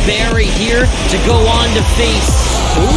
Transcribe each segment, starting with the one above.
Barry here to go on to face who?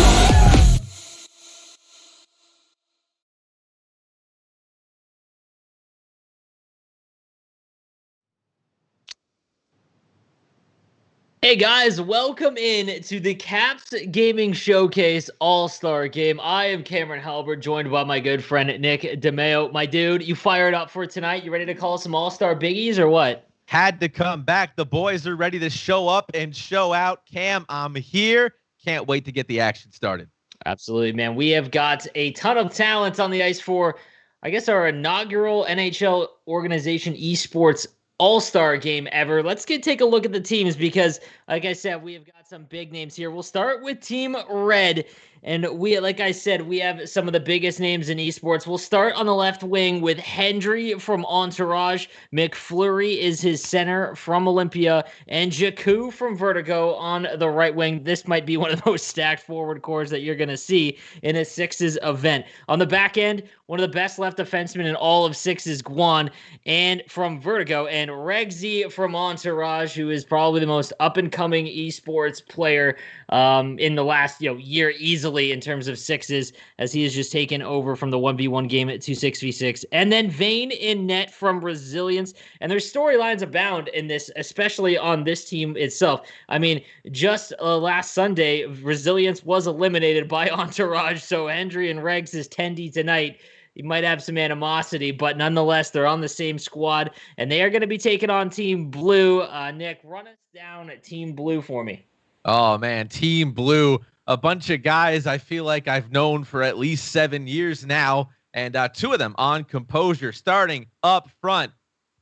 Hey guys, welcome in to the Caps Gaming Showcase All-Star Game. I am Cameron Halbert, joined by my good friend Nick DeMeo. My dude, you fired up for tonight? You ready to call some All-Star biggies or what? Had to come back. The boys are ready to show up and show out. Cam, I'm here. Can't wait to get the action started. Absolutely, man. We have got a ton of talent on the ice for, I guess, our inaugural NHL organization esports all-star game ever. Let's take a look at the teams because, like I said, we have got some big names here. We'll start with Team Red. And like I said, we have some of the biggest names in esports. We'll start on the left wing with Hendry from Entourage. McFleury is his center from Olympia. And Jakku from Vertigo on the right wing. This might be one of the most stacked forward cores that you're going to see in a Sixes event. On the back end, one of the best left defensemen in all of Sixes, Guan, and from Vertigo. And Regsy from Entourage, who is probably the most up-and-coming esports player in the last year easily in terms of Sixes, as he has just taken over from the 1v1 game at 2-6v6. And then Vane in net from Resilience. And there's storylines abound in this, especially on this team itself. I mean, just last Sunday, Resilience was eliminated by Entourage, so Hendry and Regs is 10D tonight. You might have some animosity, but nonetheless, they're on the same squad, and they are going to be taking on Team Blue. Nick, run us down at Team Blue for me. Oh, man, Team Blue, a bunch of guys I feel like I've known for at least 7 years now, and two of them on Composure. Starting up front,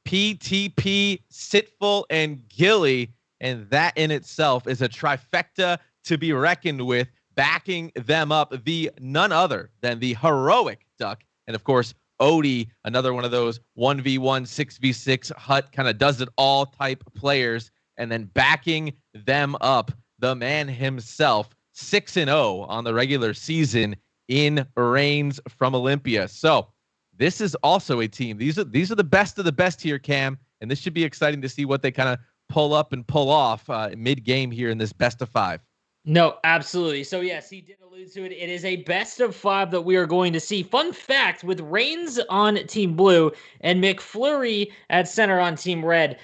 PTP, Sitful, and Gilly, and that in itself is a trifecta to be reckoned with. Backing them up, the none other than the heroic Duck. And of course, Odie, another one of those 1v1, 6v6 hut kind of does it all type players. And then backing them up, the man himself, 6-0 on the regular season in Reigns from Olympia. So this is also a team. These are the best of the best here, Cam. And this should be exciting to see what they kind of pull up and pull off mid-game here in this best of 5. No, absolutely. So, yes, he did allude to it. It is a best of 5 that we are going to see. Fun fact, with Reigns on Team Blue and McFleury at center on Team Red,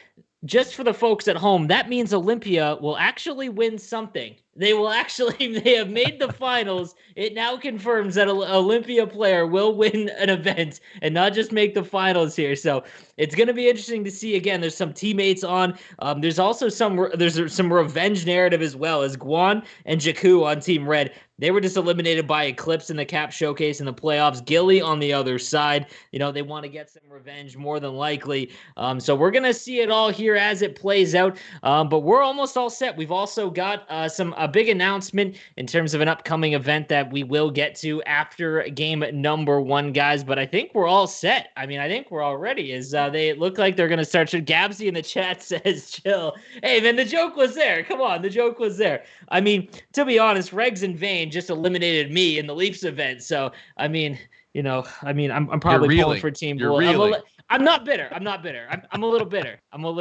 just for the folks at home, that means Olympia will actually win something. They have made the finals. It now confirms that an Olympia player will win an event and not just make the finals here. So it's going to be interesting to see. Again, there's some teammates on. There's also some revenge narrative as well, as Guan and Jakku on Team Red. They were just eliminated by Eclipse in the Cap Showcase in the playoffs. Gilly on the other side. They want to get some revenge more than likely. So we're going to see it all here as it plays out. But we're almost all set. We've also got a big announcement in terms of an upcoming event that we will get to after game number 1, guys. But I think we're all set. I mean, I think we're all ready. They look like they're going to start. Gabsy in the chat says, chill. Hey, man, the joke was there. Come on, the joke was there. I mean, to be honest, Regs and Vane just eliminated me in the Leafs event. So, I mean, I'm probably pulling for Team Blue. I'm not bitter. I'm a little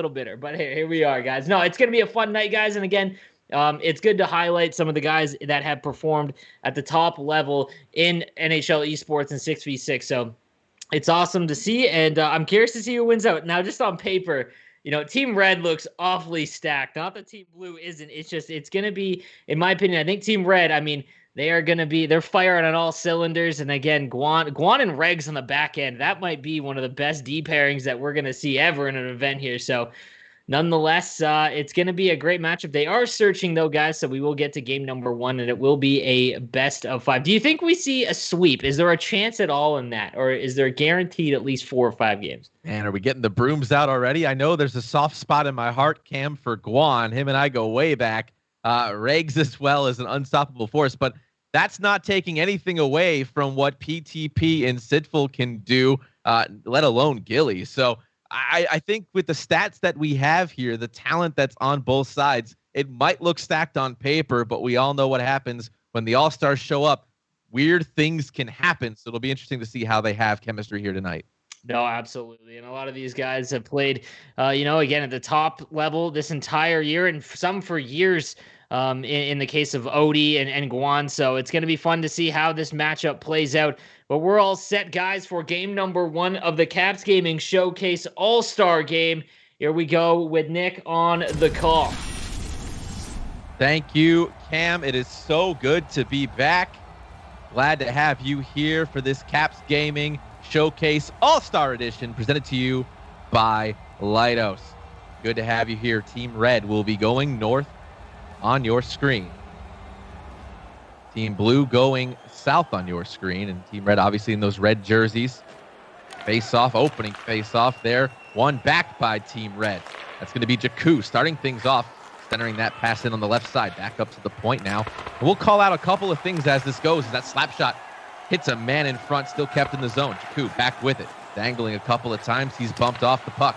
bitter. But here we are, guys. No, it's going to be a fun night, guys. And again, it's good to highlight some of the guys that have performed at the top level in NHL esports and 6v6. So it's awesome to see. And I'm curious to see who wins out. Now, just on paper, Team Red looks awfully stacked. Not that Team Blue isn't. It's going to be, in my opinion, I think Team Red, they're firing on all cylinders. And again, Guan and Regs on the back end, that might be one of the best D pairings that we're going to see ever in an event here. So nonetheless, it's going to be a great matchup. They are searching, though, guys, so we will get to game number 1, and it will be a best of 5. Do you think we see a sweep? Is there a chance at all in that, or is there guaranteed at least 4 or 5 games? Man, are we getting the brooms out already? I know there's a soft spot in my heart, Cam, for Guan. Him and I go way back. Regs as well as an unstoppable force, but that's not taking anything away from what PTP and Sitful can do, let alone Gilly. So I think with the stats that we have here, the talent that's on both sides, it might look stacked on paper, but we all know what happens when the All-Stars show up. Weird things can happen, so it'll be interesting to see how they have chemistry here tonight. No, absolutely. And a lot of these guys have played, again, at the top level this entire year and some for years in the case of Odie and Guan. So it's going to be fun to see how this matchup plays out. But we're all set, guys, for game number 1 of the Caps Gaming Showcase All-Star Game. Here we go with Nick on the call. Thank you, Cam. It is so good to be back. Glad to have you here for this Caps Gaming Showcase All-Star Edition presented to you by Leidos. Good to have you here. Team Red will be going north on your screen. Team Blue going south on your screen. And Team Red obviously in those red jerseys. Face-off, opening face-off there. One back by Team Red. That's going to be Jakku starting things off, centering that pass in on the left side. Back up to the point now. And we'll call out a couple of things as this goes. As that slap shot hits a man in front, still kept in the zone. Jakku back with it. Dangling a couple of times. He's bumped off the puck.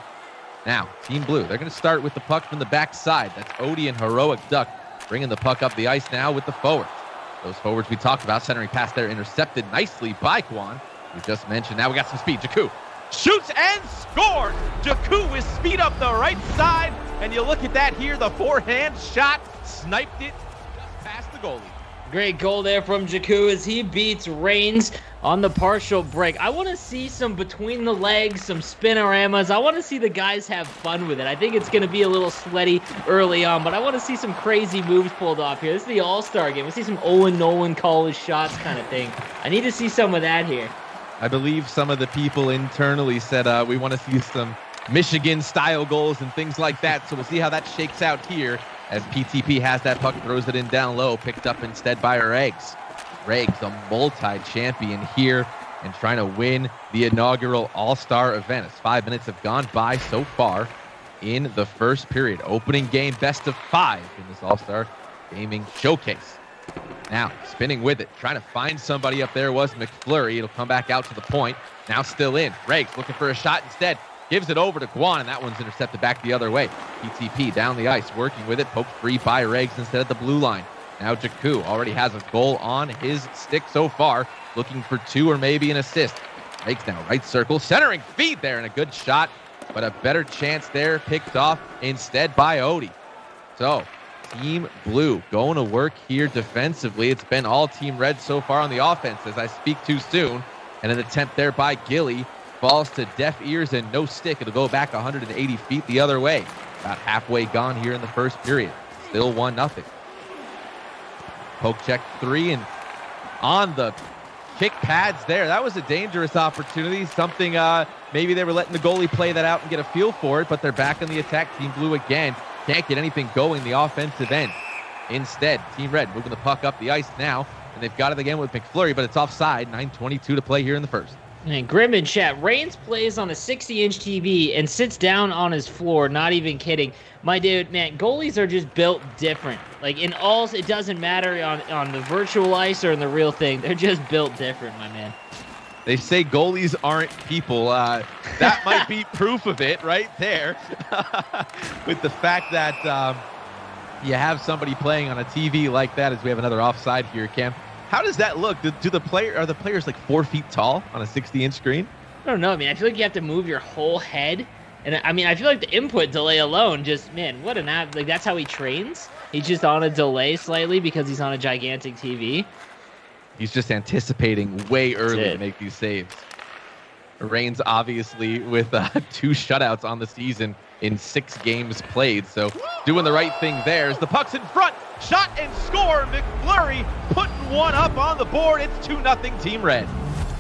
Now, Team Blue, they're going to start with the puck from the backside. That's Odie and Heroic Duck bringing the puck up the ice now with the forwards. Those forwards we talked about, centering pass there, intercepted nicely by Guan. We just mentioned. Now we got some speed. Jakku shoots and scores. Jakku with speed up the right side. And you look at that here, the forehand shot, sniped it just past the goalie. Great goal there from Jakku as he beats Reigns on the partial break. I want to see some between the legs, some spinoramas. I want to see the guys have fun with it. I think it's going to be a little sweaty early on, but I want to see some crazy moves pulled off here. This is the All-Star game. We see some Owen Nolan college shots kind of thing. I need to see some of that here. I believe some of the people internally said we want to see some Michigan-style goals and things like that, so we'll see how that shakes out here as PTP has that puck, throws it in down low, picked up instead by Regs. Regs, a multi-champion here and trying to win the inaugural All-Star event as 5 minutes have gone by so far in the first period. Opening game, best of 5 in this All-Star Gaming Showcase. Now, spinning with it, trying to find somebody up there was McFlurry. It'll come back out to the point. Now still in. Regs looking for a shot instead. Gives it over to Guan, and that one's intercepted back the other way. PTP down the ice, working with it. Poked free by Regs instead of the blue line. Now Jakku already has a goal on his stick so far. Looking for 2 or maybe an assist. Regs now right circle, centering feed there, and a good shot. But a better chance there, picked off instead by Odie. So, Team Blue going to work here defensively. It's been all Team Red so far on the offense as I speak too soon. And an attempt there by Gilly. Falls to deaf ears and no stick. It'll go back 180 feet the other way. About halfway gone here in the first period. Still 1-0. Poke check 3 and on the kick pads there. That was a dangerous opportunity. Something maybe they were letting the goalie play that out and get a feel for it, but they're back on the attack. Team Blue again. Can't get anything going the offensive end. Instead, Team Red moving the puck up the ice now, and they've got it again with McFlurry, but it's offside. 9:22 to play here in the first. And Grim in chat, Reigns plays on a 60-inch TV and sits down on his floor, not even kidding. My dude, man, goalies are just built different. Like, in all, it doesn't matter on the virtual ice or in the real thing. They're just built different, my man. They say goalies aren't people. That might be proof of it right there. With the fact that you have somebody playing on a TV like that, as we have another offside here, Cam. How does that look? Are the players like 4 feet tall on a 60-inch screen? I don't know. I mean, I feel like you have to move your whole head. And I mean, I feel like the input delay alone just, man, what an app. Like, that's how he trains. He's just on a delay slightly because he's on a gigantic TV. He's just anticipating way early to make these saves. Reigns obviously with 2 shutouts on the season in 6 games played. So doing the right thing there as the puck's in front. Shot and score. McFlurry putting one up on the board. It's 2-0 Team Red.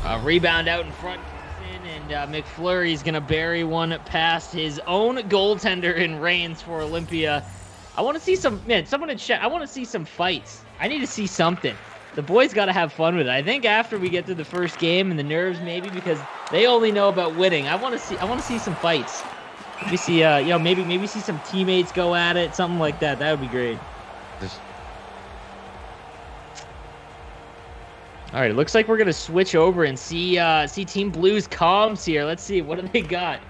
A rebound out in front comes in, and McFlurry's going to bury one past his own goaltender in Reigns for Olympia. I want to see someone in chat. I want to see some fights. I need to see something. The boys got to have fun with it. I think after we get to the first game and the nerves maybe because they only know about winning. I want to see some fights. Maybe see maybe see some teammates go at it, something like that. That would be great. All right, it looks like we're gonna switch over and see Team Blue's comms here. Let's see, what do they got?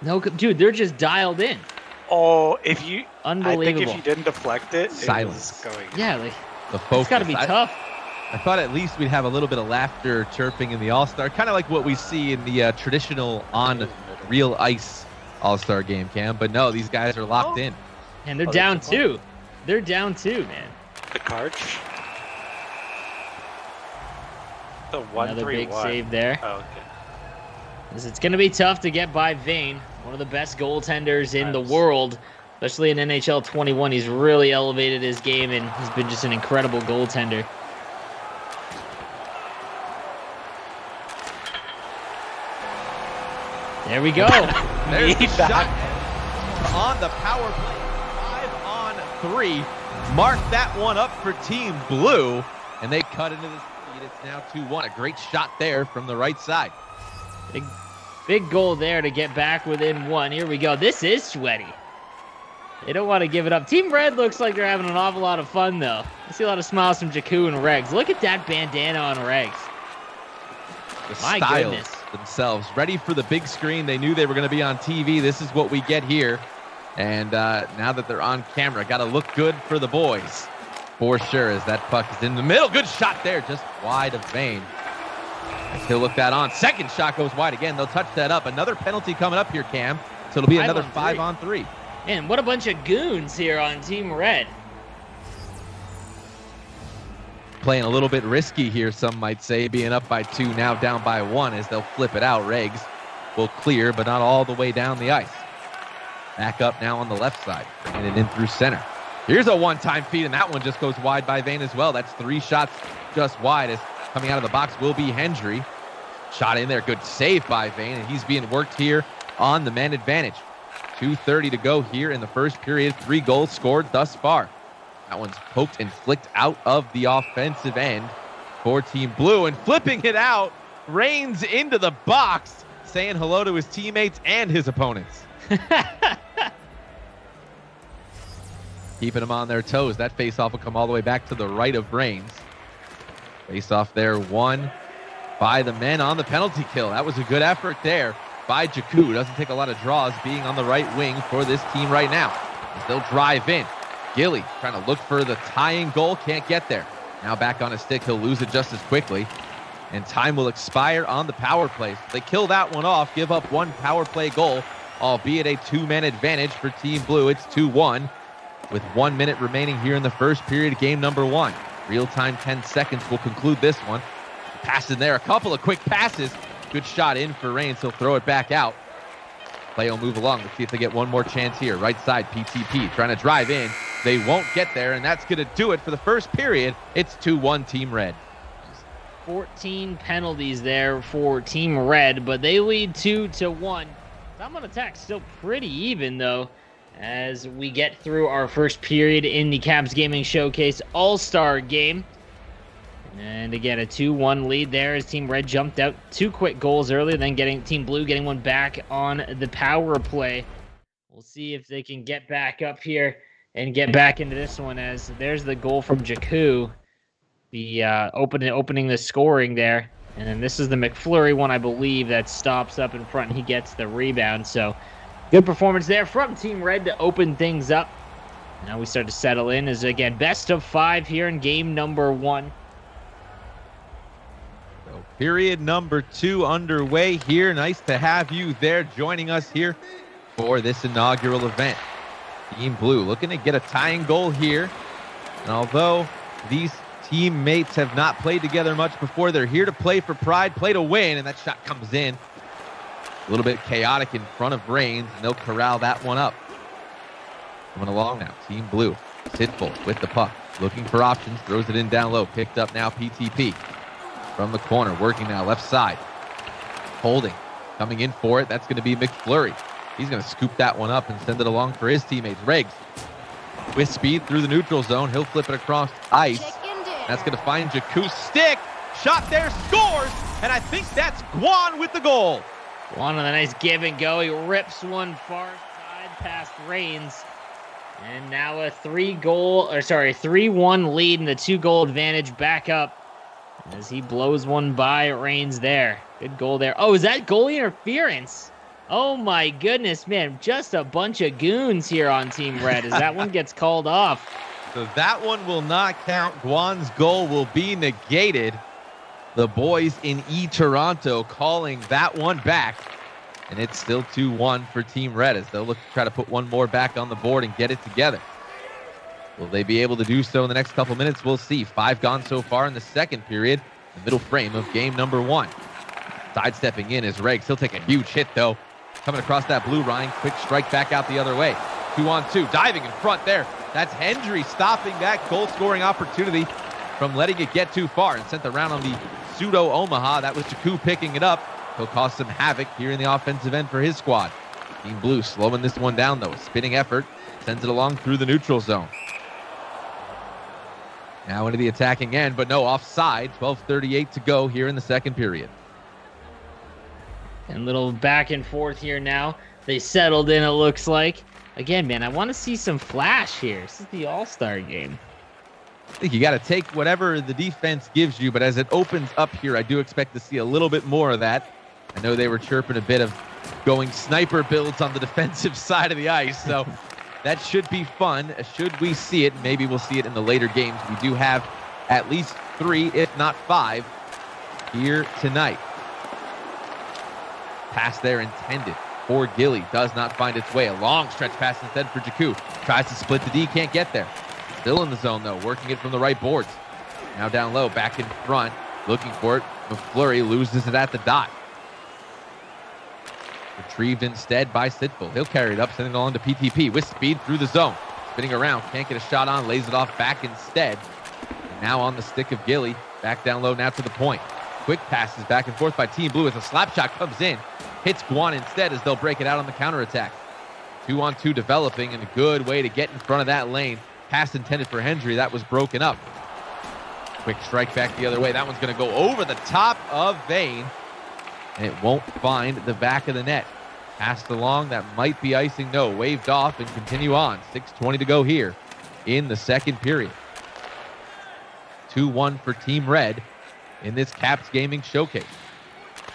No, dude, they're just dialed in. Oh, Unbelievable. I think if you didn't deflect it, Silence. it was going. Yeah, like The focus. it's got to be tough. I thought at least we'd have a little bit of laughter chirping in the All-Star, kind of like what we see in the traditional on real ice All-Star game, Cam. But no, these guys are locked in. And they're down 2. They're down 2, man. The Karch. The 1-3-1. Another big save there. Oh, okay. It's going to be tough to get by Vane, one of the best goaltenders in the world, especially in NHL 21. He's really elevated his game, and he's been just an incredible goaltender. There we go. There's the shot on the power play. 5-on-3. Mark that one up for Team Blue, and they cut into the lead. It's now 2-1. A great shot there from the right side. Big goal there to get back within 1. Here we go. This is sweaty. They don't want to give it up. Team Red looks like they're having an awful lot of fun, though. I see a lot of smiles from Jakku and Regs. Look at that bandana on Regs. The My styles goodness. themselves, ready for the big screen. They knew they were going to be on TV. This is what we get here. And now that they're on camera, got to look good for the boys. For sure, as that puck is in the middle. Good shot there, just wide of Vane. He'll look that on. Second shot goes wide again. They'll touch that up. Another penalty coming up here, Cam. So it'll be another 5-on-3. Man, what a bunch of goons here on Team Red. Playing a little bit risky here, some might say, being up by 2, now down by 1 as they'll flip it out. Regs will clear, but not all the way down the ice. Back up now on the left side, and it in through center. Here's a one-time feed, and that one just goes wide by Vane as well. That's 3 shots just wide, as coming out of the box will be Hendry. Shot in there, good save by Vane, and he's being worked here on the man advantage. 2:30 to go here in the first period. 3 goals scored thus far. That one's poked and flicked out of the offensive end for Team Blue, and flipping it out, Reigns into the box, saying hello to his teammates and his opponents. Keeping them on their toes. That faceoff will come all the way back to the right of Reigns. Face-off there, won by the men on the penalty kill. That was a good effort there by Jakku. Doesn't take a lot of draws being on the right wing for this team right now. They'll drive in. Gilly trying to look for the tying goal. Can't get there. Now back on his stick. He'll lose it just as quickly. And time will expire on the power play. So they kill that one off. Give up 1 power play goal, albeit a 2-man advantage for Team Blue. It's 2-1 with 1 minute remaining here in the first period, game number 1. Real-time 10 seconds will conclude this one. Pass in there. A couple of quick passes. Good shot in for Reigns. He'll throw it back out. Play will move along. Let's see if they get one more chance here. Right side, PTP trying to drive in. They won't get there, and that's going to do it for the first period. It's 2-1 Team Red. 14 penalties there for Team Red, but they lead 2-1. Time on attack still pretty even, though, as we get through our first period in the Caps Gaming Showcase All-Star game. And again, a 2-1 lead there as Team Red jumped out 2 quick goals earlier, then Team Blue getting one back on the power play. We'll see if they can get back up here and get back into this one, as there's the goal from Jakku, the opening the scoring there. And then this is the McFlurry one, I believe, that stops up in front, and he gets the rebound. So good performance there from Team Red to open things up. Now we start to settle in as, again, best of 5 here in game number 1. So period number 2 underway here. Nice to have you there joining us here for this inaugural event. Team Blue looking to get a tying goal here. And although these teammates have not played together much before, they're here to play for pride, play to win, and that shot comes in. A little bit chaotic in front of Reigns, and they'll corral that one up. Coming along now, Team Blue. Sidful with the puck, looking for options, throws it in down low. Picked up now PTP from the corner, working now left side. Holding, coming in for it. That's going to be McFlurry. He's going to scoop that one up and send it along for his teammates. Regs with speed through the neutral zone. He'll flip it across ice. That's going to find Jakku's stick. Shot there, scores, and I think that's Guan with the goal. Guan with a nice give and go. He rips one far side past Reigns. And now a 3-1 lead and the 2-goal advantage back up as he blows one by Reigns there. Good goal there. Oh, is that goalie interference? Oh my goodness, man. Just a bunch of goons here on Team Red as that one gets called off. So that one will not count. Guan's goal will be negated. The boys in Toronto calling that one back. And it's still 2-1 for Team Red as they'll look to try to put one more back on the board and get it together. Will they be able to do so in the next couple minutes? We'll see. 5 gone so far in the second period. The middle frame of game number 1. Sidestepping in is Regs. He'll take a huge hit, though. Coming across that blue line. Quick strike back out the other way. 2-on-2. Diving in front there. That's Hendry stopping that goal-scoring opportunity from letting it get too far and sent the round on the pseudo Omaha. That was Jakku picking it up. He'll cause some havoc here in the offensive end for his squad. Team Blue slowing this one down, though. Spinning effort. Sends it along through the neutral zone. Now into the attacking end, but no, offside. 12:38 to go here in the second period. And little back and forth here now. They settled in, it looks like. Again, man, I want to see some flash here. This is the All-Star game. I think you got to take whatever the defense gives you, but as it opens up here, I do expect to see a little bit more of that. I know they were chirping a bit of going sniper builds on the defensive side of the ice, so that should be fun. Should we see it? Maybe we'll see it in the later games. We do have at least 3, if not 5, here tonight. Pass there intended for Gilly. Does not find its way. A long stretch pass instead for Jakku. Tries to split the D. Can't get there. Still in the zone, though. Working it from the right boards. Now down low. Back in front. Looking for it. McFlurry loses it at the dot. Retrieved instead by Sitful. He'll carry it up, sending it along to PTP with speed through the zone. Spinning around. Can't get a shot on. Lays it off back instead. And now on the stick of Gilly. Back down low now to the point. Quick passes back and forth by Team Blue as a slap shot comes in. Hits Guan instead as they'll break it out on the counterattack. 2-on-2 developing and a good way to get in front of that lane. Pass intended for Hendry. That was broken up. Quick strike back the other way. That one's going to go over the top of Vane. And it won't find the back of the net. Passed along. That might be icing. No. Waved off and continue on. 6:20 to go here in the second period. 2-1 for Team Red in this Caps Gaming Showcase.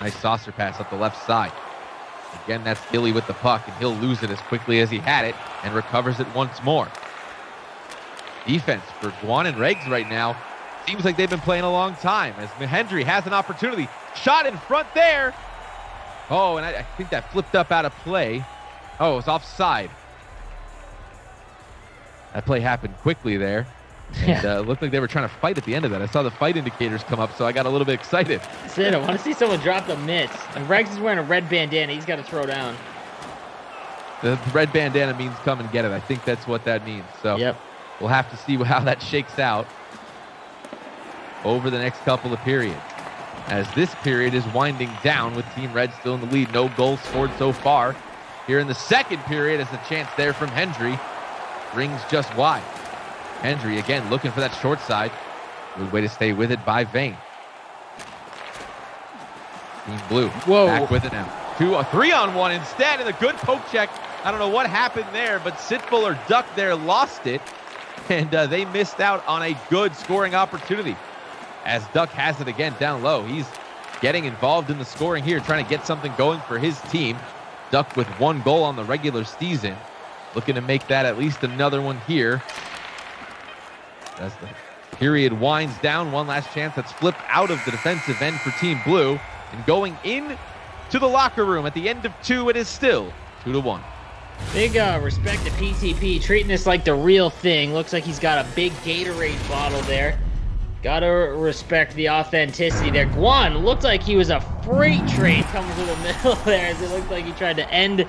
Nice saucer pass up the left side. Again, that's Gilly with the puck, and he'll lose it as quickly as he had it and recovers it once more. Defense for Guan and Regs right now seems like they've been playing a long time as Hendry has an opportunity. Shot in front there. Oh, and I think that flipped up out of play. Oh, it was offside. That play happened quickly there. And looked like they were trying to fight at the end of that. I saw the fight indicators come up, so I got a little bit excited. That's it. I want to see someone drop the mitts. And Regs is wearing a red bandana. He's got to throw down. The red bandana means come and get it. I think that's what that means. So yep. We'll have to see how that shakes out over the next couple of periods. As this period is winding down with Team Red still in the lead. No goals scored so far. Here in the second period is a chance there from Hendry. Rings just wide. Hendry again looking for that short side. Good way to stay with it by Vane. Team Blue back with it now. 3-on-1 instead, and a good poke check. I don't know what happened there, but Sitful or Duck there lost it, and they missed out on a good scoring opportunity. As Duck has it again down low. He's getting involved in the scoring here, trying to get something going for his team. Duck with 1 goal on the regular season. Looking to make that at least another one here. As the period winds down, one last chance that's flipped out of the defensive end for Team Blue. And going in to the locker room at the end of 2, it is still 2-1. Big respect to PTP, treating this like the real thing. Looks like he's got a big Gatorade bottle there. Gotta respect the authenticity there. Guan looked like he was a freight train coming to the middle there as it looked like he tried to end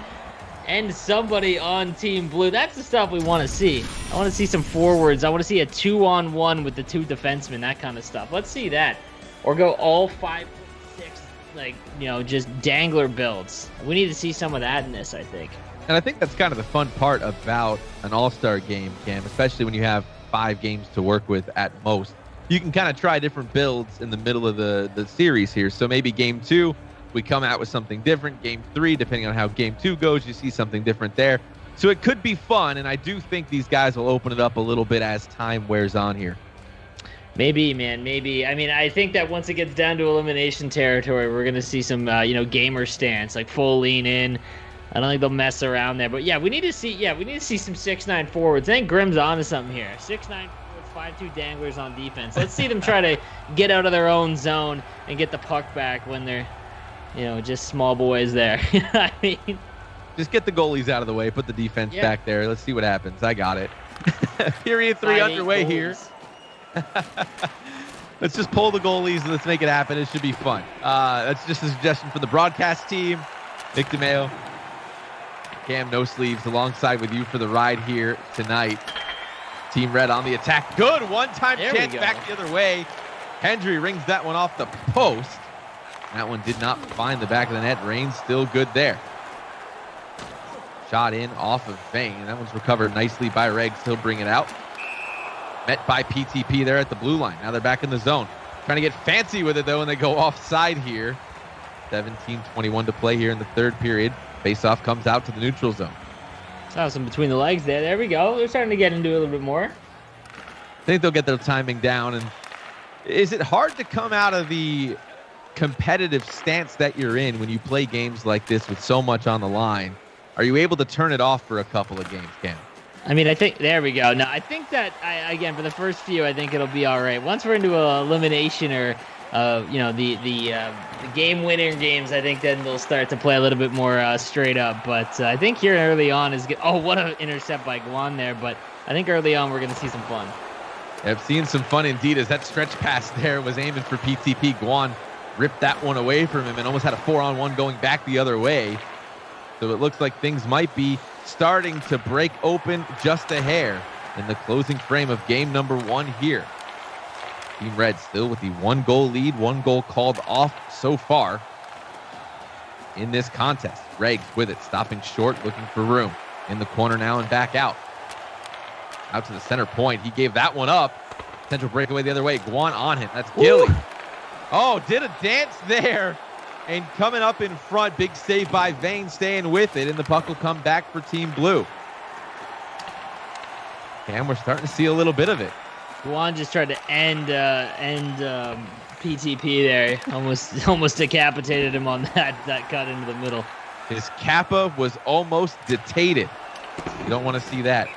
somebody on Team Blue. That's the stuff we want to see. I want to see some forwards. I want to see a 2-on-1 with the 2 defensemen, that kind of stuff. Let's see that. Or go all 5'6", like, just dangler builds. We need to see some of that in this, I think. And I think that's kind of the fun part about an all-star game, Cam, especially when you have 5 games to work with at most. You can kind of try different builds in the middle of the series here. So maybe game 2, we come out with something different. Game 3, depending on how game 2 goes, you see something different there. So it could be fun, and I do think these guys will open it up a little bit as time wears on here. Maybe, man, maybe. I mean, I think that once it gets down to elimination territory, we're gonna see some, gamer stance, like full lean in. I don't think they'll mess around there, but yeah, we need to see some 6'9" forwards. I think Grimm's onto something here. 6'9" forwards, 5'2" danglers on defense. Let's see them try to get out of their own zone and get the puck back when they're, just small boys there. I mean, just get the goalies out of the way, put the defense back there. Let's see what happens. I got it. Period 3 underway here. Let's just pull the goalies and let's make it happen. It should be fun. That's just a suggestion for the broadcast team. Nick DeMeo, Cam No Sleeves alongside with you for the ride here tonight. Team Red on the attack. Good one-time chance back the other way. Hendry rings that one off the post. That one did not find the back of the net. Rain's still good there. Shot in off of Vane. That one's recovered nicely by Regs. He'll bring it out. Met by PTP there at the blue line. Now they're back in the zone. Trying to get fancy with it, though, and they go offside here. 17:21 to play here in the third period. Faceoff comes out to the neutral zone. Saw some between the legs there. There we go. They're starting to get into it a little bit more. I think they'll get their timing down. And is it hard to come out of the competitive stance that you're in when you play games like this with so much on the line? Are you able to turn it off for a couple of games, Cam? I mean, I think there we go. No, I think that again for the first few, I think it'll be all right. Once we're into an elimination or the game-winning games, I think then they'll start to play a little bit more straight up. But I think here early on is good. Oh, what an intercept by Guan there! But I think early on we're going to see some fun. I've seen some fun indeed as that stretch pass there was aiming for PTP. Guan ripped that one away from him and almost had a 4-on-1 going back the other way. So it looks like things might be starting to break open just a hair in the closing frame of game number 1 here. Team Red still with the 1-goal lead, 1 goal called off so far in this contest. Regs with it, stopping short, looking for room. In the corner now and back out. Out to the center point. He gave that one up. Central breakaway the other way. Guan on him. That's Gilly. Ooh. Oh, did a dance there. And coming up in front, big save by Vane, staying with it, and the puck will come back for Team Blue. And we're starting to see a little bit of it. Guan just tried to end PTP there. Almost decapitated him on that cut into the middle. His kappa was almost detated. You don't want to see that.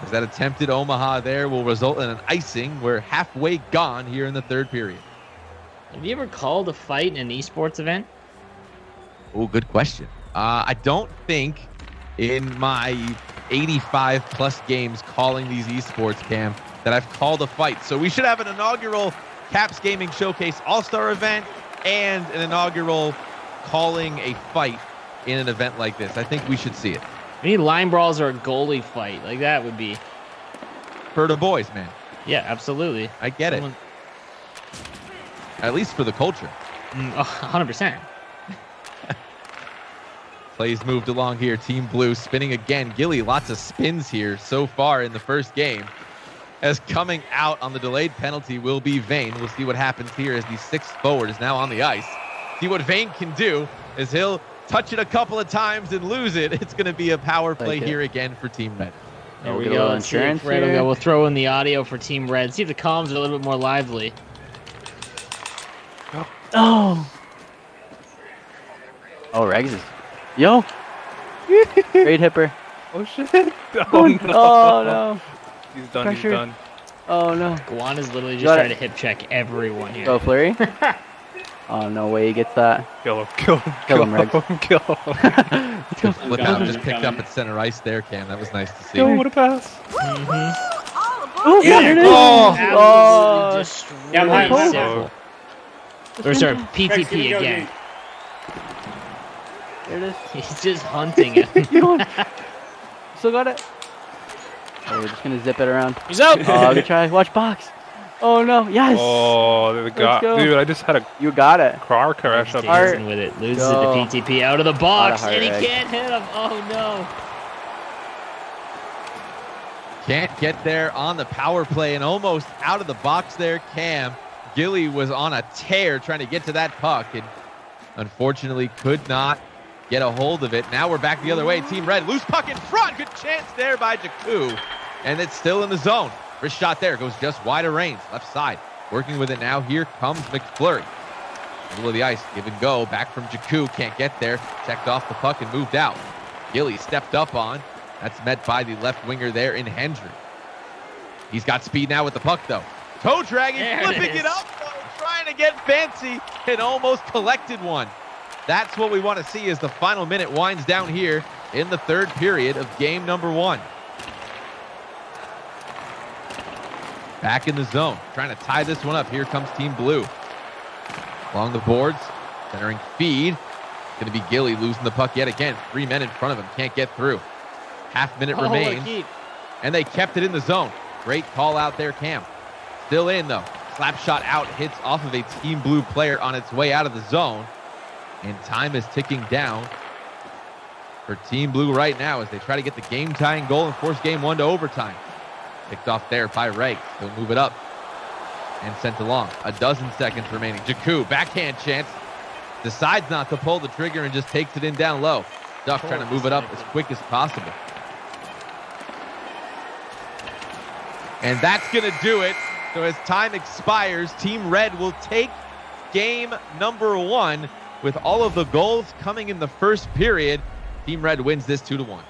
As that attempted Omaha there will result in an icing. We're halfway gone here in the third period. Have you ever called a fight in an esports event? Oh, good question. I don't think in my 85 plus games calling these esports, Cam, that I've called a fight. So we should have an inaugural Caps Gaming Showcase All-Star event and an inaugural calling a fight in an event like this. I think we should see it. We need line brawls or a goalie fight. Like that would be. For the boys, man. Yeah, absolutely. I get it. At least for the culture. 100%. Plays moved along here. Team Blue spinning again. Gilly, lots of spins here so far in the first game. As coming out on the delayed penalty will be Vane. We'll see what happens here as the 6th forward is now on the ice. See what Vane can do as he'll touch it a couple of times and lose it. It's going to be a power play here again for Team Red. There we go. Let's see if Red will go. We'll throw in the audio for Team Red. See if the comms are a little bit more lively. Oh, Regs is. Yo. Great hipper. Oh, shit. Oh, no. He's done. Pressure. He's done. Oh, no. Guan is literally just trying to hip check everyone here. Go, Fleury. Oh, no way he gets that. Kill him. Kill him. Kill him, Regs. Kill him. Let's go. Flip out just picked up at center ice there, Cam. That was nice to see. Yo, what a pass. Oh, yeah, there it is. Oh, destroyed. Oh. Or sorry, PTP again. There it is. He's just hunting it. Still got it. Oh, we're just gonna zip it around. He's out. Oh, good try. Watch box. Oh no. Yes. Oh, there we go. Dude, I just had a You got it. car crash up Heart. Dancing with it. Loses it to PTP out of the box, Heart, and he Regs. can't hit him. Oh no. Can't get there on the power play and almost out of the box there, Cam. Gilly was on a tear trying to get to that puck and unfortunately could not get a hold of it. Now we're back the other way. Team Red, loose puck in front. Good chance there by Jakku. And it's still in the zone. Wrist shot there, goes just wide of Reigns, left side. Working with it now, here comes McFlurry. Middle of the ice, give and go, back from Jakku, can't get there. Checked off the puck and moved out. Gilly stepped up on. That's met by the left winger there in Hendry. He's got speed now with the puck, though. Toe dragging, flipping it up, though, trying to get fancy, and almost collected one. That's what we want to see as the final minute winds down here in the third period of game number 1. Back in the zone, trying to tie this one up. Here comes Team Blue. Along the boards, centering feed. Going to be Gilly losing the puck yet again. 3 men in front of him, can't get through. Half minute remains, and they kept it in the zone. Great call out there, Cam. Still in, though. Slap shot out, hits off of a Team Blue player on its way out of the zone. And time is ticking down for Team Blue right now as they try to get the game-tying goal and force game 1 to overtime. Picked off there by Ray. He'll move it up and sent along. 12 seconds remaining. Jakku, backhand chance. Decides not to pull the trigger and just takes it in down low. Duff trying to move it up as quick as possible. And that's going to do it. So as time expires, Team Red will take game number 1 with all of the goals coming in the first period. Team Red wins this 2-1.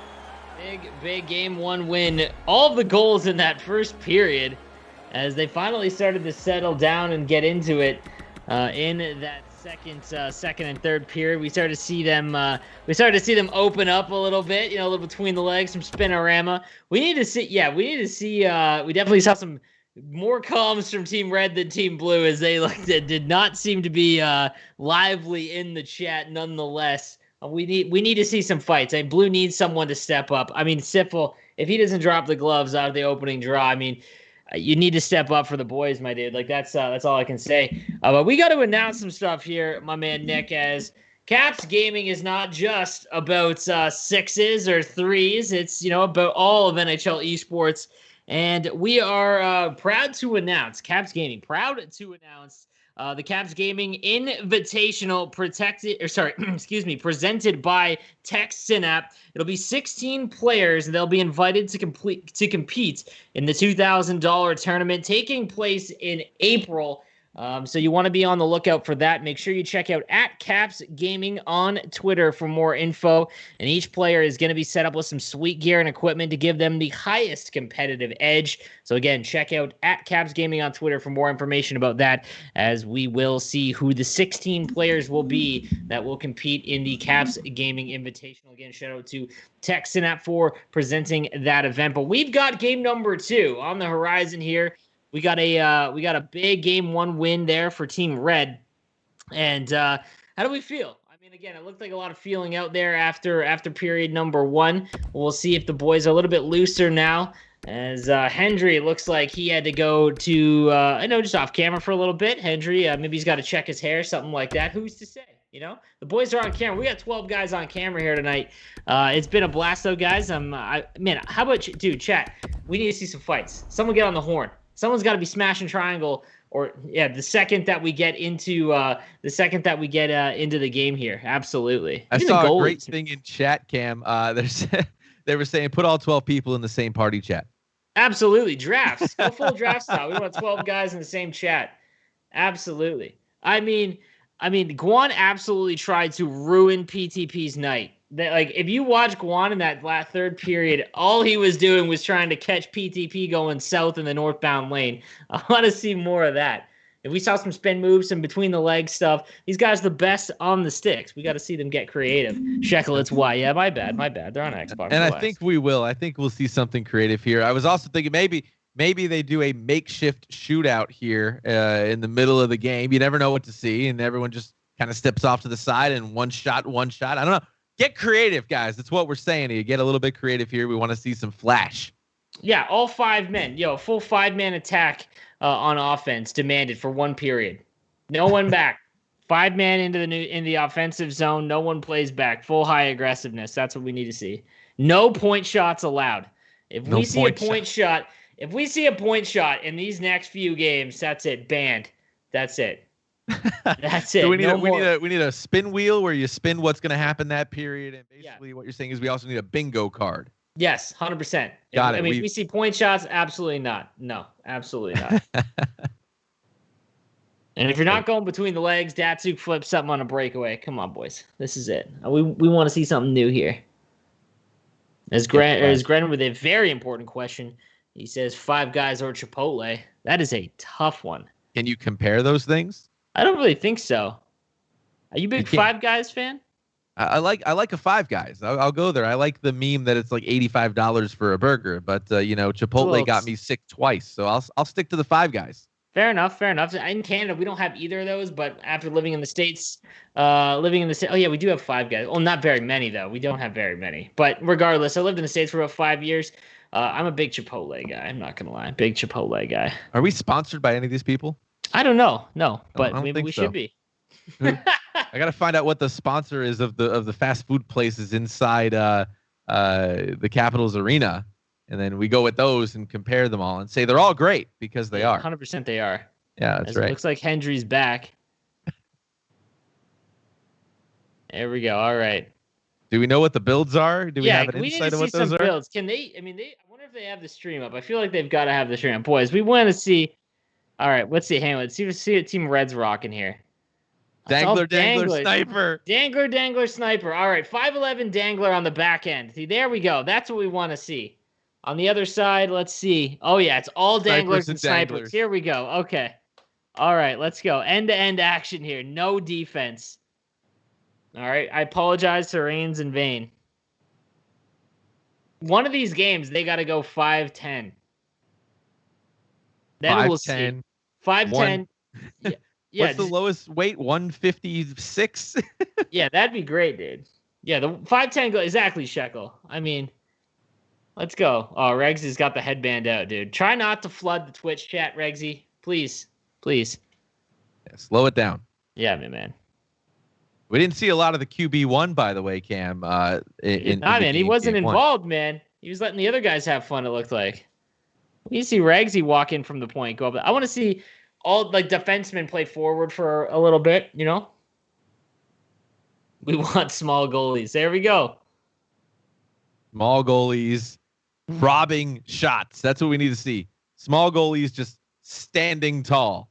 Big game 1 win. All of the goals in that first period as they finally started to settle down and get into it in that second and third period. We started to see them open up a little bit, a little between the legs, some spinorama. We definitely saw some more calms from Team Red than Team Blue as they did not seem to be lively in the chat nonetheless. We need to see some fights. Blue needs someone to step up. Siffel, if he doesn't drop the gloves out of the opening draw, you need to step up for the boys, my dude. That's all I can say. But we got to announce some stuff here, my man Nick, as Caps Gaming is not just about sixes or threes. It's, about all of NHL esports. And we are proud to announce, Caps Gaming, the Caps Gaming Invitational presented by TechSynap. It'll be 16 players, and they'll be invited to compete in the $2,000 tournament taking place in April. So you want to be on the lookout for that. Make sure you check out @Caps Gaming on Twitter for more info. And each player is going to be set up with some sweet gear and equipment to give them the highest competitive edge. So again, check out @Caps Gaming on Twitter for more information about that, as we will see who the 16 players will be that will compete in the Caps Gaming Invitational. Again, shout out to TechSynap for presenting that event. But we've got game number 2 on the horizon here. We got a big game 1 win there for Team Red. And how do we feel? Again, it looked like a lot of feeling out there after period number 1. We'll see if the boys are a little bit looser now, as Hendry looks like he had to go to just off camera for a little bit. Hendry, maybe he's got to check his hair, something like that. Who's to say? The boys are on camera. We got 12 guys on camera here tonight. It's been a blast, though, guys. How about you, dude? Chat. We need to see some fights. Someone get on the horn. Someone's got to be smashing triangle, the second that we get into the game here. Absolutely. I saw a great thing in chat, Cam. They were saying put all 12 people in the same party chat. Absolutely. Drafts. Go full draft style. We want 12 guys in the same chat. Absolutely. Guan absolutely tried to ruin PTP's night. If you watch Guan in that third period, all he was doing was trying to catch PTP going south in the northbound lane. I want to see more of that. If we saw some spin moves, some between the legs stuff, these guys are the best on the sticks. We got to see them get creative. Shekel, it's why. Yeah, my bad. They're on Xbox. And I think we will. I think we'll see something creative here. I was also thinking maybe they do a makeshift shootout here in the middle of the game. You never know what to see, and everyone just kind of steps off to the side and one shot. I don't know. Get creative, guys. That's what we're saying here. Get a little bit creative here. We want to see some flash. Yeah, all 5 men. Full 5-man attack on offense demanded for 1 period. No one back. 5-man in the offensive zone. No one plays back. Full high aggressiveness. That's what we need to see. No point shots allowed. If we see a point shot in these next few games, that's it. Banned. That's it. That's it. So we need a spin wheel where you spin what's going to happen that period, and basically what you're saying is we also need a bingo card. Yes, 100%. Got it. I mean, if we see point shots, absolutely not. No, absolutely not. And if you're not going between the legs, Datsuk flips something on a breakaway. Come on, boys. This is it. We want to see something new here. As Gren with a very important question. He says 5 Guys or Chipotle. That is a tough one. Can you compare those things? I don't really think so. Are you a big 5 Guys fan? I like a 5 Guys. I'll go there. I like the meme that it's like $85 for a burger, but Chipotle got me sick twice, so I'll stick to the 5 Guys. Fair enough. In Canada, we don't have either of those, but after living in the States, we do have 5 Guys. Well, not very many though. We don't have very many, but regardless, I lived in the States for about 5 years. I'm a big Chipotle guy. I'm not gonna lie, big Chipotle guy. Are we sponsored by any of these people? I don't know, no, but maybe we so. should be. I gotta find out what the sponsor is of the fast food places inside the Capitals arena, and then we go with those and compare them all and say they're all great because they are. 100% they are. Yeah, that's right. It looks like Hendry's back. There we go. All right. Do we know what the builds are? Do we have an insight of what those are? Builds. Can they? I mean, I wonder if they have the stream up. I feel like they've got to have the stream up. Boys, we want to see. All right, let's see. Hang on. Let's see what Team Red's rocking here. Dangler, Sniper. Dangler, Sniper. All right, 5'11" Dangler on the back end. See, there we go. That's what we want to see. On the other side, let's see. Oh, yeah, it's all Danglers and Snipers. Here we go. Okay. All right, let's go. End-to-end action here. No defense. All right, I apologize to Reigns and Vane. One of these games, they got to go 5'10". Then we'll see. 5'10". Yeah. What's the lowest weight? 156? Yeah, that'd be great, dude. Yeah, the 5'10" go exactly, Shekel. I mean, let's go. Oh, Regsy's got the headband out, dude. Try not to flood the Twitch chat, Regsy. Please. Yeah, slow it down. Yeah, man. We didn't see a lot of the QB1, by the way, Cam. He wasn't involved, man. He was letting the other guys have fun, it looked like. You see Regsy walk in from the point, go up. I want to see all defensemen play forward for a little bit, you know? We want small goalies. There we go. Small goalies robbing shots. That's what we need to see. Small goalies just standing tall.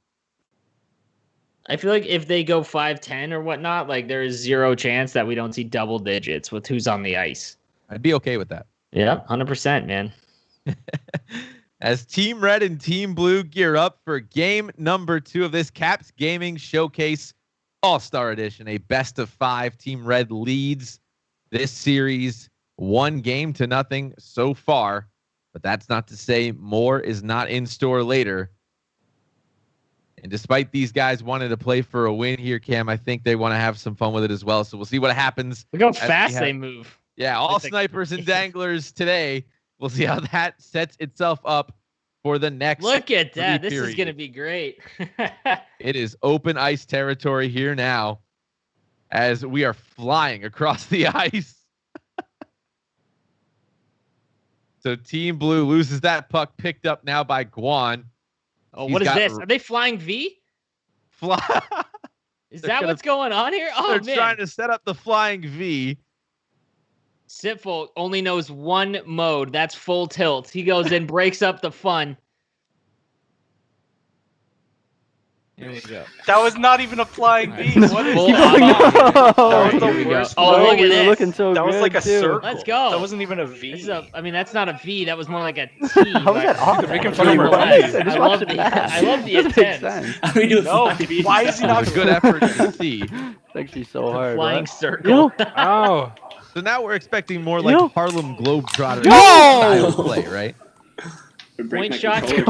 I feel like if they go 5'10" or whatnot, there is zero chance that we don't see double digits with who's on the ice. I'd be okay with that. Yeah, 100%, man. As Team Red and Team Blue gear up for game number 2 of this Caps Gaming Showcase All-Star Edition, a best-of-5. Team Red leads this series 1-0 so far, but that's not to say more is not in store later. And despite these guys wanting to play for a win here, Cam, I think they want to have some fun with it as well. So we'll see what happens. Look how fast they move. Yeah, all snipers and danglers today. We'll see how that sets itself up for the next. Look at that. This is going to be great. It is open ice territory here now as we are flying across the ice. So Team Blue loses that puck, picked up now by Guan. Oh, what is this? Are they flying V? Is that what's going on here? Oh, they're trying to set up the flying V. Sipful only knows one mode. That's full tilt. He goes in, breaks up the fun. Here we go. That was not even a flying V. What is going on? That was the worst. Oh, look at this. Looking so that was like a circle. Let's go. That wasn't even a V. That's not a V. That was more like a T. How is that awesome? Making fun of your I love the intent. No, why is he not? It was a good effort to see. It's actually so hard. Flying circle. Oh. So now we're expecting more like Harlem Globetrotters Yo! style play, right? Point shot. So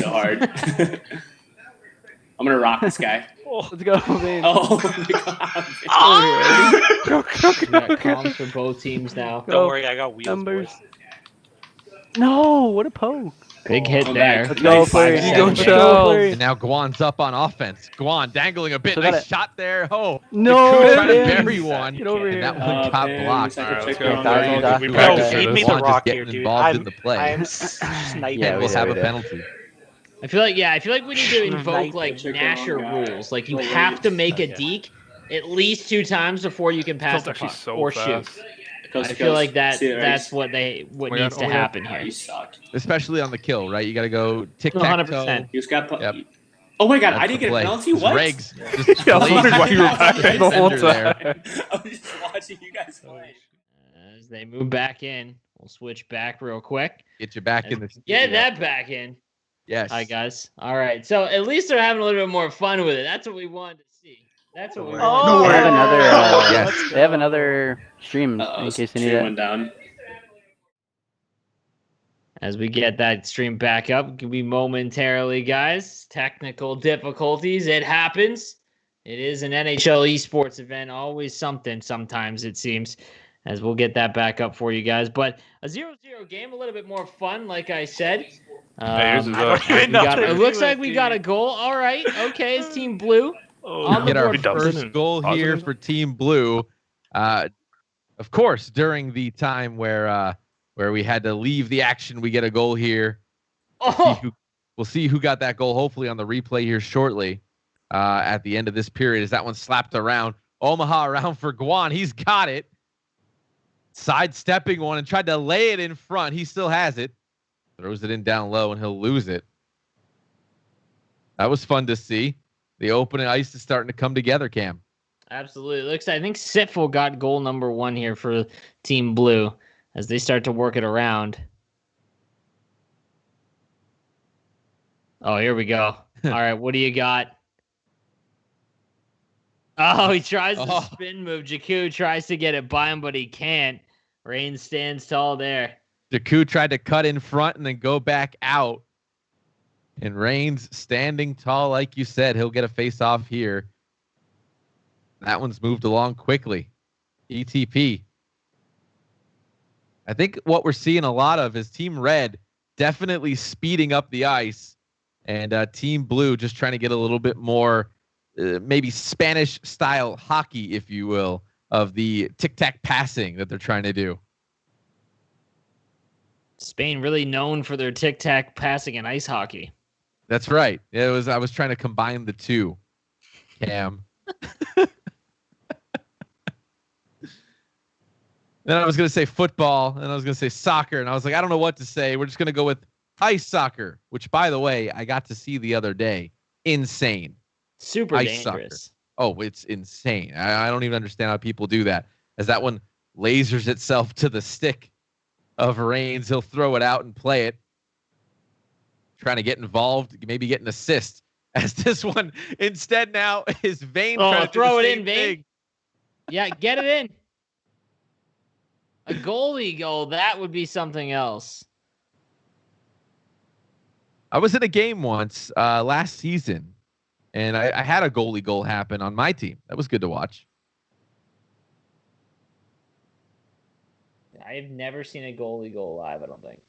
hard. I'm gonna rock this guy. Let's go, man. Oh my god. Got comms for both teams now. Don't worry, I got wheels. Numbers. Boys. No, what a poke. Big hit there. Let's go, Flurry. Let's go. And now Guan's up on offense. Guan dangling a bit. Nice shot there. Oh, no. trying to bury one. Get over here. And that one got blocked. All right, let's go. We Bro, practiced feed for me this. the Guan rock just here, getting dude. involved in the play. I'm sniping. Yeah, We'll have a did. penalty. I feel like we need to invoke Nasher rules. Like you have to make a deke at least 2 times before you can pass the Actually puck so or fast. shoot. Coast I to feel coast. like See you, that's Rex. what my needs God, to oh my God. happen Oh, here. you suck. Especially on the kill, right? You got to go tic tac toe. 100%. You just got Yep. Oh my god, That's I didn't the get a play. penalty? Just What? Regs just Yeah, I was wondering why you were I back was there the whole defender there. time. I was just watching you guys play. As they move back in, we'll switch back real quick. Get you back in the Get studio. that back in. Yes. Hi, guys. All right. So at least they're having a little bit more fun with it. That's what we wanted to see. That's what we Oh, wanted no to They have way. another. Yes. They have another stream Uh-oh, in case you need stream it. went down. As we get that stream back up, give me momentarily, guys. Technical difficulties. It happens. It is an NHL esports event. Always something sometimes, it seems. As we'll get that back up for you guys. But a 0-0 game, a little bit more fun, like I said. Yours is I don't up. even know what it to looks do like with we it, got a dude. goal. All right. Okay, it's Team Blue. On the Get our board first goal here for Team Blue. Of course, during the time where we had to leave the action, we get a goal here. Oh, We'll see who got that goal, hopefully on the replay here shortly at the end of this period as that one slapped around. Omaha around for Guan. He's got it. Sidestepping one and tried to lay it in front. He still has it. Throws it in down low and he'll lose it. That was fun to see. The opening ice is starting to come together, Cam. absolutely. I think Sitful got goal number 1 here for Team Blue as they start to work it around. Oh, here we go. All right, what do you got? Oh, he tries the spin move. Jakku tries to get it by him, but he can't. Rain stands tall there. Jakku tried to cut in front and then go back out. And Reigns standing tall, like you said. He'll get a face-off here. That one's moved along quickly. ETP. I think what we're seeing a lot of is Team Red definitely speeding up the ice. And Team Blue just trying to get a little bit more maybe Spanish-style hockey, if you will, of the tic-tac passing that they're trying to do. Spain really known for their tic-tac passing and ice hockey. That's right. I was trying to combine the two, Cam. Then I was going to say football, and I was going to say soccer, and I was like, I don't know what to say. We're just going to go with ice soccer, which, by the way, I got to see the other day. Insane. Super Ice dangerous. soccer. Oh, it's insane. I don't even understand how people do that. As that one lasers itself to the stick of Reigns, he'll throw it out and play it. Trying to get involved, maybe get an assist. As this one instead now is Vane. Oh, trying to throw do it the in, same Vane. thing. Yeah, get it in. A goalie goal, that would be something else. I was in a game once last season, and I had a goalie goal happen on my team. That was good to watch. I've never seen a goalie goal live, I don't think.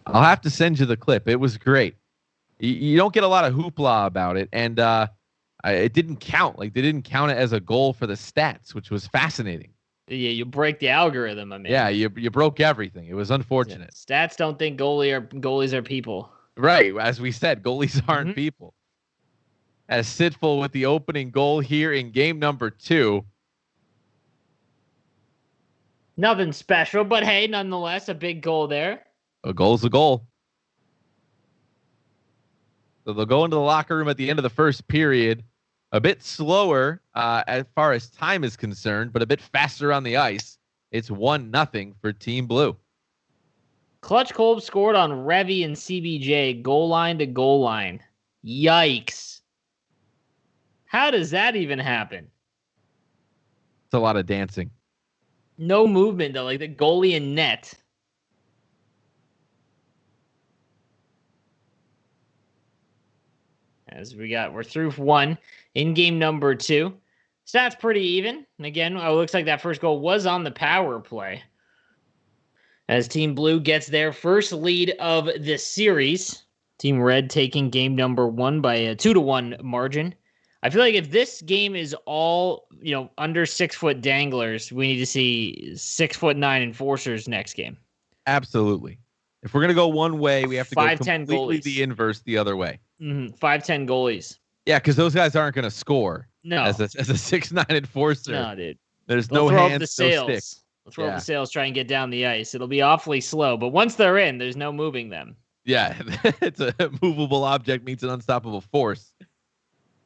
I'll have to send you the clip. It was great. You don't get a lot of hoopla about it, and it didn't count. Like, they didn't count it as a goal for the stats, which was fascinating. Yeah, you break the algorithm, I mean. Yeah, you broke everything. It was unfortunate. Stats don't think goalies are people. Right, as we said, goalies aren't people. As Sitful with the opening goal here in game number 2. Nothing special, but hey, nonetheless, a big goal there. A goal's a goal. So they'll go into the locker room at the end of the first period. A bit slower as far as time is concerned, but a bit faster on the ice. It's 1-0 for Team Blue. Clutch Kolb scored on Revy and CBJ, goal line to goal line. Yikes. How does that even happen? It's a lot of dancing. No movement, though, like the goalie and net. As we're through 1 in game number 2. Stats pretty even. And again, it looks like that first goal was on the power play. As Team Blue gets their first lead of the series. Team Red taking game number 1 by a 2-1 margin. I feel like if this game is all, under 6-foot danglers, we need to see 6'9" enforcers next game. Absolutely. If we're going to go one way, we have to go 5'10" completely goalies. the inverse the other way. 5'10" goalies. Yeah, because those guys aren't going to score No. as a 6'9" enforcer. No, dude. There's They'll no throw up hands, the no sails. sticks. Let's roll the sails, try and get down the ice. It'll be awfully slow, but once they're in, there's no moving them. Yeah, it's a movable object meets an unstoppable force.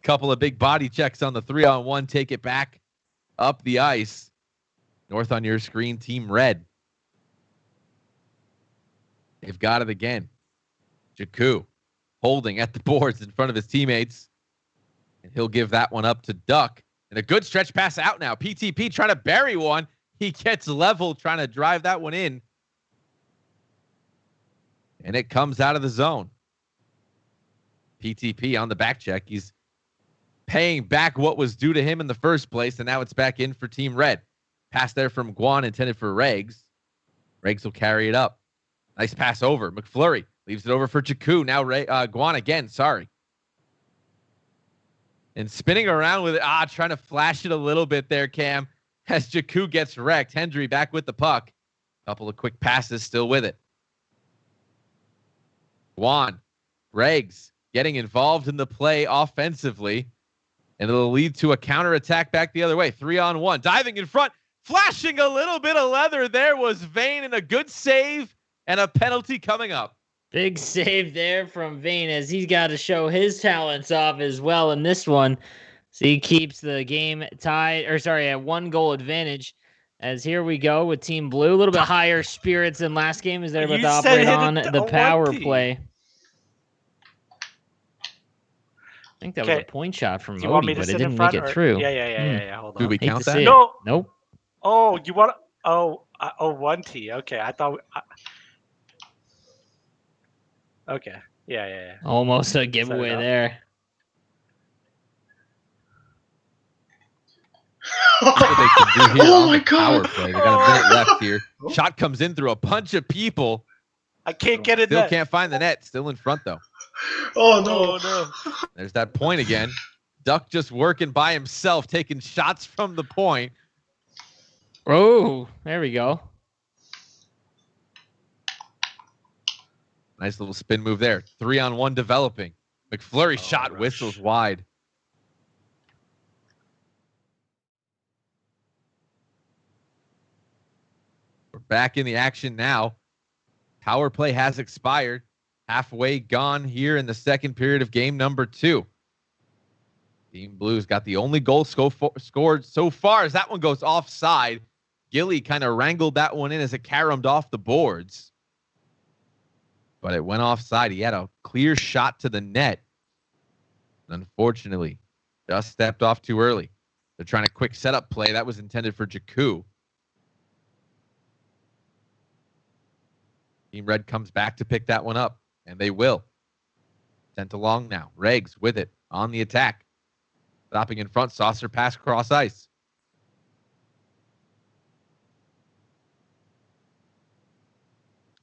Couple of big body checks on the 3-on-1. Take it back up the ice. North on your screen, Team Red. They've got it again. Jakku holding at the boards in front of his teammates. And he'll give that one up to Duck. And a good stretch pass out now. PTP trying to bury one. He gets level, trying to drive that one in. And it comes out of the zone. PTP on the back check. He's paying back what was due to him in the first place, and now it's back in for Team Red. Pass there from Guan, intended for Regs. Regs will carry it up. Nice pass over. McFlurry leaves it over for Jakku. Now Guan again, sorry. And spinning around with it. Trying to flash it a little bit there, Cam. As Jakku gets wrecked. Hendry back with the puck. Couple of quick passes, still with it. Guan, Regs getting involved in the play offensively. And it'll lead to a counterattack back the other way. 3-on-1. Diving in front. Flashing a little bit of leather there was Vane, and a good save and a penalty coming up. Big save there from Vane, as he's got to show his talents off as well in this one. So he keeps the game tied, or sorry, at 1-goal advantage. As here we go with Team Blue. A little bit higher spirits than last game as they're able to operate on the power play. I think that was a point shot from Odie, but it didn't make it through. Yeah. Hold on. Do we count that? No. Nope. Oh, you want? Oh, 1T. Okay, I thought. Okay. Yeah. Almost a giveaway there. What they can do here on the power play. They got a minute left here. Shot comes in through a bunch of people. I can't get it. Still can't find the net. Still in front though. Oh no. There's that point again. Duck just working by himself, taking shots from the point. Oh, there we go. Nice little spin move there. 3-on-1 developing. McFlurry shot whistles wide. We're back in the action now. Power play has expired. Halfway gone here in the second period of game number 2. Team Blue's got the only goal scored so far as that one goes offside. Gilly kind of wrangled that one in as it caromed off the boards. But it went offside. He had a clear shot to the net. Unfortunately, just stepped off too early. They're trying a quick setup play. That was intended for Jakku. Team Red comes back to pick that one up, and they will. Sent along now. Regs with it on the attack. Stopping in front. Saucer pass cross ice.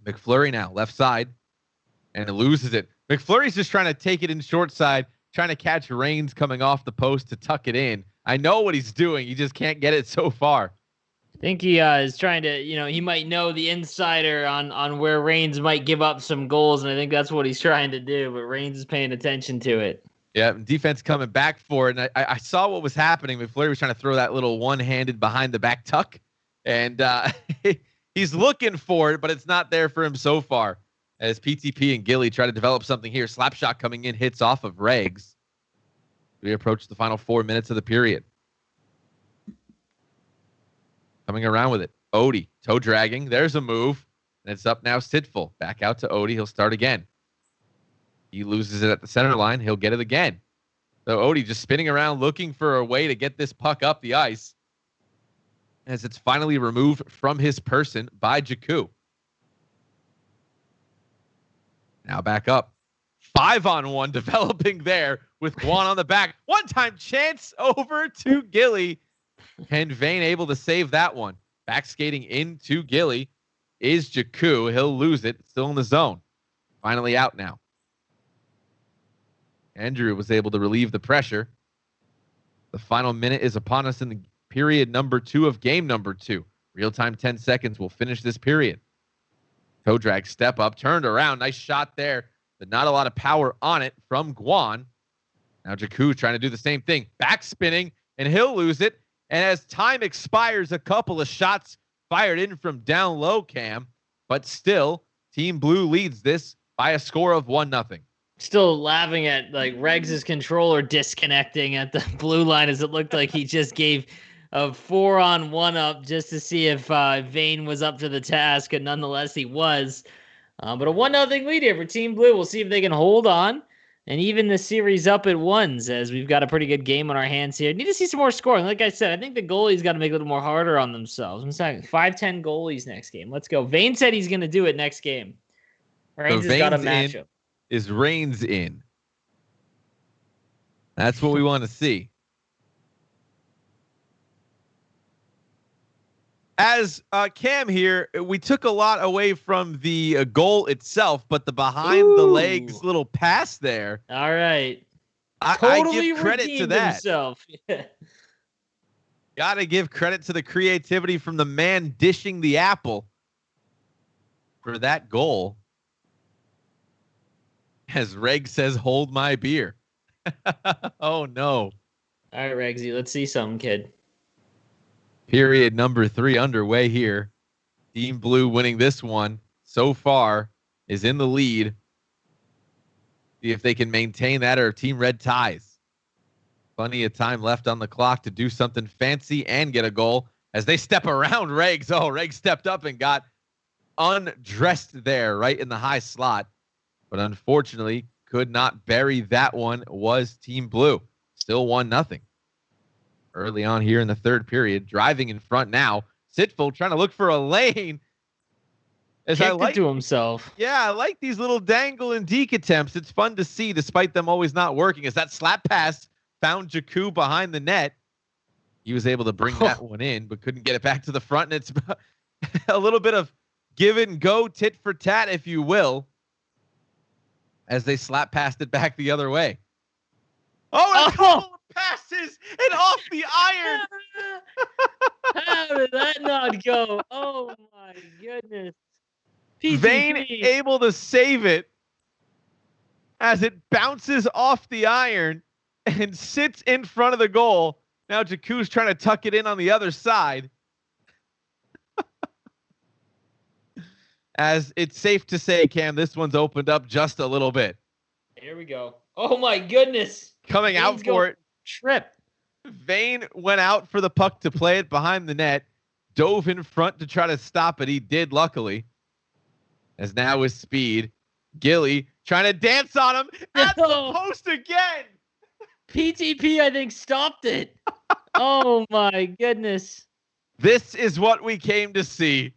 McFlurry now, left side, and loses it. McFlurry's just trying to take it in short side, trying to catch Reigns coming off the post to tuck it in. I know what he's doing. He just can't get it so far. I think he is trying to, he might know the insider on where Reigns might give up some goals, and I think that's what he's trying to do, but Reigns is paying attention to it. Yeah, defense coming back for it, and I saw what was happening. McFlurry was trying to throw that little one-handed behind the back tuck, and he's looking for it, but it's not there for him so far. As PTP and Gilly try to develop something here. Slap shot coming in, hits off of Regs. We approach the final 4 minutes of the period. Coming around with it. Odie, toe dragging. There's a move. And it's up now, Sidful. Back out to Odie. He'll start again. He loses it at the center line. He'll get it again. So Odie just spinning around looking for a way to get this puck up the ice. As it's finally removed from his person by Jakku. Now back up. 5-on-1 developing there with Guan on the back. One-time chance over to Gilly. And Vane able to save that one. Back skating into Gilly is Jakku. He'll lose it. Still in the zone. Finally out now. Andrew was able to relieve the pressure. The final minute is upon us in the period number 2 of game number 2. Real-time 10 seconds will finish this period. Toe drag, step up, turned around. Nice shot there, but not a lot of power on it from Guan. Now Jakku trying to do the same thing. Back spinning, and he'll lose it. And as time expires, a couple of shots fired in from down low, Cam, but still, Team Blue leads this by a score of 1-0. Still laughing at like Regs' controller disconnecting at the blue line as it looked like he just gave a 4-on-1 up just to see if Vane was up to the task, and nonetheless he was. But a 1-0 lead here for Team Blue. We'll see if they can hold on and even the series up at ones, as we've got a pretty good game on our hands here. Need to see some more scoring. Like I said, I think the goalies got to make it a little more harder on themselves. I'm saying 5-10 goalies next game. Let's go. Vane said he's going to do it next game. Reigns has got a matchup. Is Reigns in? That's what we want to see. As Cam here, we took a lot away from the goal itself, but the behind the legs little pass there. All right. I give credit to that. Himself. Got to give credit to the creativity from the man dishing the apple for that goal. As Reg says, hold my beer. Oh, no. All right, Regsy, let's see something, kid. Period number 3 underway here. Team Blue winning this one so far is in the lead. See if they can maintain that or Team Red ties. Plenty of time left on the clock to do something fancy and get a goal as they step around Regs. Oh, Regs stepped up and got undressed there right in the high slot. But unfortunately, could not bury that one, was Team Blue. Still 1-0. Early on here in the third period, driving in front now. Sitful trying to look for a lane. As Kicked it to himself. Yeah, I like these little dangle and deke attempts. It's fun to see, despite them always not working. As that slap pass found Jakku behind the net. He was able to bring that one in, but couldn't get it back to the front. And it's a little bit of give and go, tit for tat, if you will, as they slap passed it back the other way. Oh, a couple of passes and off the iron. How did that not go? Oh, my goodness. PTP. Vane able to save it as it bounces off the iron and sits in front of the goal. Now Jakku's trying to tuck it in on the other side. As it's safe to say, Cam, this one's opened up just a little bit. Here we go. Oh, my goodness. Coming Vane's out for it. Trip. Vane went out for the puck to play it behind the net. Dove in front to try to stop it. He did, luckily. As now with speed, Gilly trying to dance on him at the post again. PTP, I think, stopped it. Oh, my goodness. This is what we came to see.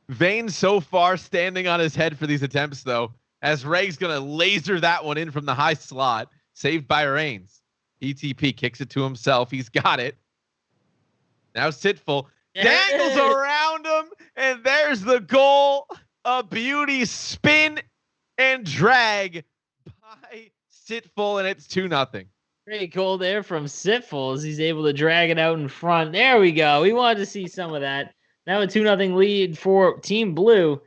Vane so far standing on his head for these attempts, though, as Reg's going to laser that one in from the high slot. Saved by Reigns. PTP kicks it to himself. He's got it. Now Sitful dangles around him, and there's the goal. A beauty spin and drag by Sitful, and it's 2-0. Great goal there from Sitful as he's able to drag it out in front. There we go. We wanted to see some of that. Now a 2-0 lead for Team Blue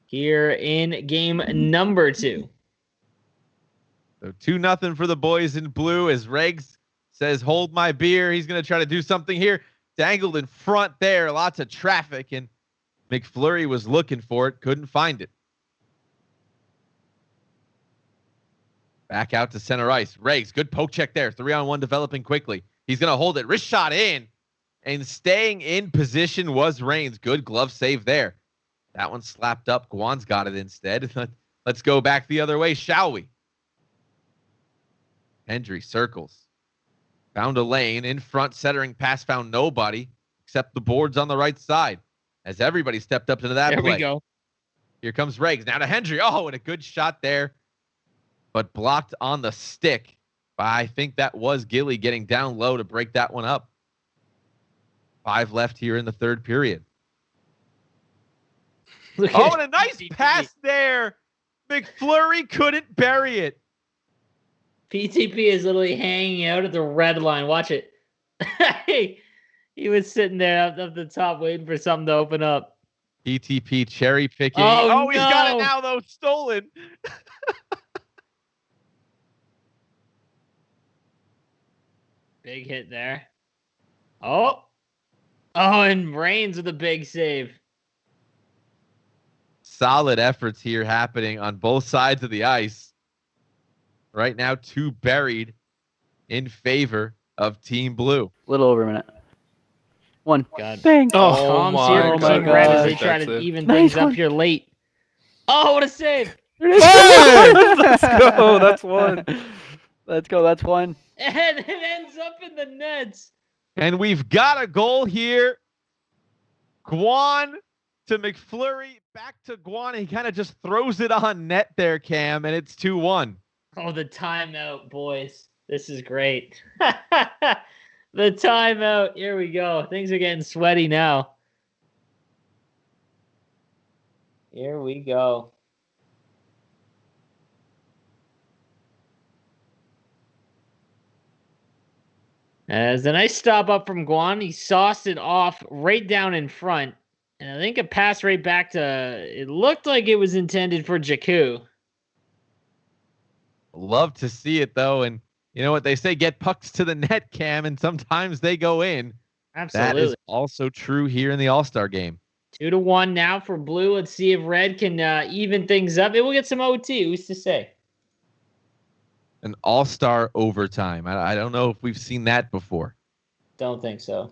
here in game number 2. So 2-0 for the boys in blue as Regs says, hold my beer. He's going to try to do something here. Dangled in front there. Lots of traffic, and McFlurry was looking for it. Couldn't find it. Back out to center ice. Regs, good poke check there. 3-on-1 developing quickly. He's going to hold it. Wrist shot in. And staying in position was Reigns. Good glove save there. That one slapped up. Guan's got it instead. Let's go back the other way, shall we? Hendry circles. Found a lane. In front, centering pass, found nobody except the boards on the right side. As everybody stepped up into that play. There we go. Here comes Regs. Now to Hendry. Oh, and a good shot there. But blocked on the stick. I think that was Gilly getting down low to break that one up. 5 left here in the third period. Oh, and a nice pass there. McFlurry couldn't bury it. PTP is literally hanging out at the red line. Watch it. He was sitting there up the top waiting for something to open up. PTP cherry picking. Oh, he's got it now, though. Stolen. Big hit there. Oh, Oh, and Reigns with a big save. Solid efforts here happening on both sides of the ice. Right now, 2 buried in favor of Team Blue. Little over a minute. 1. God. Bang. Oh, Tom's my here for God. Team Red as they That's try to it. even Nice things one. up here late. Oh, what a save! There it is. Let's go. That's one. Let's go. That's 1. And it ends up in the nets. And we've got a goal here. Guan to McFlurry. Back to Guan. He kind of just throws it on net there, Cam, and it's 2-1. Oh, the timeout, boys. This is great. The timeout. Here we go. Things are getting sweaty now. Here we go. As a nice stop up from Guan, he sauced it off right down in front. And I think a pass right back to, it looked like it was intended for Jakku. Love to see it, though. And you know what they say, get pucks to the net, Cam, and sometimes they go in. Absolutely. That is also true here in the All-Star game. 2-1 now for Blue. Let's see if Red can even things up. Maybe we'll get some OT. Who's to say? An All-Star overtime. I don't know if we've seen that before. Don't think so.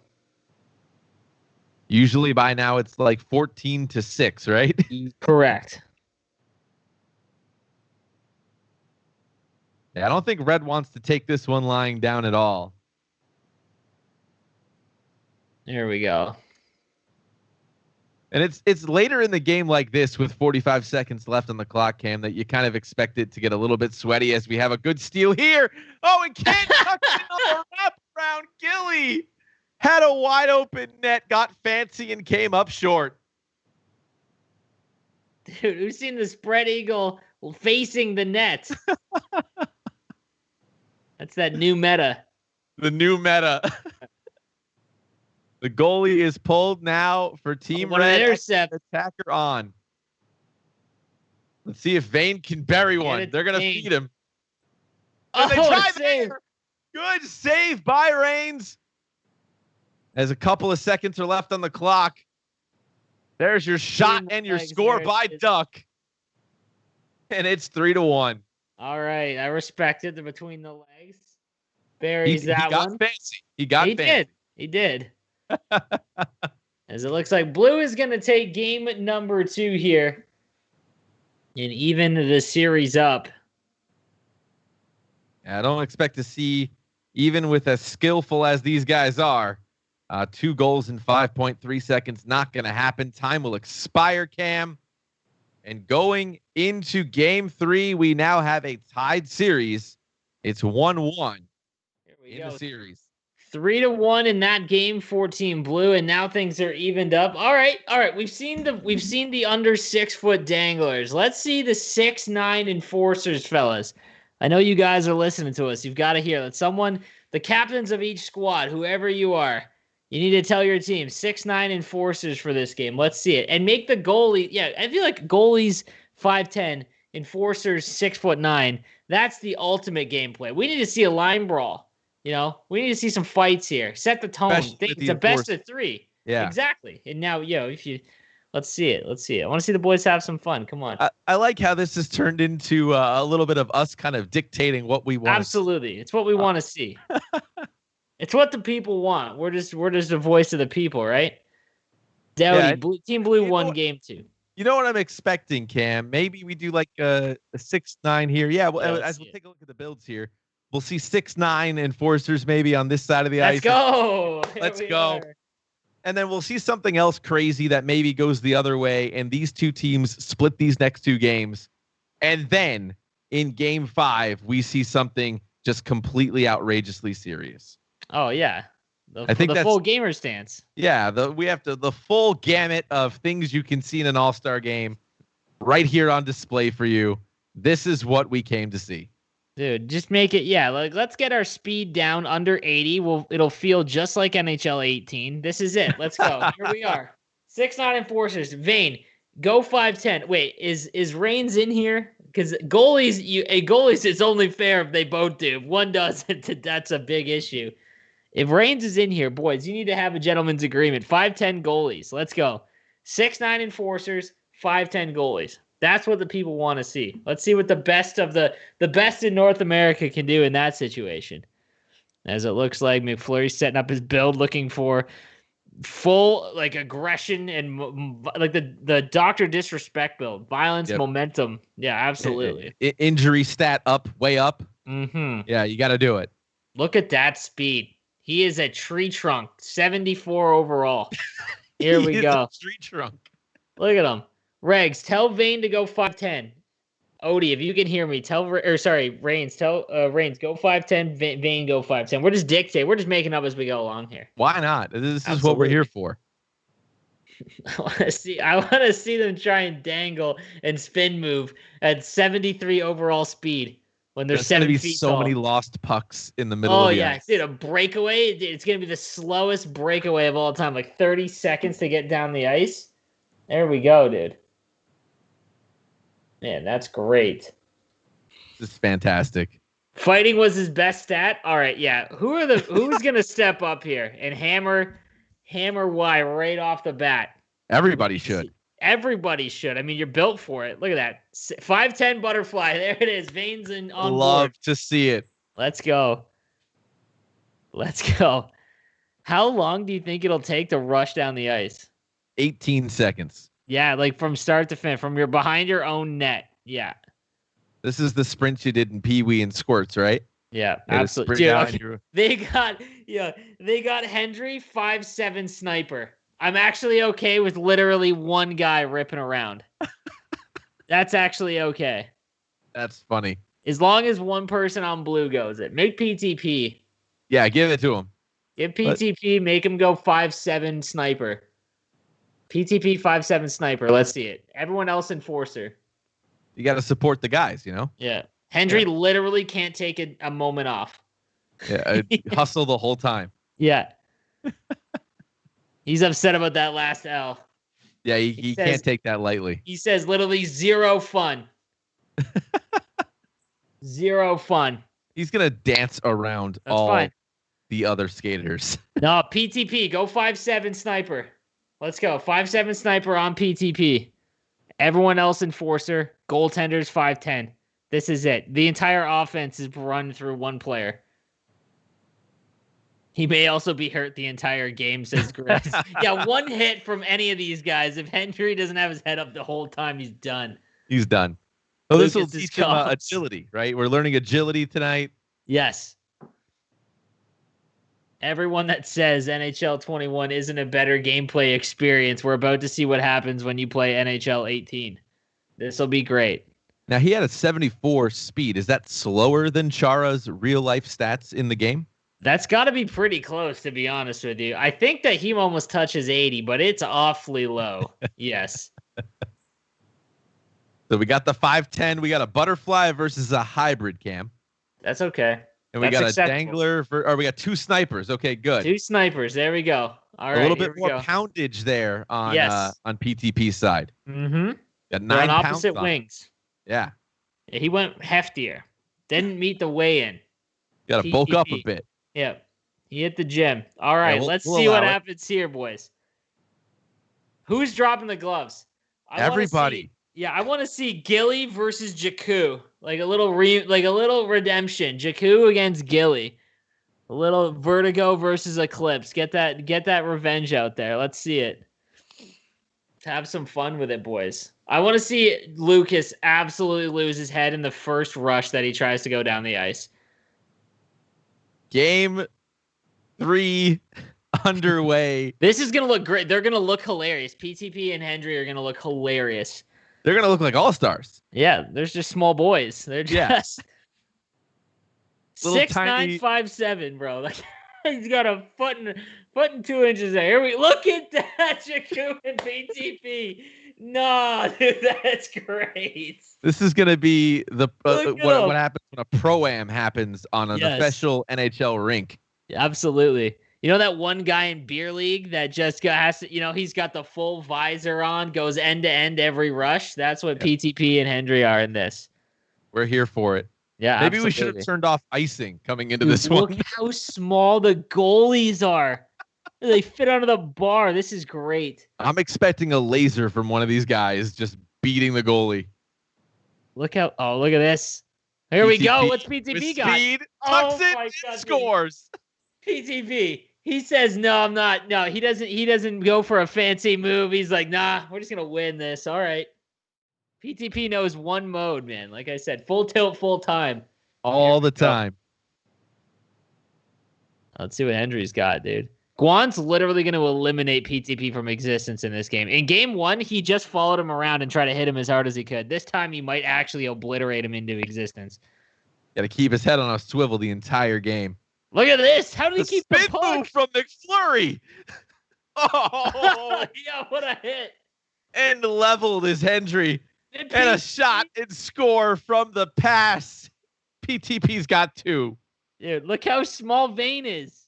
Usually by now it's like 14-6, right? Correct. Yeah, I don't think Red wants to take this one lying down at all. There we go. And it's later in the game like this with 45 seconds left on the clock, Cam, that you kind of expect it to get a little bit sweaty as we have a good steal here. Oh, and Kent tucks in on the wraparound. Gilly had a wide open net, got fancy, and came up short. Dude, who's seen the spread eagle facing the net? That's that new meta. The new meta. The goalie is pulled now for Team What an Red. intercept. Attacker on. Let's see if Vane can bury one. it They're going to Vane. feed him. Oh, And they try save. there. Good save by Reigns. As a couple of seconds are left on the clock. There's your shot Between the and your legs, score there it by is. Duck. And it's 3-1. All right. I respected the between the legs. Buries He that got one. fancy. He got He fancy. did. He did. As it looks like Blue is going to take game number 2 here and even the series up. I don't expect to see, even with as skillful as these guys are, 2 goals in 5.3 seconds. Not going to happen. Time will expire, Cam. And going into game 3, we now have a tied series. It's 1-1 Here we in go. the series. 3-1 in that game for Team Blue, and now things are evened up. All right. We've seen the under 6 foot danglers. Let's see the 6'9" enforcers, fellas. I know you guys are listening to us. You've got to hear that. Someone, the captains of each squad, whoever you are, you need to tell your team 6'9" enforcers for this game. Let's see it, and make the goalie. Yeah, I feel like goalies 5'10", enforcers 6'9". That's the ultimate gameplay. We need to see a line brawl. You know, we need to see some fights here. Set the tone. Especially with It's the a best enforcers. of 3. Yeah. Exactly. And now, if you let's see it. I want to see the boys have some fun. Come on. I like how this has turned into a little bit of us kind of dictating what we want. Absolutely. It's what we want to see. It's what the people want. We're just the voice of the people, right? Dowdy, Yeah, Team Blue you won know- game 2. You know what I'm expecting, Cam? Maybe we do like a 6'9" here. Yeah, well, Yeah, let's as see we'll it. take a look at the builds here, we'll see 6'9" enforcers maybe on this side of the Let's ice. go. Here Let's we go. are. And then we'll see something else crazy that maybe goes the other way, and these two teams split these next 2 games. And then in game 5, we see something just completely outrageously serious. Oh yeah. I think the that's- full gamer stance. Yeah, we have the full gamut of things you can see in an all-star game right here on display for you. This is what we came to see. Dude, just make it, like let's get our speed down under 80. It'll feel just like NHL 18. This is it. Let's go. Here we are. 6'9" enforcers. Vane, go 5'10". Wait, is Reigns in here? Because goalies, it's only fair if they both do. If one doesn't, that's a big issue. If Reigns is in here, boys, you need to have a gentleman's agreement. 5'10 goalies. Let's go. 6'9 enforcers, 5'10 goalies. That's what the people want to see. Let's see what the best in North America can do in that situation. As it looks like McFlurry's setting up his build, looking for full like aggression and like the Dr. Disrespect build, violence, momentum. Yeah, absolutely. Injury stat up, way up. Mm-hmm. Yeah, you got to do it. Look at that speed. He is a tree trunk, 74 overall. Here we go. Tree trunk. Look at him. Regs, tell Vane to go 5'10. Odie, if you can hear me, Reigns, tell Reigns, go 5'10, Vane, go 5'10. We're just dictating. We're just making up as we go along here. Why not? This is what we're here for. I want to see them try and dangle and spin move at 73 overall speed when they're 7 feet tall. So many lost pucks in the middle of the ice. Dude, a breakaway. It's going to be the slowest breakaway of all time, like 30 seconds to get down the ice. There we go, dude. Man, that's great. This is fantastic. Fighting was his best stat. All right, yeah. Who's gonna step up here and hammer Y right off the bat? Everybody should. Everybody should. I mean, you're built for it. Look at that. 5'10 butterfly. There it is. Veins on Love board. to see it. Let's go. How long do you think it'll take to rush down the ice? 18 seconds. Yeah, like from start to finish, from behind your own net. Yeah. This is the sprint you did in Pee Wee and Squirts, right? Yeah, Yeah, absolutely. Dude, they got Hendry 5'7 sniper. I'm actually okay with literally one guy ripping around. That's actually okay. That's funny. As long as one person on blue goes it. Make PTP. Yeah, give it to him. Give PTP, make him go 5'7 sniper. PTP 5'7 sniper. Let's see it. Everyone else enforcer. You got to support the guys, you know? Yeah. Hendry literally can't take a moment off. Yeah, hustle the whole time. Yeah. He's upset about that last L. Yeah, he can't take that lightly. He says literally zero fun. Zero fun. He's going to dance around the other skaters. No, PTP, go 5'7 sniper. Let's go. 5'7 sniper on PTP. Everyone else enforcer. Goaltenders 5'10. This is it. The entire offense is run through one player. He may also be hurt the entire game, says Grace. Yeah, one hit from any of these guys. If Hendry doesn't have his head up the whole time, he's done. He's done. Oh, this will Lucas teach him agility, right? We're learning agility tonight. Yes. Everyone that says NHL 21 isn't a better gameplay experience, we're about to see what happens when you play NHL 18. This will be great. Now, he had a 74 speed. Is that slower than Chara's real-life stats in the game? That's got to be pretty close, to be honest with you. I think that he almost touches 80, but it's awfully low. Yes. So we got the 5'10". We got a butterfly versus a hybrid, Cam. That's okay. And we got a dangler we got two snipers. Okay, good. Two snipers. There we go. All right. A little bit more poundage there on PTP's side. Mm-hmm. Got 9 on pounds opposite wings. Yeah. He went heftier. Didn't meet the weigh-in. Got to bulk up a bit. Yeah. He hit the gym. All right. Let's see what happens here, boys. Who's dropping the gloves? Everybody. I want to see Gilly versus Jakku. Like a little redemption. Jakku against Gilly. A little Vertigo versus Eclipse. Get that revenge out there. Let's see it. Have some fun with it, boys. I want to see Lucas absolutely lose his head in the first rush that he tries to go down the ice. Game 3 underway. This is going to look great. They're going to look hilarious. PTP and Hendry are going to look hilarious. They're going to look like all-stars. Yeah, there's just small boys. They're just 6'9", 5'7", bro. Like, he's got a foot and 2 inches there. Here we look at that, Jakku and PTP. No, dude, that's great. This is going to be the what happens when a pro-am happens on an official NHL rink. Yeah, absolutely. You know that one guy in beer league that just has to, he's got the full visor on, goes end to end every rush. That's what PTP and Hendry are in this. We're here for it. Yeah, Maybe we should have absolutely. turned off icing coming into Dude, this look one. how small the goalies are. They fit under the bar. This is great. I'm expecting a laser from one of these guys just beating the goalie. Look at this. Here we go. PTP What's with PTP got? speed, Oh tucks it, my and God, scores. PTP. He says, no, I'm not. No, he doesn't go for a fancy move. He's like, nah, we're just going to win this. All right. PTP knows one mode, man. Like I said, full tilt, full time. All the go. time. Let's see what Hendry's got, dude. Guan's literally going to eliminate PTP from existence in this game. In game 1, he just followed him around and tried to hit him as hard as he could. This time, he might actually obliterate him into existence. Got to keep his head on a swivel the entire game. Look at this. How did he The keep the spin puck? move from McFlurry. Oh, Yeah, what a hit. and leveled is Hendry. And And a PTP shot and score from the pass. PTP's got 2. Dude, look how small Vane is.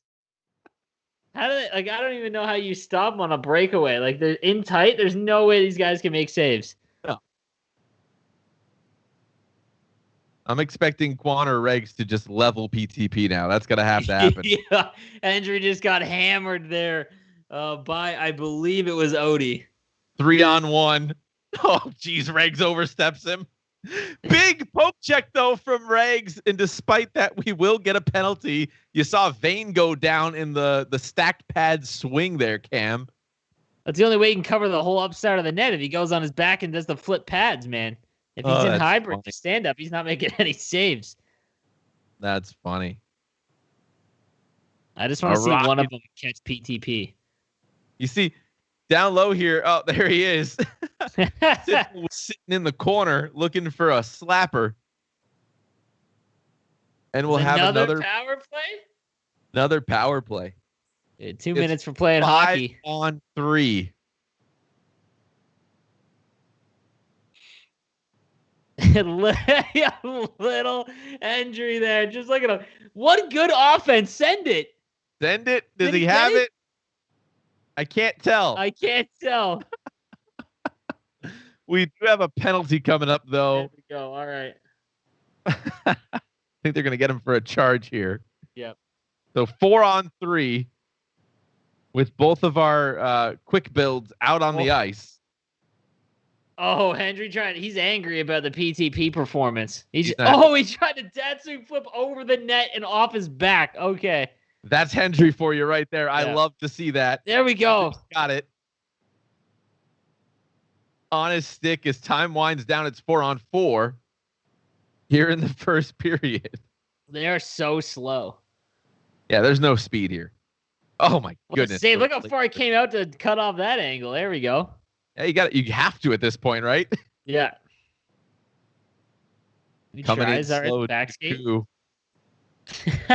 How do they, I don't even know how you stop them on a breakaway. Like, they're in tight. There's no way these guys can make saves. I'm expecting Quan or Regs to just level PTP now. That's going to have to happen. Yeah, Andrew just got hammered there by, I believe it was Odie. 3-on-1. Oh, geez, Regs oversteps him. Big poke check, though, from Regs. And despite that, we will get a penalty. You saw Vane go down in the stacked pad swing there, Cam. That's the only way he can cover the whole upside of the net if he goes on his back and does the flip pads, man. If he's Oh, in that's hybrid funny. stand-up, he's not making any saves. That's funny. I just want A to see one rocket. of them catch PTP. You see, down low here. Oh, there he is. Sitting in the corner looking for a slapper. And we'll have another power play? power play. Dude, 2 It's minutes for playing 5 hockey. on 3. Little injury there. Just look at him. What good offense. Send it. Send it. Does Did he he get have it? it? I can't tell. I can't tell. We do have a penalty coming up, There though. we go. All right. I think they're going to get him for a charge here. Yep. So 4 on 3 with both of our quick builds out on the ice. Oh, Hendry he's angry about the PTP performance. He's not- He tried to Datsun flip over the net and off his back. Okay. That's Hendry for you right there. I Yeah. love to see that. There we go. Got it. On his stick as time winds down. It's 4 on 4 here in the first period. They are so slow. Yeah, there's no speed here. Oh my goodness. Say, look how far he came out to cut off that angle. There we go. Yeah, you have to at this point, right? Yeah. He Coming in tries our slow. back skate. Jakku. Look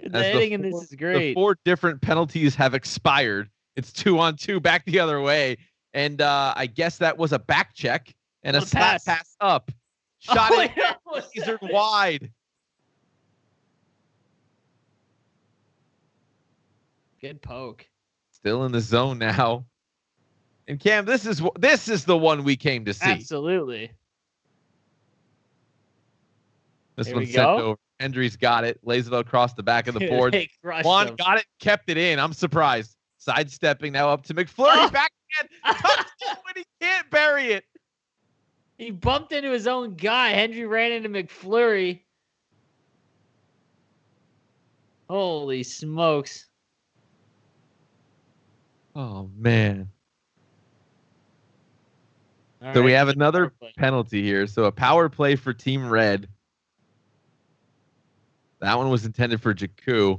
at the As hitting in this is The great. 4 different penalties have expired. It's 2 on 2 back the other way. And I guess that was a back check and a A slap pass. pass up. Shot Oh, it yeah, what's lasered that? wide. Good poke. Still in the zone now. And Cam, this is the one we came to see. Absolutely. This There one's we sent go. over. Hendry's got it. Lays it across the back of the board. They crushed Juan him. got it, kept it in. I'm surprised. Sidestepping now up to McFlurry. Oh. Backhand. Tucks it when he can't bury it. He bumped into his own guy. Hendry ran into McFlurry. Holy smokes. Oh, man. All So we right, have good another power play. penalty here. So a power play for Team Red. That one was intended for Jakku.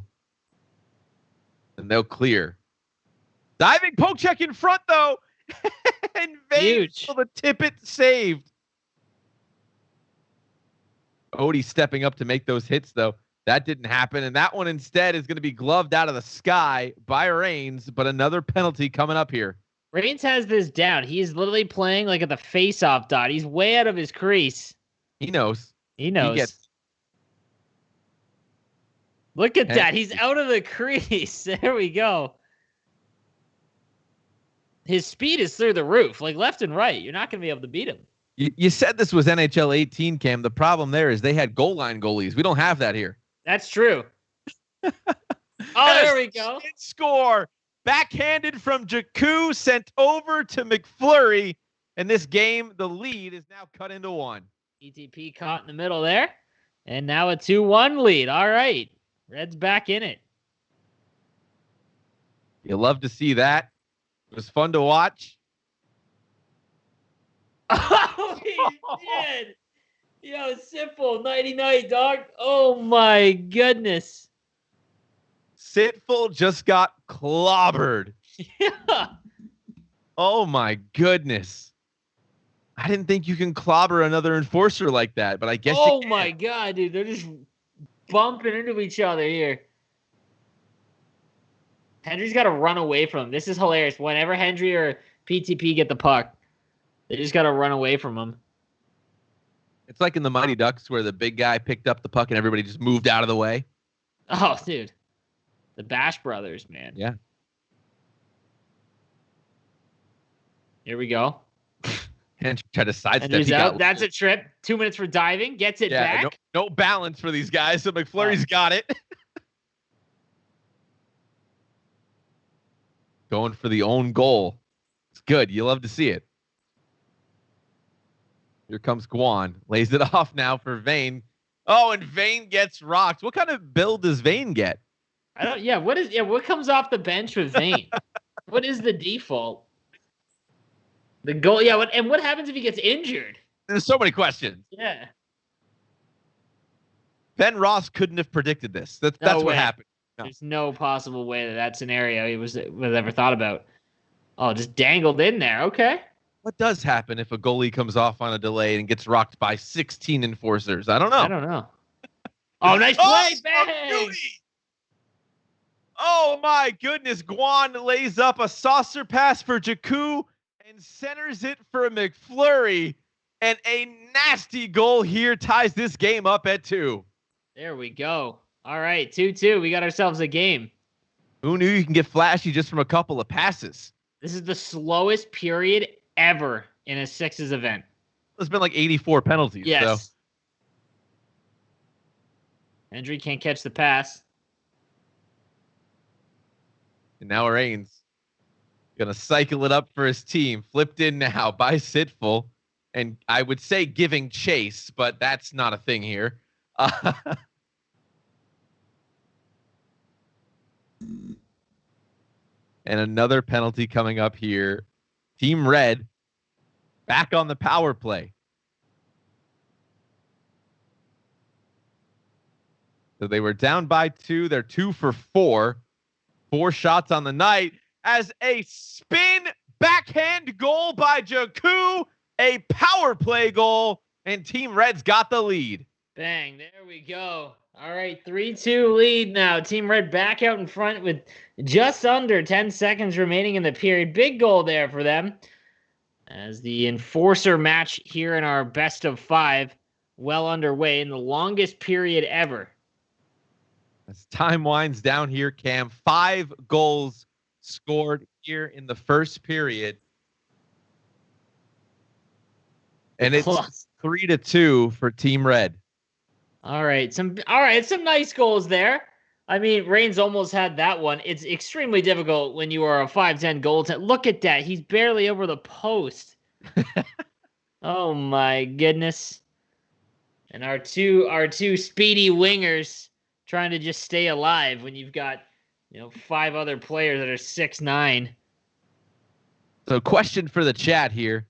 And they'll clear. Diving poke check in front, though. And Vane Huge. able to tip it saved. Odie stepping up to make those hits, though. That didn't happen. And that one instead is going to be gloved out of the sky by Reigns. But another penalty coming up here. Reigns has this down. He is literally playing like at the face-off dot. He's way out of his crease. He knows. He knows. He gets Look at And- that. He's out of the crease. There we go. His speed is through the roof, like left and right. You're not going to be able to beat him. You said this was NHL 18, Cam. The problem there is they had goal line goalies. We don't have that here. That's true. Oh, there we go. Score. Backhanded from Jakku, sent over to McFlurry. And this game, the lead is now cut into 1. ETP caught in the middle there. And now a 2-1 lead. All right. Reds back in it. You love to see that. It was fun to watch. Oh, he did. Yo, simple. Nighty-night, dog. Oh, my goodness. Sitful just got clobbered. Yeah. Oh, my goodness. I didn't think you can clobber another enforcer like that, but I guess Oh, you can. my God, dude. They're just bumping into each other here. Hendry's got to run away from him. This is hilarious. Whenever Hendry or PTP get the puck, they just got to run away from him. It's like in the Mighty Ducks where the big guy picked up the puck and everybody just moved out of the way. Oh, dude. The Bash Brothers, man. Yeah. Here we go. And tried to sidestep. Hendry's He out. got That's a trip. 2 minutes for diving. Gets it back. no balance for these guys. So McFlurry's got it. Going for the own goal. It's good. You love to see it. Here comes Guan. Lays it off now for Vane. Oh, and Vane gets rocked. What kind of build does Vane get? What comes off the bench with Vane? What is the default? The goal, what happens if he gets injured? There's so many questions. Yeah. Ben Ross couldn't have predicted this. That's No what way. happened. No. There's no possible way that scenario was ever thought about. Oh, just dangled in there. Okay. What does happen if a goalie comes off on a delay and gets rocked by 16 enforcers? I don't know. I don't know. Oh, nice play. Bang. Oh, my goodness. Guan lays up a saucer pass for Jakku and centers it for McFlurry. And a nasty goal here ties this game up at 2. There we go. All right, 2-2. We got ourselves a game. Who knew you can get flashy just from a couple of passes? This is the slowest period ever in a sixes event. There's been like 84 penalties. Yes. So. Hendry can't catch the pass. And now Reigns going to cycle it up for his team. Flipped in now by Sitful. And I would say giving chase, but that's not a thing here. And another penalty coming up here. Team Red back on the power play. So they were down by 2. They're 2 for 4. 4 shots on the night as a spin backhand goal by Jakku. A power play goal, and Team Red's got the lead. Bang, there we go. All right, 3-2 lead now. Team Red back out in front with just under 10 seconds remaining in the period. Big goal there for them. As the enforcer match here in our best of 5 well underway in the longest period ever. As time winds down here, Cam, 5 goals scored here in the first period. And it's 3-2 for Team Red. All right, some nice goals there. I mean, Reigns almost had that one. It's extremely difficult when you are a 5'10" goaltender. Look at that. He's barely over the post. Oh my goodness. And our two speedy wingers trying to just stay alive when you've got, 5 other players that are 6'9". So question for the chat here.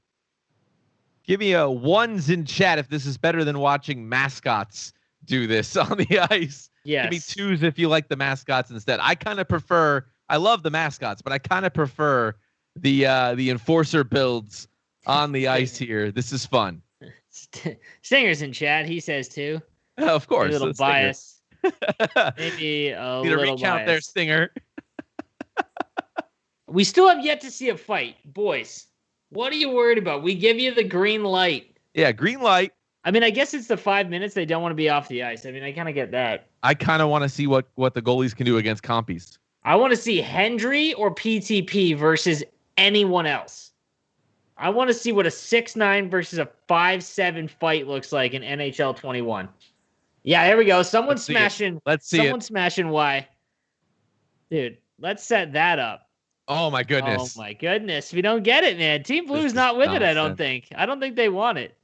Give me a ones in chat if this is better than watching mascots do this on the ice. Yes. Give me 2s if you like the mascots instead. I love the mascots, but I kind of prefer the enforcer builds on the ice here. This is fun. Stinger's in chat. He says too. Of course. A little bias. Maybe a Need to little recount bias. there, Stinger. We still have yet to see a fight. Boys, what are you worried about? We give you the green light. Yeah, green light. I mean, I guess it's the 5 minutes. They don't want to be off the ice. I mean, I kind of get that. I kind of want to see what the goalies can do against compies. I want to see Hendry or PTP versus anyone else. I want to see what a 6'9" versus a 5'7" fight looks like in NHL 21. Yeah, there we go. Someone's smashing. Let's see Someone's smashing Y. Dude, let's set that up. Oh my goodness. Oh my goodness. We don't get it, man. Team Blue's This not is with it, I don't nonsense. think. I don't think they want it.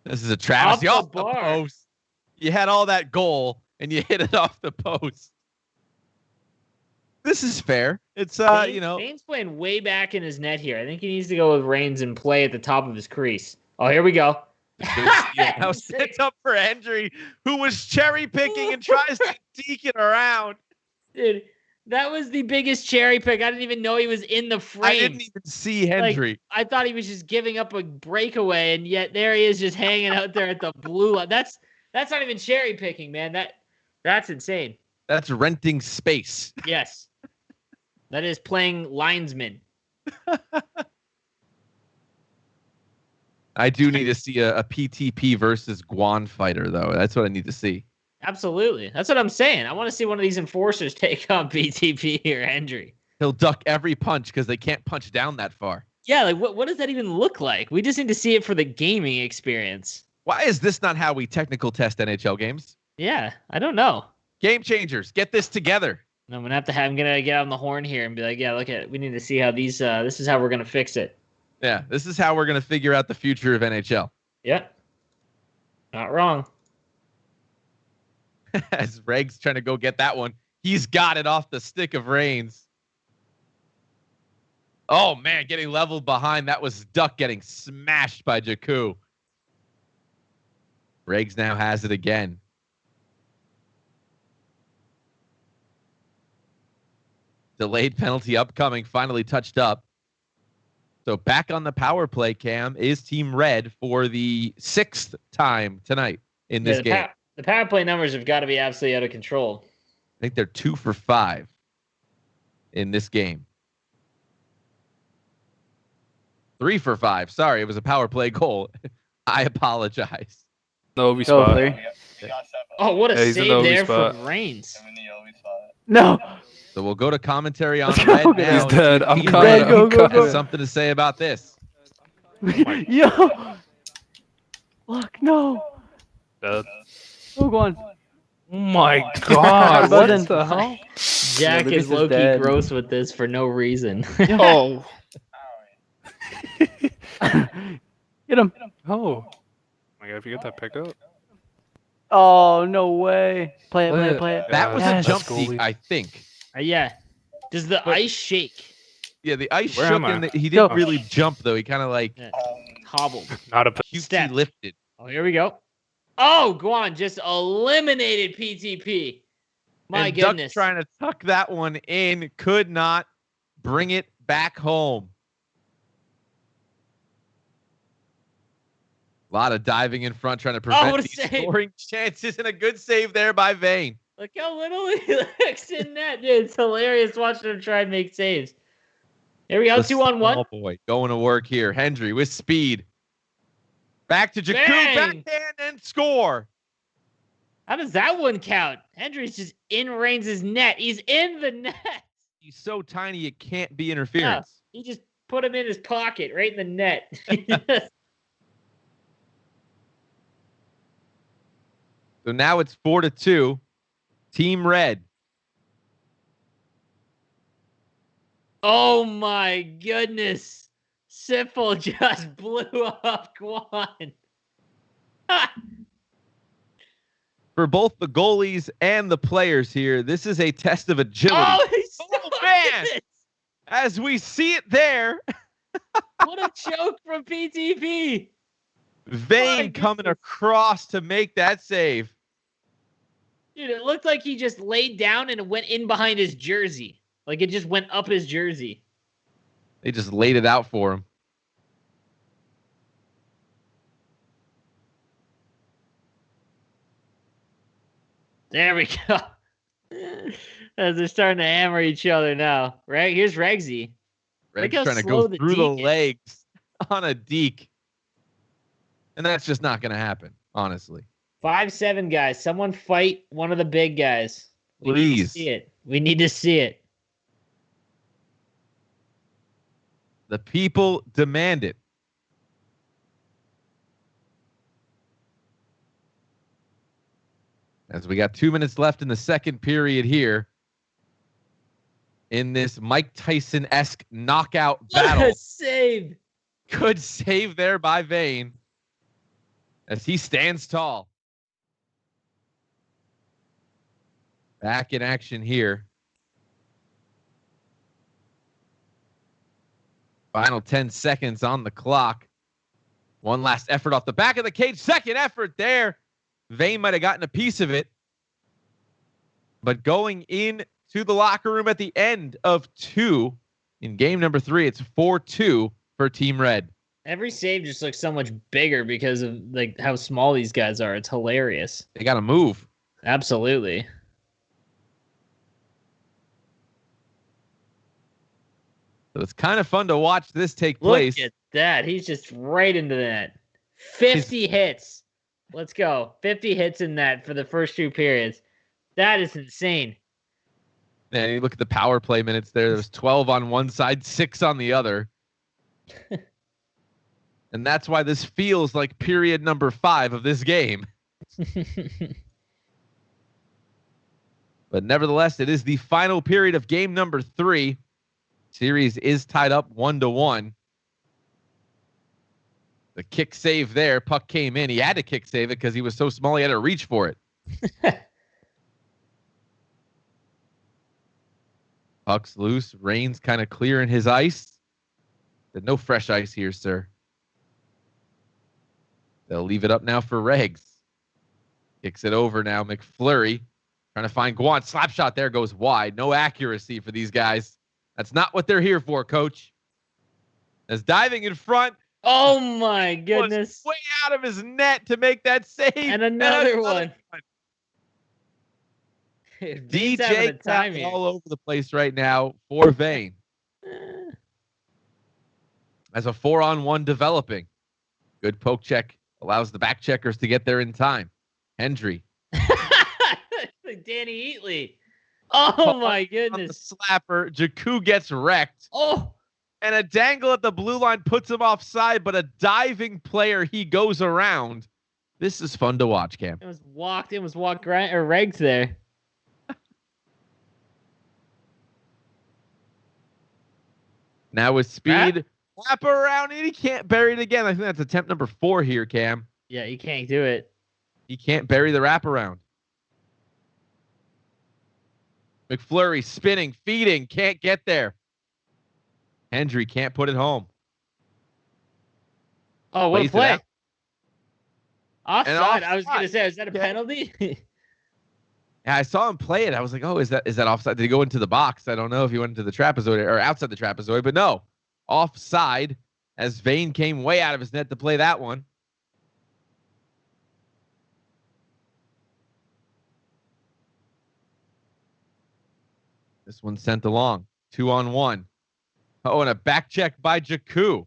This is a travesty. Off Off the the bar. post. You had all that goal and you hit it off the post. This is fair. It's Bane's playing way back in his net here. I think he needs to go with Reigns and play at the top of his crease. Oh, here we go. now sets up for Hendry, who was cherry picking and tries to deke it around. Dude, that was the biggest cherry pick. I didn't even know he was in the frame. I didn't even see Hendry. I thought he was just giving up a breakaway, and yet there he is just hanging out there at the blue line. That's not even cherry picking, man. That's insane. That's renting space. Yes. That is playing linesman. I do need to see a PTP versus Guan fighter, though. That's what I need to see. Absolutely. That's what I'm saying. I want to see one of these enforcers take on PTP or Hendry. He'll duck every punch because they can't punch down that far. Yeah, like what does that even look like? We just need to see it for the gaming experience. Why is this not how we technical test NHL games? Yeah, I don't know. Game changers, get this together. And I'm gonna get on the horn here and be like, yeah, look at we need to see how these this is how we're gonna fix it. Yeah, this is how we're going to figure out the future of NHL. Yeah. Not wrong. As Reg's trying to go get that one, he's got it off the stick of Reigns. Oh, man, getting leveled behind. That was Duck getting smashed by Jakku. Regs now has it again. Delayed penalty upcoming, finally touched up. So back on the power play, Cam, is Team Red for the 6th time tonight in this game. The power play numbers have got to be absolutely out of control. I think they're 2 for 5 in this game. 3 for 5. Sorry, it was a power play goal. I apologize. No, we Go, spot. Flair. Oh, what a Yeah, he's in save the Ovi there spot. from Reigns. No. So we'll go to commentary on Let's go, Red guys. now. He's dead. I'm Team coming. Red, go, I'm go, coming. has something to say about this. Yo. Fuck, no. Dead. Oh, go on. Oh my god, what Button. the hell? Jack Lucas is is low-key dead. gross with this for no reason. Oh. Get him. Oh. My god, if you get that pickup. Oh, no way. Play it, play it. That was Yes. a jump Goalie. seek, I think. Yeah. Does the ice shake? Yeah, the ice Where shook am I? and he didn't Go. really jump, though. He kind of like Yeah. Hobbled. Not a cutesy Step. lifted. Oh, here we go. Oh, Guan just eliminated PTP. My and Duck goodness. trying to tuck that one in, could not bring it back home. A lot of diving in front, trying to prevent what a these save. scoring chances, and a good save there by Vane. Look how little he looks in net, dude. It's hilarious watching him try and make saves. Here we go, The 2-on-1. small boy going to work here. Hendry with speed. Back to Jakku, Bang! backhand, and score. How does that one count? Hendry's just in Reigns' net. He's in the net. He's so tiny it can't be interference. He just put him in his pocket, right in the net. So now it's 4-2. Team Red. Oh my goodness. Siffle just blew up Guan. For both the goalies and the players here, this is a test of agility. Oh, he's Oh, man. As we see it there, What a choke from PTP. Vane coming goodness. across to make that save. Dude, it looked like he just laid down and it went in behind his jersey. Like it just went up his jersey. They just laid it out for him. There we go. As they're starting to hammer each other now. Right? Here's Regsy. Reg's how trying to slow go the through the deke is. legs on a deke. And that's just not going to happen, honestly. 5'7" guys. Someone fight one of the big guys. We need to Please. see it. We need to see it. The people demand it. As we got 2 minutes left in the second period here in this Mike Tyson-esque knockout battle. Save. Good save there by Vane as he stands tall. Back in action here. Final 10 seconds on the clock. One last effort off the back of the cage. Second effort there. Vane might have gotten a piece of it. But going in to the locker room at the end of 2 in game number 3, it's 4-2 for Team Red. Every save just looks so much bigger because of like how small these guys are. It's hilarious. They got to move. Absolutely. So it's kind of fun to watch this take place. Look at that. He's just right into that. 50 hits. Let's go. 50 hits in that for the first 2 periods. That is insane. And you look at the power play minutes there. There's 12 on one side, 6 on the other. And that's why this feels like period number 5 of this game. But nevertheless, it is the final period of game number 3. Series is tied up 1-1. The kick save there. Puck came in. He had to kick save it because he was so small he had to reach for it. Puck's loose. Rain's kind of clearing his ice. But no fresh ice here, sir. They'll leave it up now for Regs. Kicks it over now. McFlurry trying to find Guan. Slap shot there goes wide. No accuracy for these guys. That's not what they're here for, coach. As diving in front. Oh, my goodness. Was way out of his net to make that save. And another one. DJ time all over the place right now for Vane. As a 4-on-1 developing. Good poke check. Allows the back checkers to get there in time. Hendry. Like Danny Eatley. Oh, my goodness. On the slapper. Jakku gets wrecked. Oh. And a dangle at the blue line puts him offside, but a diving player, he goes around. This is fun to watch, Cam. It was walked Regs there. Now with speed, wrap around it. He can't bury it again. I think that's attempt number 4 here, Cam. Yeah, you can't do it. He can't bury the wraparound. McFlurry spinning, feeding, can't get there. Hendry can't put it home. Oh, what a play. Offside. I was going to say, is that a penalty? Yeah, I saw him play it. I was like, oh, is that offside? Did he go into the box? I don't know if he went into the trapezoid or outside the trapezoid, but no. Offside as Vane came way out of his net to play that one. This one sent along. 2-on-1. Oh, and a back check by Jakku.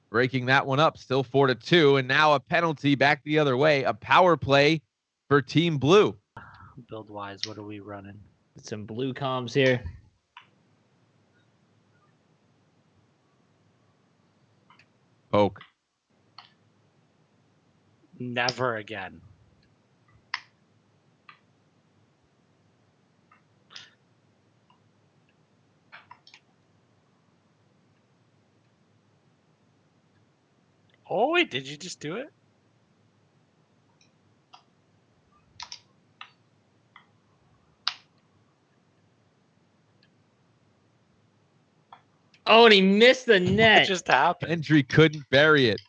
Breaking that one up. Still 4-2. And now a penalty back the other way. A power play for Team Blue. Build wise, what are we running? Some blue comms here. Poke. Never again. Oh, wait, did you just do it? Oh, and he missed the What net. just happened? Hendry couldn't bury it.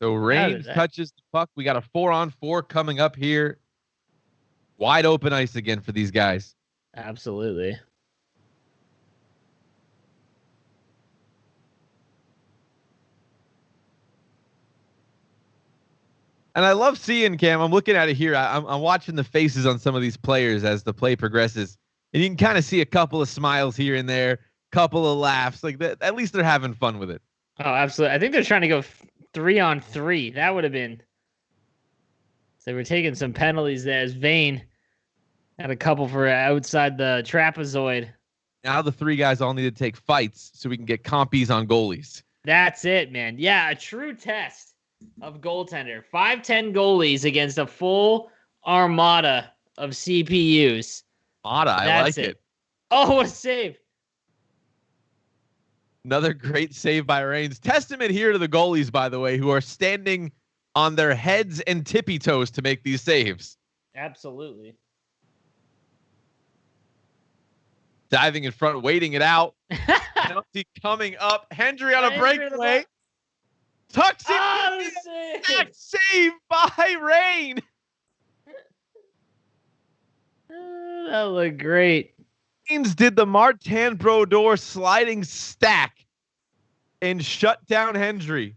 So Reigns touches the puck. We got a 4-on-4 coming up here. Wide open ice again for these guys. Absolutely. And I love seeing, Cam, I'm looking at it here. I'm watching the faces on some of these players as the play progresses. And you can kind of see a couple of smiles here and there, couple of laughs. Like that, at least they're having fun with it. Oh, absolutely. I think they're trying to go 3-on-3. That would have been. So we're taking some penalties there as Vane had a couple for outside the trapezoid. Now the three guys all need to take fights so we can get compies on goalies. That's it, man. Yeah, a true test of goaltender. 5'10" goalies against a full armada of CPUs. I like it. Oh, what a save. Another great save by Reigns. Testament here to the goalies, by the way, who are standing on their heads and tippy toes to make these saves. Absolutely. Diving in front, waiting it out. Penalty coming up. Hendry on a breakaway. Tucks it. Back save by Rain. That looked great. Reigns did the Martin Brodeur sliding stack and shut down Hendry.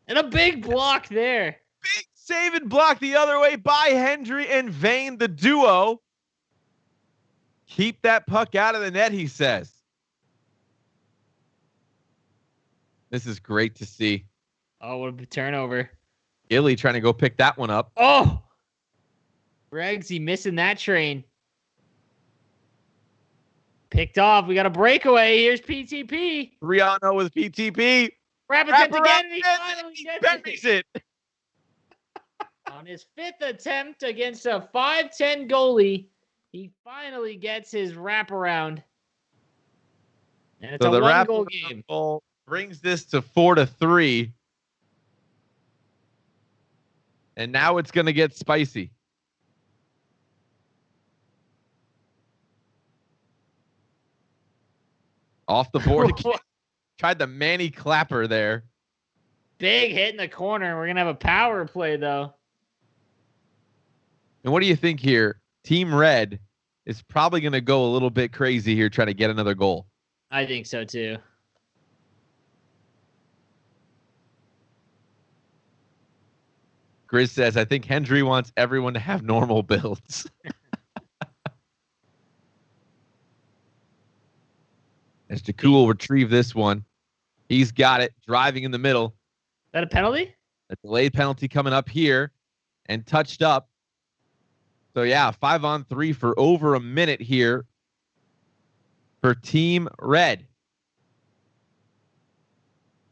And a big block there. Big save and block the other way by Hendry and Vane, the duo. Keep that puck out of the net, he says. This is great to see. Oh, what a turnover. Gilly trying to go pick that one up. Oh! Regsy missing that train. Picked off. We got a breakaway. Here's PTP. 3-0 with PTP. Rapid attempt again, and he finally gets it. On his 5th attempt against a 5'10" goalie, he finally gets his wraparound. And it's So a the one-goal game. Goal brings this to 4-3. And now it's going to get spicy. Off the board again. Tried the Manny Clapper there. Big hit in the corner. We're going to have a power play, though. And what do you think here? Team Red is probably going to go a little bit crazy here trying to get another goal. I think so, too. Grizz says, I think Hendry wants everyone to have normal builds. As Jakku will retrieve this one. He's got it, driving in the middle. Is that a penalty? A delayed penalty coming up here and touched up. So, yeah, 5-on-3 for over a minute here for Team Red.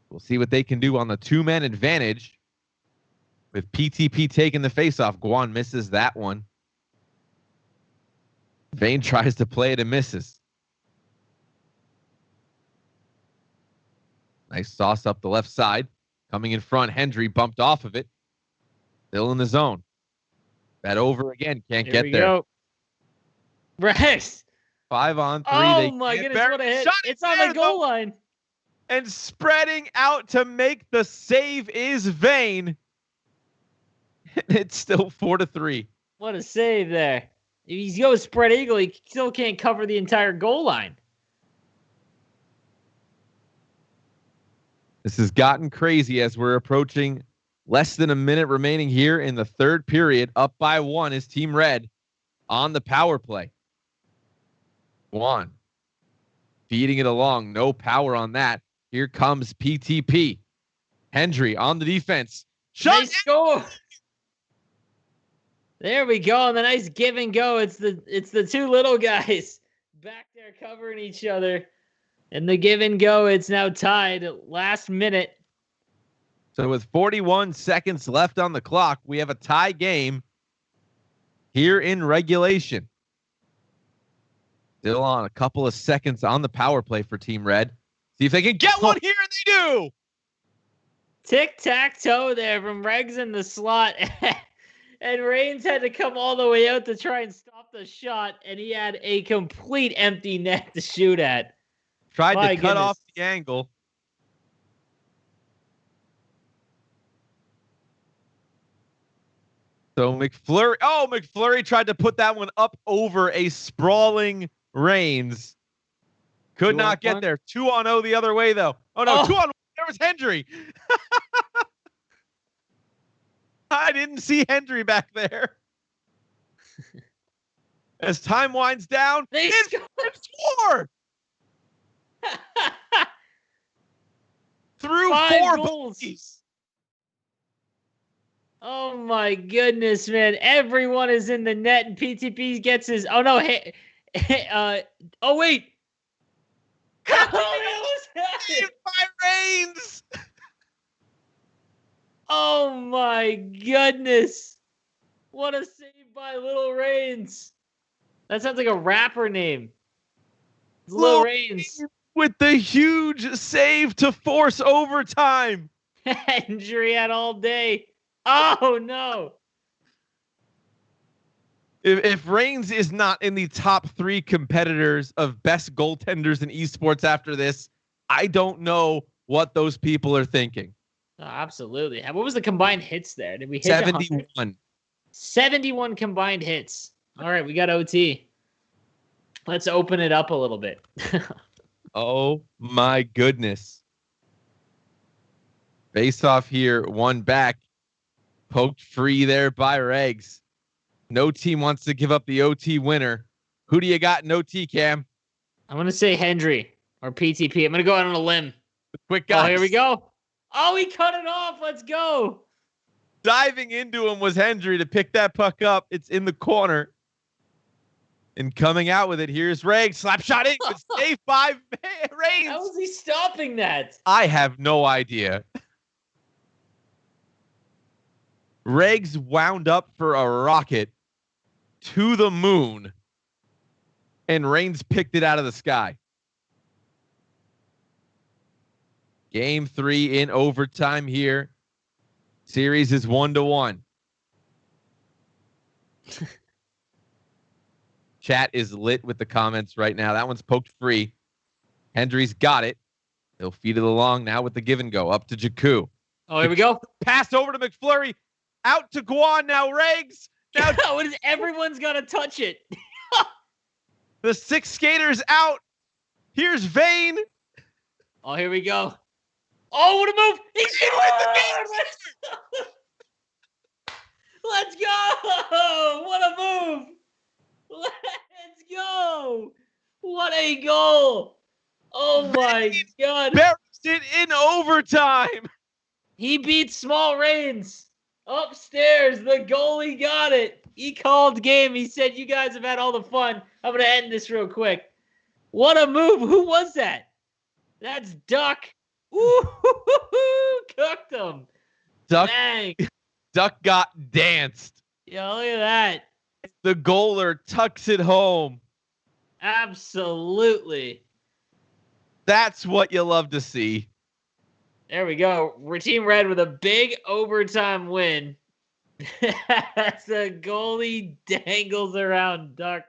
We'll see what they can do on the two-man advantage with PTP taking the faceoff. Guan misses that one. Vane tries to play it and misses. Nice sauce up the left side. Coming in front, Hendry bumped off of it. Still in the zone. That over again. Can't get there. Go. Rex. 5-on-3. Oh, my goodness. What a hit. It's on the goal line. And spreading out to make the save is Vane. It's still 4-3. What a save there. If he's going spread eagle, he still can't cover the entire goal line. This has gotten crazy as we're approaching less than a minute remaining here in the third period. Up by 1 is Team Red on the power play. Juan feeding it along. No power on that. Here comes PTP. Hendry on the defense. Nice score. There we go. And the nice give and go. It's the two little guys back there covering each other. And the give and go, it's now tied last minute. So with 41 seconds left on the clock, we have a tie game here in regulation. Still on a couple of seconds on the power play for Team Red. See if they can get one here, and they do. Tic-tac-toe there from Regs in the slot. And Reigns had to come all the way out to try and stop the shot, and he had a complete empty net to shoot at. Tried to cut off the angle. So McFlurry. Oh, McFlurry tried to put that one up over a sprawling Reigns. Could not get there. 2-on-0 the other way, though. Oh, no. 2-on-1. There was Hendry. I didn't see Hendry back there. As time winds down, They score! Through 5 4 goals. bodies. Oh my goodness, man! Everyone is in the net, and PTP gets his. Oh no! Oh wait! Saved by Reigns. Oh my goodness. What a save by Little Reigns. That sounds like a rapper name. Little Reigns. With the huge save to force overtime. Injury had all day. Oh no. If Reigns is not in the top 3 competitors of best goaltenders in esports after this, I don't know what those people are thinking. Oh, absolutely. What was the combined hits there? Did we hit 71. 71 combined hits. All right, we got OT. Let's open it up a little bit. Oh my goodness. Face off here, one back. Poked free there by Regs. No team wants to give up the OT winner. Who do you got in OT, Cam? I'm going to say Hendry or PTP. I'm going to go out on a limb. Quick guys. Oh, here we go. Oh, he cut it off. Let's go. Diving into him was Hendry to pick that puck up. It's in the corner. And coming out with it, here's Regs. Slap shot in. Good save by Reigns. How was he stopping that? I have no idea. Regs wound up for a rocket to the moon, and Reigns picked it out of the sky. Game 3 in overtime here. Series is 1-1. Chat is lit with the comments right now. That one's poked free. Hendry's got it. He'll feed it along now with the give and go. Up to Jakku. Oh, here we go. Pass over to McFlurry. Out to Guan. Now Regs. Now Everyone's got to touch it. the 6 skaters out. Here's Vane. Oh, here we go. Oh, what a move. He's in with the game. Let's go. What a move. Let's go. What a goal. Oh, my God. Buries it in overtime. He beat Small Reigns. Upstairs, the goalie got it. He called game. He said, you guys have had all the fun. I'm going to end this real quick. What a move. Who was that? That's Duck. Ooh, cooked him. Duck got danced. Yo, look at that. The goaler tucks it home. Absolutely. That's what you love to see. There we go. We're Team Red with a big overtime win. As the goalie dangles around Duck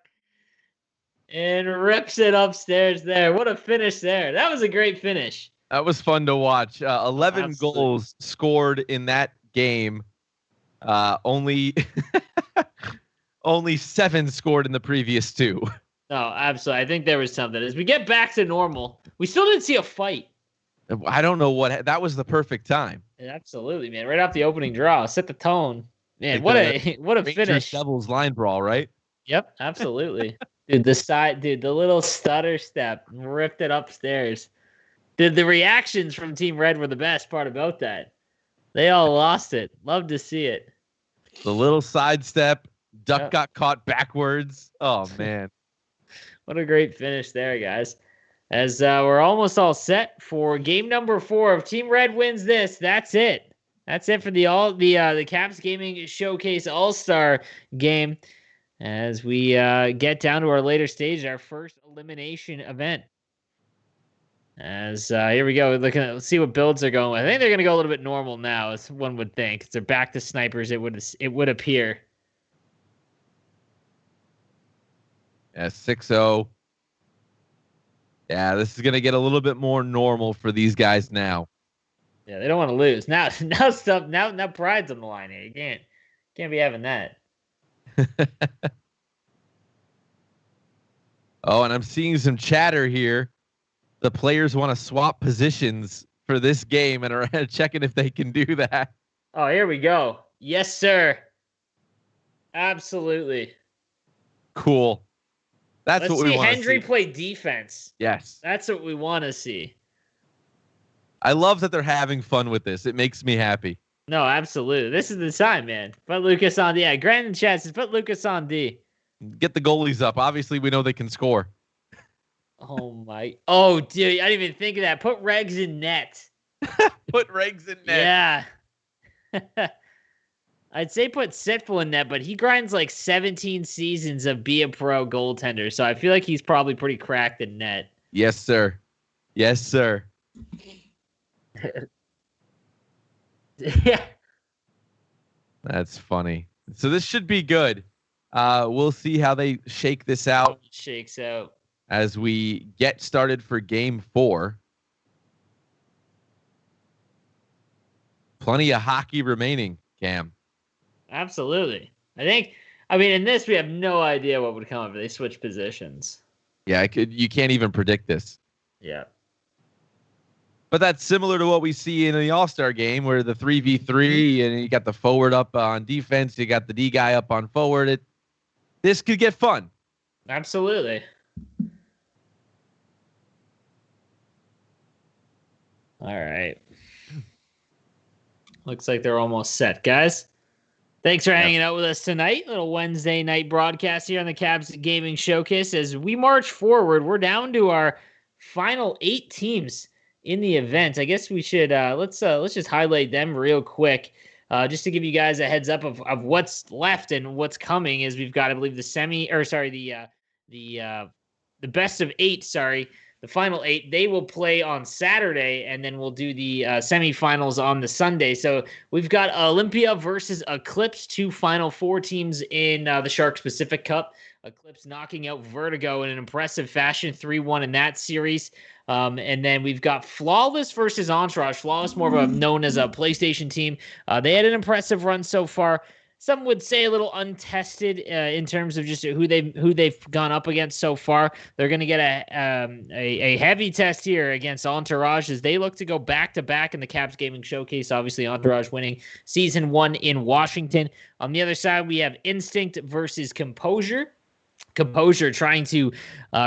and rips it upstairs there. What a finish there. That was a great finish. That was fun to watch. 11 Absolutely. goals scored in that game. Only 7 scored in the previous 2. No, absolutely. I think there was something. As we get back to normal, we still didn't see a fight. I don't know what that was the perfect time. Absolutely, man. Right off the opening draw, set the tone. Man, Like what a Rangers finish. Devils line brawl, right? Yep, absolutely. Dude, the little stutter step ripped it upstairs. The reactions from Team Red were the best part about that. They all lost it. Love to see it. The little sidestep. Duck Yep. got caught backwards. Oh, man. What a great finish there, guys. As we're almost all set for game number 4. If Team Red wins this, that's it. That's it for the Caps Gaming Showcase All-Star game. As we get down to our later stage, our first elimination event. As here we go, let's see what builds they're going with. I think they're going to go a little bit normal now, as one would think. They're back to snipers. It would appear. Yeah, 6-0. Yeah, this is going to get a little bit more normal for these guys now. Yeah, they don't want to lose. Now pride's on the line here. You can't be having that. Oh, and I'm seeing some chatter here. The players want to swap positions for this game and are checking if they can do that. Oh, here we go. Yes, sir. Absolutely. Cool. That's Let's what we see want Hendry to see. play defense. Yes. That's what we want to see. I love that they're having fun with this. It makes me happy. No, absolutely. This is the time, man. Put Lucas on D. Yeah, Grant in chat says put Lucas on D. Get the goalies up. Obviously, we know they can score. Oh my! Oh, dude, I didn't even think of that. Put Regs in net. Put Regs in net. Yeah. I'd say put Sitful in net, but he grinds like 17 seasons of be a pro goaltender, so I feel like he's probably pretty cracked in net. Yes, sir. Yes, sir. Yeah. That's funny. So this should be good. We'll see how they shake this out Shakes out. as we get started for game 4. Plenty of hockey remaining, Cam. Absolutely. I mean, in this, we have no idea what would come if they switch positions. Yeah, you can't even predict this. Yeah. But that's similar to what we see in the All-Star game where the 3v3 and you got the forward up on defense, you got the D guy up on forward. This could get fun. Absolutely. All right. Looks like they're almost set, guys. Thanks for hanging out with us tonight. Little Wednesday night broadcast here on the Caps Gaming Showcase. As we march forward, we're down to our final 8 teams in the event. I guess we should let's just highlight them real quick, just to give you guys a heads up of what's left and what's coming. Is we've got, I believe, the best of 8. Sorry. The final 8, they will play on Saturday, and then we'll do the semifinals on the Sunday. So we've got Olympia versus Eclipse, 2 Final Four teams in the Sharks Pacific Cup. Eclipse knocking out Vertigo in an impressive fashion, 3-1 in that series. And then we've got Flawless versus Entourage. Flawless, more of a known as a PlayStation team. They had an impressive run so far. Some would say a little untested in terms of just who they've gone up against so far. They're going to get a heavy test here against Entourage as they look to go back-to-back in the Caps Gaming Showcase. Obviously, Entourage winning Season 1 in Washington. On the other side, we have Instinct versus Composure. Composure trying to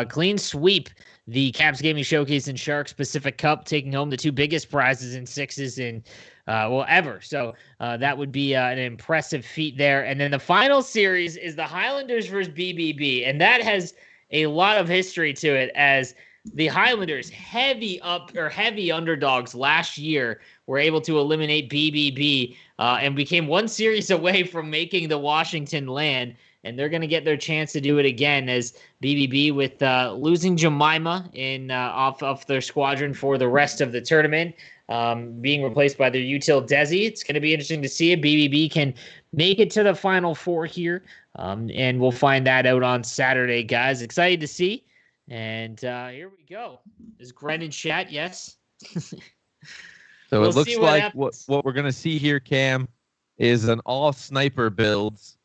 clean sweep the Caps Gaming Showcase and Sharks Pacific Cup, taking home the 2 biggest prizes in sixes in ever. So that would be an impressive feat there. And then the final series is the Highlanders versus BBB, and that has a lot of history to it, as the Highlanders, heavy underdogs last year, were able to eliminate BBB and became 1 series away from making the Washington land. And they're going to get their chance to do it again, as BBB, with losing Jemima in off their squadron for the rest of the tournament, being replaced by their util Desi. It's going to be interesting to see if BBB can make it to the Final Four here, and we'll find that out on Saturday, guys. Excited to see. And here we go. Is Gren in chat? Yes. So it looks like what we're going to see here, Cam, is an all sniper builds,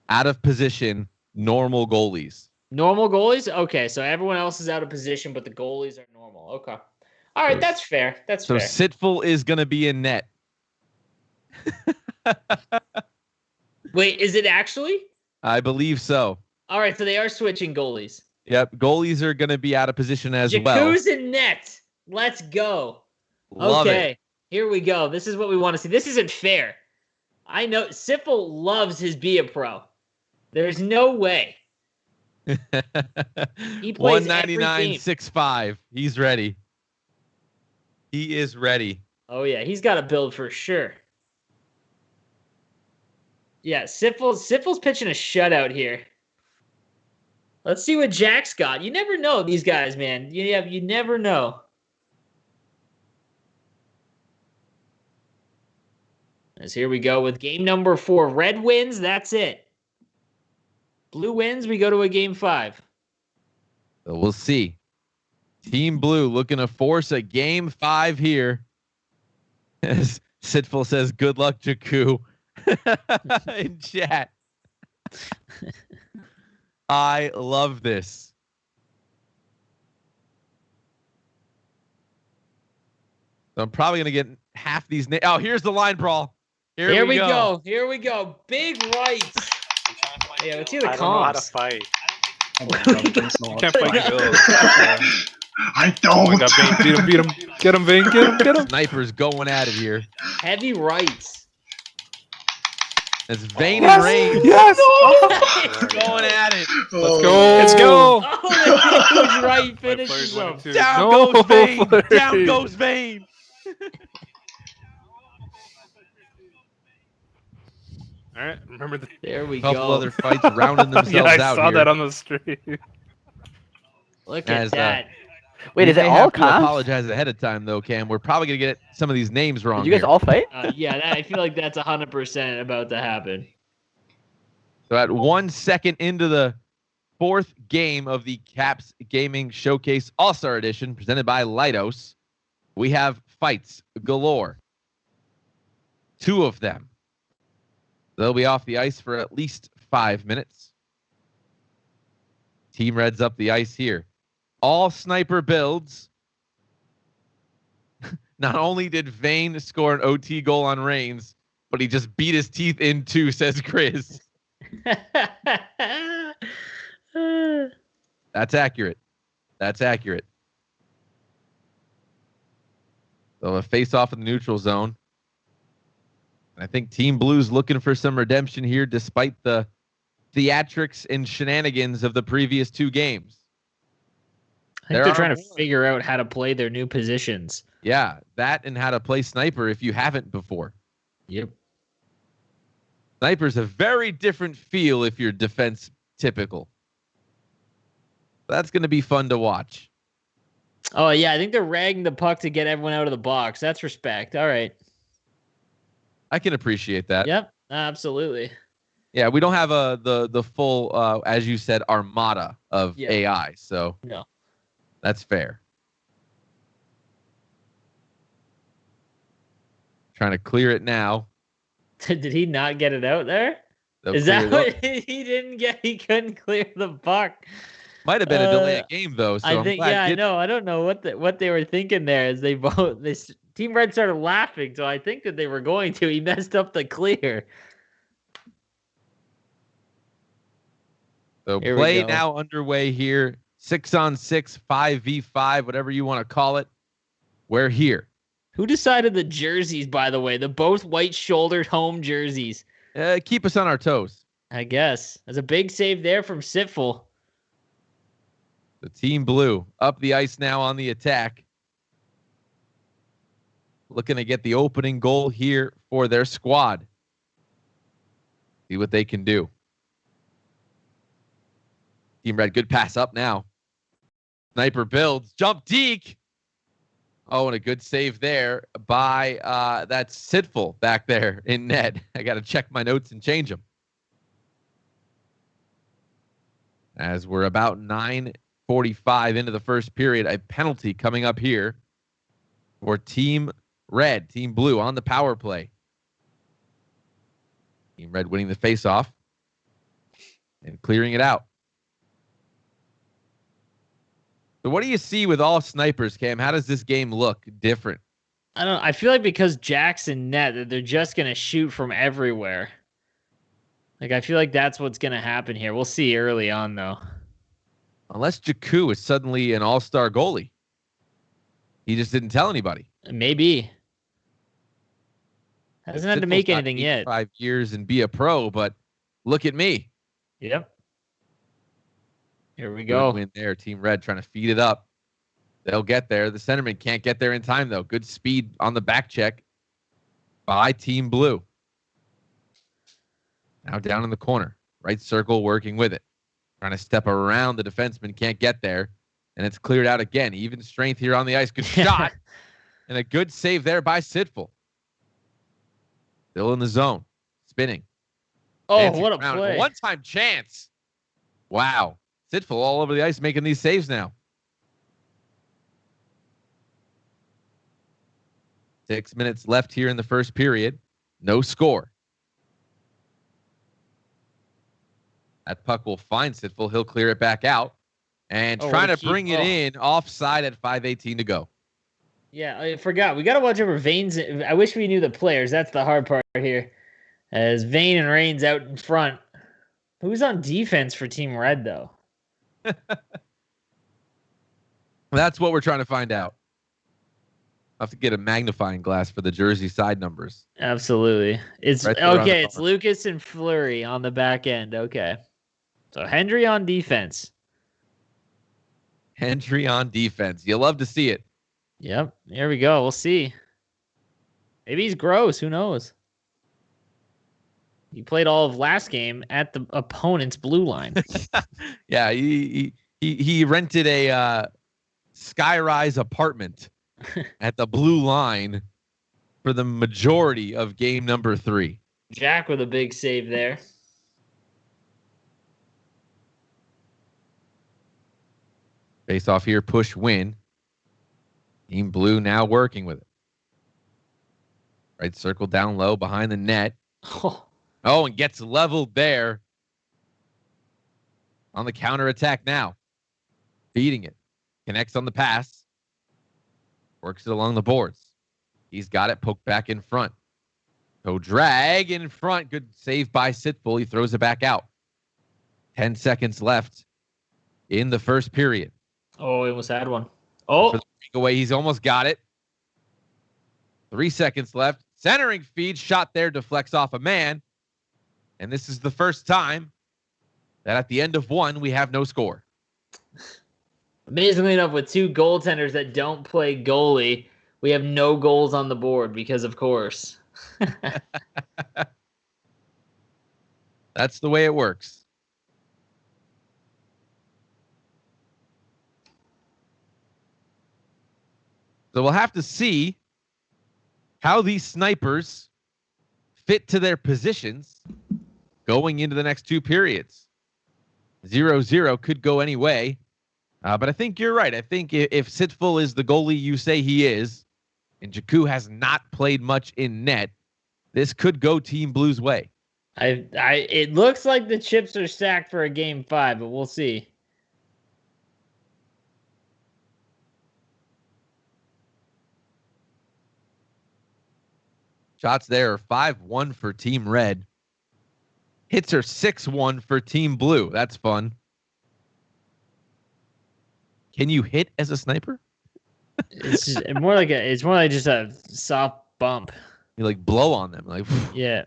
out of position, normal goalies. Normal goalies? Okay, so everyone else is out of position, but the goalies are normal. Okay. All right, that's fair. That's fair. So Sitful is going to be in net. Wait, is it actually? I believe so. All right, so they are switching goalies. Yep, goalies are going to be out of position as well. Jakuz in net. Let's go. Love okay, it. Here we go. This is what we want to see. This isn't fair. I know Sitful loves his Be a Pro. There's no way. He plays 199.65. He's ready. He is ready. Oh yeah, he's got a build for sure. Yeah, Sitful's pitching a shutout here. Let's see what Jack's got. You never know these guys, man. You never know. As here we go with game number 4. Red wins, that's it. Blue wins, we go to a game 5. So we'll see. Team Blue looking to force a game 5 here. As Sitful says, good luck, Jakku. In chat. I love this. So I'm probably going to get half these. Oh, here's the line brawl. Here we go. Here we go. Big rights. Yeah, let's see the I don't know how to comms. fight. You can't fight your bills. I don't. Got Vane. Beat him. Get him, Vane. Get him. Snipers going at it here. Heavy rights. It's Vane and Reigns Yes. going at it. Let's go. Let's go. Oh, who's right My finishes players win him. it too. Down No, goes Vane. Flurry. Down goes Vane. All right. Remember the There we Couple go. other fights rounding themselves yeah, I out saw here. that on the stream. Look As, at that. Wait, We is it may all have to comps? apologize ahead of time, though, Cam. We're probably going to get some of these names wrong Did you guys here. all fight? Yeah, I feel like that's 100% about to happen. So at 1 second into the fourth game of the Caps Gaming Showcase All-Star Edition presented by Leidos, we have fights galore. 2 of them. They'll be off the ice for at least 5 minutes. Team Red's up the ice here. All sniper builds. Not only did Vane score an OT goal on Reigns, but he just beat his teeth in too, says Chris. That's accurate. That's accurate. So a face-off in the neutral zone. I think Team Blue's looking for some redemption here despite the theatrics and shenanigans of the previous 2 games. I think they're trying to figure out how to play their new positions. Yeah, that and how to play sniper if you haven't before. Yep. Sniper's a very different feel if you're defense typical. That's going to be fun to watch. Oh, yeah, I think they're ragging the puck to get everyone out of the box. That's respect. All right. I can appreciate that. Yep, absolutely. Yeah, we don't have the full, as you said, armada of Yeah. AI, so No. that's fair. Trying to clear it now. Did he not get it out there? They'll Is clear that it up. what he didn't get? He couldn't clear the puck. Might have been a delayed game though. So I I'm think, glad yeah, I Gid- know. I don't know what they were thinking there as they both Team Red started laughing, so I think that they were going to. He messed up the clear. So Here we play go. now underway here. 6-on-6, 5v5, whatever you want to call it. We're here. Who decided the jerseys, by the way? The both white-shouldered home jerseys. Keep us on our toes. I guess. There's a big save there from Sitful. The Team Blue up the ice now on the attack. Looking to get the opening goal here for their squad. See what they can do. Team Red, good pass up now. Sniper builds, jump deke. Oh, and a good save there by that's Sitful back there in net. I got to check my notes and change them. As we're about 9:45 into the first period, a penalty coming up here for Team Red, Team Blue on the power play. Team Red winning the faceoff and clearing it out. So what do you see with all snipers, Cam? How does this game look different? I feel like because Jackson net, that they're just gonna shoot from everywhere. Like I feel like that's what's gonna happen here. We'll see early on though. Unless Jakku is suddenly an all-star goalie. He just didn't tell anybody. Maybe. Hasn't had to make anything yet. 5 years and be a pro, but look at me. Yep. Here we Good go. win there. Team Red trying to feed it up. They'll get there. The centerman can't get there in time, though. Good speed on the back check by Team Blue. Now down in the corner. Right circle working with it. Trying to step around the defenseman. Can't get there. And it's cleared out again. Even strength here on the ice. Good shot. And a good save there by Sitful. Still in the zone. Spinning. Oh, Dancing what a around. play. One-time chance. Wow. Sitful all over the ice making these saves now. 6 minutes left here in the first period. No score. That puck will find Sitful. He'll clear it back out. And trying to bring it in offside at 5:18 to go. Yeah, I forgot. We got to watch over Vane's. I wish we knew the players. That's the hard part here. As Vane and Reigns out in front. Who's on defense for Team Red, though? That's what we're trying to find out. I'll have to get a magnifying glass for the jersey side numbers. Absolutely. It's Right there on the okay. It's bar. Lucas and Fleury on the back end. Okay. So Hendry on defense. Hendry on defense. You love to see it. Yep. Here we go. We'll see. Maybe he's gross. Who knows? He played all of last game at the opponent's blue line. Yeah, he rented a skyrise apartment at the blue line for the majority of game number 3. Jack with a big save there. Face off here, push win. Team blue now working with it. Right circle down low behind the net. Oh, and gets leveled there. On the counter attack now. Feeding it. Connects on the pass. Works it along the boards. He's got it poked back in front. So drag in front. Good save by Sitful. He throws it back out. 10 seconds left in the first period. Oh, he almost had one. Oh, For the breakaway, he's almost got it. 3 seconds left. Centering feed. Shot there. Deflects off a man. And this is the first time that at the end of one, we have no score. amazingly enough, with two goaltenders that don't play goalie, we have no goals on the board because, of course. That's the way it works. So we'll have to see how these snipers fit to their positions going into the next 2 periods. 0-0 could go any way. But I think you're right. I think if Sitful is the goalie you say he is, and Jakku has not played much in net, this could go Team Blue's way. It looks like the chips are stacked for a game 5, but we'll see. Shots there are 5-1 for Team Red. Hits are 6-1 for Team Blue. That's fun. Can you hit as a sniper? It's more like just a soft bump. You like blow on them, like. Yeah.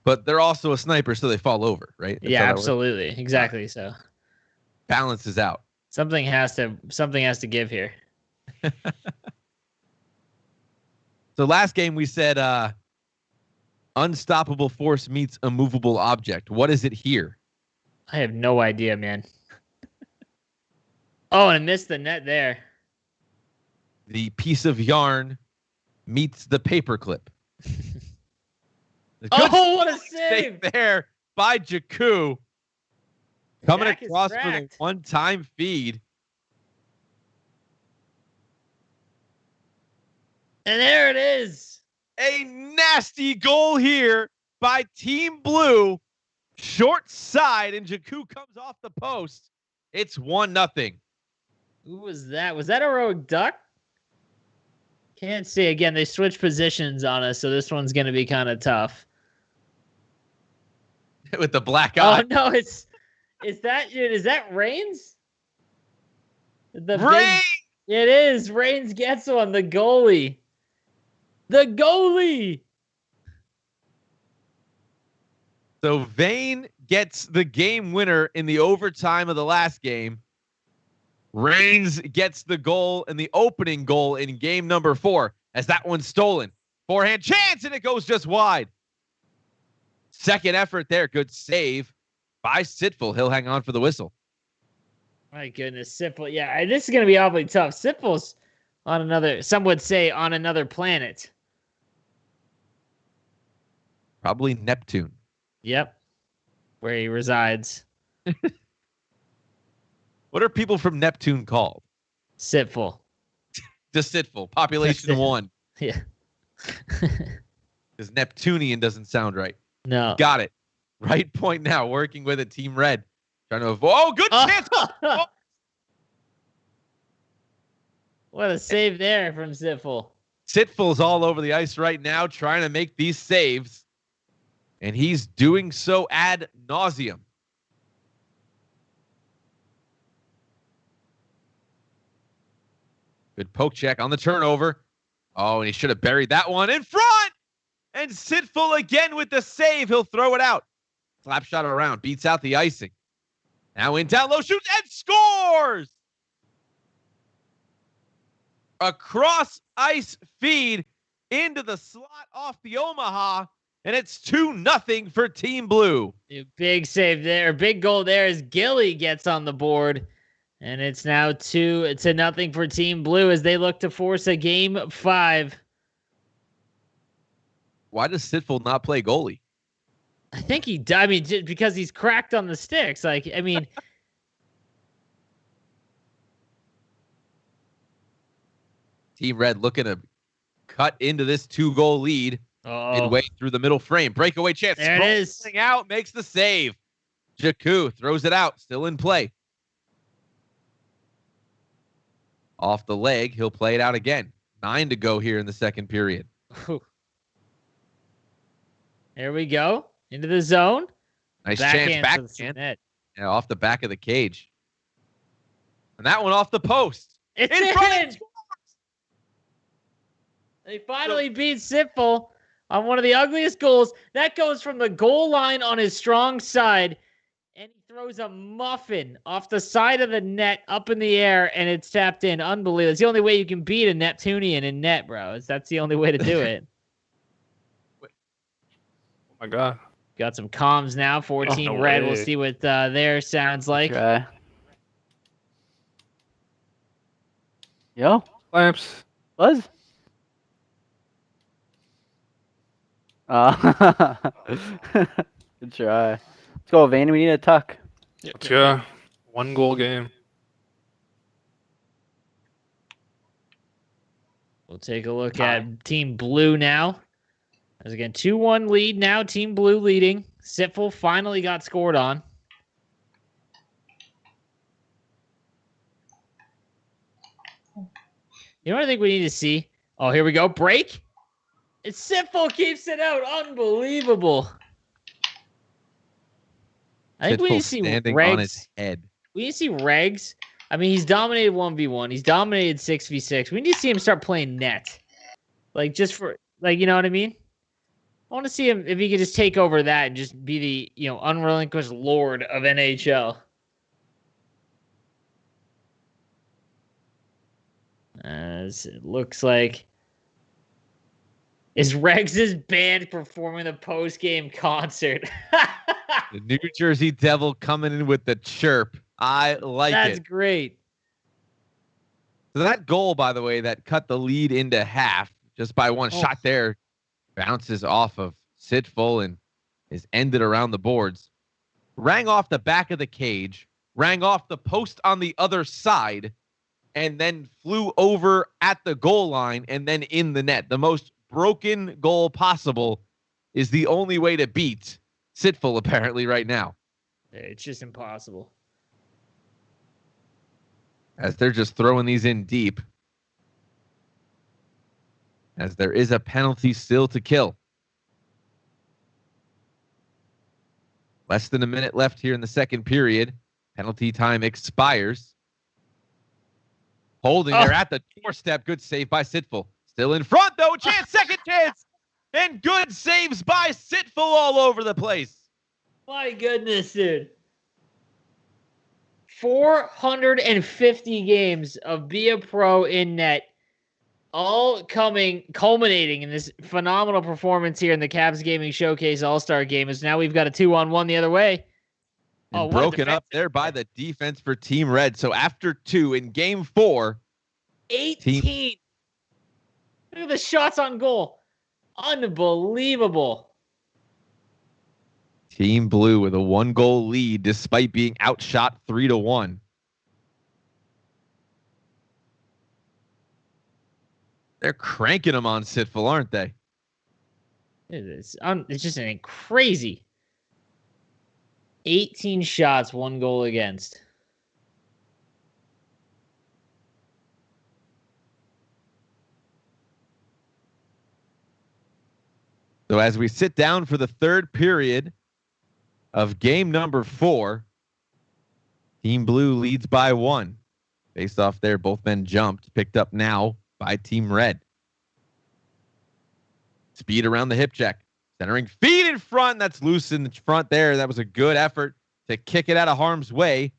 But they're also a sniper, so they fall over, right? That's Yeah, how that works. absolutely. Exactly. So Balances out. something has to give here. So last game we said unstoppable force meets immovable object. What is it here? I have no idea, man. Oh, and I missed the net there. The piece of yarn meets the paperclip. Oh, what a save! there by Jakku. Coming Jack is across for the racked. one-time feed. And there it is. A nasty goal here by Team Blue. Short side, and Jakku comes off the post. It's 1-0. Who was that? Was that Heroic Duck? Can't see. Again, they switched positions on us, so this one's going to be kind of tough. With the black eye. Oh, no, is that Reigns? Rain! It is. Reigns gets one, the goalie. The goalie! So Vane gets the game winner in the overtime of the last game. Reigns gets the goal and the opening goal in game number 4 as that one's stolen. Forehand chance, and it goes just wide. Second effort there. Good save by Sitful. He'll hang on for the whistle. My goodness, Sipple. Yeah, this is going to be awfully tough. Sipple's on another, some would say, on another planet. Probably Neptune. Yep. Where he resides. What are people from Neptune called? Sipful. Just Sitful. Population That's it. 1. Yeah. Because Neptunian doesn't sound right. No. Got it. Right point now. Working with it. Team Red. Trying to avoid. Oh, good chance. What a save there from Sipful. Sitful's all over the ice right now trying to make these saves. And he's doing so ad nauseum. Good poke check on the turnover. Oh, and he should have buried that one in front. And Sitful again with the save. He'll throw it out. Slap shot around. Beats out the icing. Now in down low, shoots and scores. A cross ice feed into the slot off the Omaha. And it's 2-0 for Team Blue. Big save there. Big goal there as Gilly gets on the board. And it's now 2-0 for Team Blue as they look to force a game 5. Why does Sitful not play goalie? I think he does. I mean, just because he's cracked on the sticks. Like, I mean. Team Red looking to cut into this 2-goal lead. Midway through the middle frame. Breakaway chance. There it is. Out, makes the save. Jakku throws it out. Still in play. Off the leg. He'll play it out again. 9 to go here in the second period. There we go. Into the zone. Nice chance. Backhand. Yeah, off the back of the cage. And that one off the post. It's in. They finally beat Sitful on one of the ugliest goals. That goes from the goal line on his strong side, and he throws a muffin off the side of the net up in the air, and it's tapped in. Unbelievable. It's the only way you can beat a Neptunian in net, bro. That's the only way to do it. Oh my God. Got some comms now. 14 no red. way. We'll see what their sounds like. Try. Yo, Lamps. Buzz. Good try. Let's go, Vane. We need a tuck. Let's go. 1-goal game. We'll take a look at Team Blue now. As again, 2-1 lead now. Team Blue leading. Sitful finally got scored on. You know what I think we need to see? Oh, here we go. Break. It's Sitful keeps it out. Unbelievable. I think we need to see standing Regs. on his head. We need to see Regs. I mean, he's dominated 1v1. He's dominated 6v6. We need to see him start playing net. Like, just for, like, you know what I mean? I want to see him, if he could just take over that and just be the, you know, unrelinquished lord of NHL. As it looks like. Is Regs' band performing the post-game concert? The New Jersey Devil coming in with the chirp. I like That's it. great. So that goal, by the way, that cut the lead into half just by one shot there, bounces off of Sitful and is ended around the boards. Rang off the back of the cage, rang off the post on the other side, and then flew over at the goal line and then in the net. The most broken goal possible is the only way to beat Sitful apparently right now. It's just impossible. As they're just throwing these in deep. As there is a penalty still to kill. Less than a minute left here in the second period. Penalty time expires. Holding there at the doorstep. Good save by Sitful. Still in front, though. Chance, second chance. And good saves by Sitful all over the place. My goodness, dude. 450 games of Be a Pro in net, all culminating in this phenomenal performance here in the Cavs Gaming Showcase All-Star Game. As now we've got a 2-on-1 the other way. And broken up there by the defense for Team Red. So after 2 in Game 4, 18. Look at the shots on goal. Unbelievable. Team Blue with a 1-goal lead despite being outshot 3-1. They're cranking them on Sitful, aren't they? It's just an crazy 18 shots, 1 goal against. So as we sit down for the third period of game number 4, Team Blue leads by 1. Based off there, both men jumped. Picked up now by Team Red. Speed around the hip check. Centering feed in front. That's loose in the front there. That was a good effort to kick it out of harm's way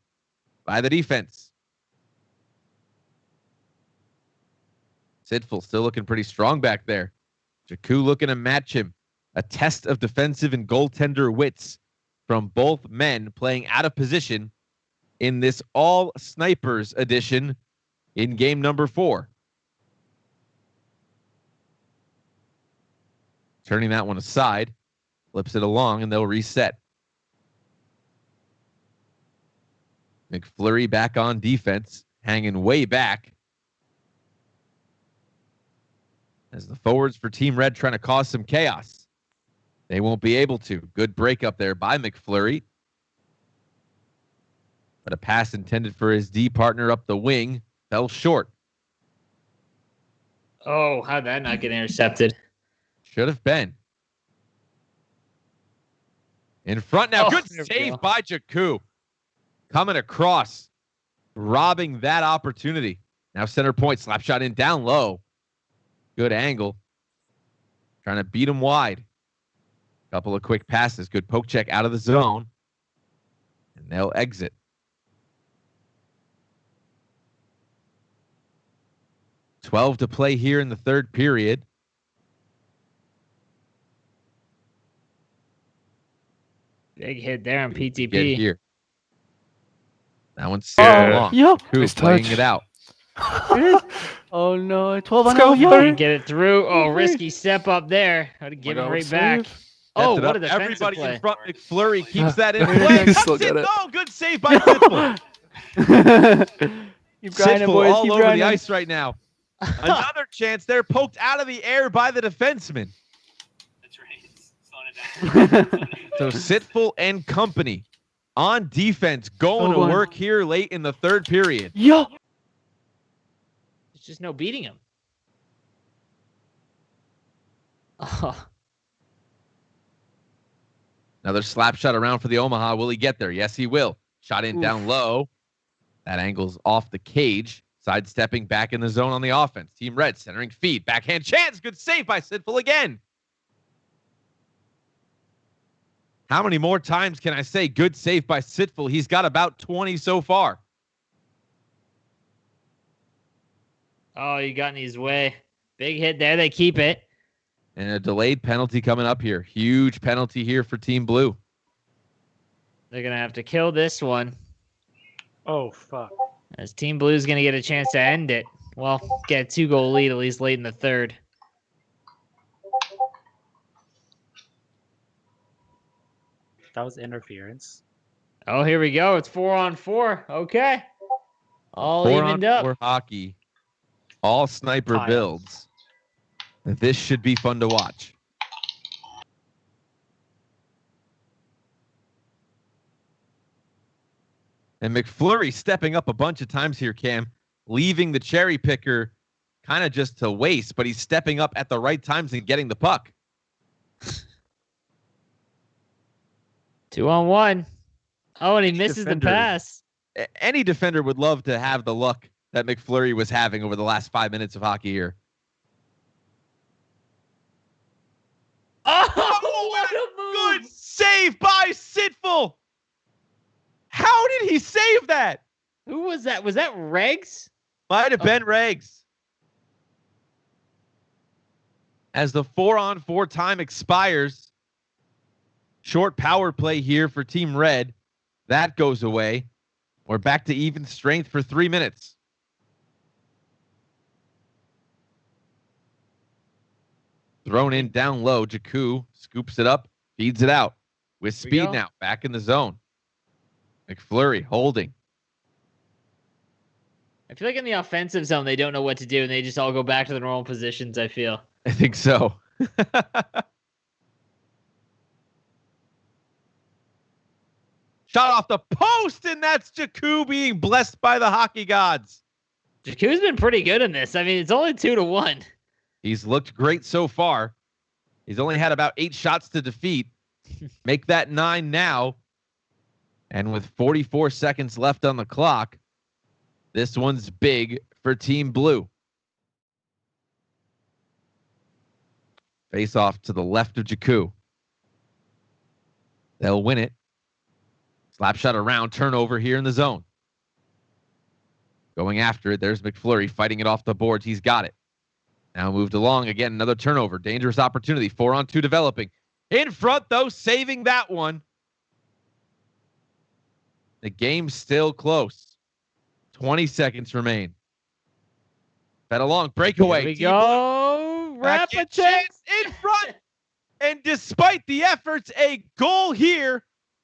by the defense. Sitful still looking pretty strong back there. Jakku looking to match him. A test of defensive and goaltender wits from both men playing out of position in this all snipers edition in game number 4. Turning that one aside, flips it along, and they'll reset. McFlurry back on defense, hanging way back. As the forwards for Team Red trying to cause some chaos. They won't be able to. Good break up there by McFlurry. But a pass intended for his D partner up the wing fell short. Oh, how'd that not get intercepted? Should have been. In front now. Oh, Good there we save go. by Jakku. Coming across. Robbing that opportunity. Now center point. Slap shot in down low. Good angle. Trying to beat him wide. Couple of quick passes. Good poke check out of the zone. And they'll exit. $12 to play here in the third period. Big hit there on Get PTP. here. That one's Yeah. long. Yo, Jakku Nice playing touch. it out. it is. Oh no, 12 on Let's go, 0. Flurry. Didn't get it through. Oh, risky step up there. I'd have given God, right what a back. save. Oh, Sets it what a up. defensive Everybody play. in front. McFlurry keeps that in Yeah. play. He's Cuts still it. got it. Oh, good save by Sitful. Keep grinding, Sitful boys. all Keep over grinding. the ice right now. Another chance there, poked out of the air by the defenseman. So Sitful and company on defense going to Oh, boy. work here late in the third period. Yo, There's just no beating him. Oh, Another slap shot around for the Omaha. Will he get there? Yes, he will. Shot in Oof. down low. That angle's off the cage. Sidestepping back in the zone on the offense. Team Red centering feed. Backhand chance. Good save by Sitful again. How many more times can I say good save by Sitful? He's got about 20 so far. oh, you got in his way. Big hit there. They keep it. And a delayed penalty coming up here. Huge penalty here for Team Blue. They're going to have to kill this one. Oh, fuck. As Team Blue's going to get a chance to end it. Well, get a 2-goal lead at least late in the third. That was interference. Oh, here we go. It's 4-on-4. Okay. All 4-on-4 evened up. hockey. All sniper Tile. builds. This should be fun to watch. And McFlurry stepping up a bunch of times here, Cam, leaving the cherry picker kind of just to waste, but he's stepping up at the right times and getting the puck. 2-on-1. Oh, and he misses the defender. pass. Any defender would love to have the luck that McFlurry was having over the last 5 minutes of hockey here. Oh, what a move! Good save by Sitful. How did he save that? Who was that? Was that Regs? Might have been Regs. As the 4-on-4 time expires, short power play here for Team Red. That goes away. We're back to even strength for 3 minutes. Thrown in down low. Jakku scoops it up, feeds it out with Here we speed go. now. Back in the zone. McFlurry holding. I feel like in the offensive zone, they don't know what to do, and they just all go back to their normal positions, I feel. I think so. Shot off the post, and that's Jakku being blessed by the hockey gods. Jakku's been pretty good in this. I mean, it's only 2-1. He's looked great so far. He's only had about 8 shots to defeat. Make that 9 now. And with 44 seconds left on the clock, This one's big for Team Blue. Face off to the left of Jakku. They'll win it. Slap shot around, turnover here in the zone. Going after it. There's McFlurry fighting it off the boards. He's got it. Now moved along again. Another turnover. Dangerous opportunity. 4-on-2 developing. In front, though, saving that one. The game's still close. 20 seconds remain. Fed along. Breakaway. Here we go. Rapichev in front. And despite the efforts, a goal here.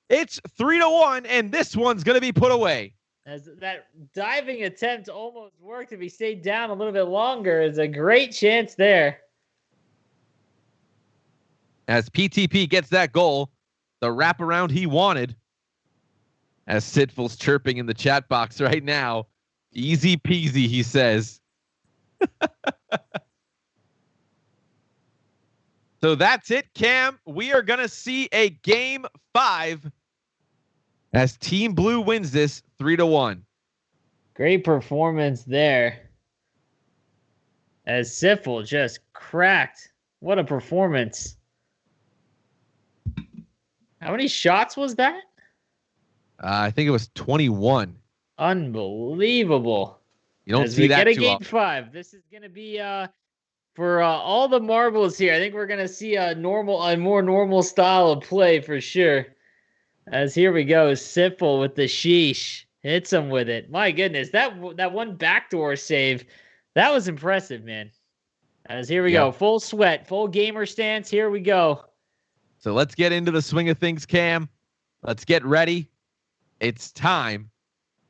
It's 3-1, and this one's going to be put away. As that diving attempt almost worked, if he stayed down a little bit longer, is a great chance there. As PTP gets that goal, the wraparound he wanted. As Sitful's chirping in the chat box right now. Easy peasy, he says. So that's it, Cam. We are going to see a game 5 as Team Blue wins this 3-1. Great performance there. As Sifel just cracked. What a performance. How many shots was that? I think it was 21. Unbelievable. You don't As see we that get a too game often. 5. This is going to be for all the marbles here. I think we're going to see a more normal style of play for sure. As here we go, Sifel with the sheesh. Hits him with it. My goodness, that one backdoor save, that was impressive, man. As here we go, full sweat, full gamer stance. Here we go. So let's get into the swing of things, Cam. Let's get ready. It's time.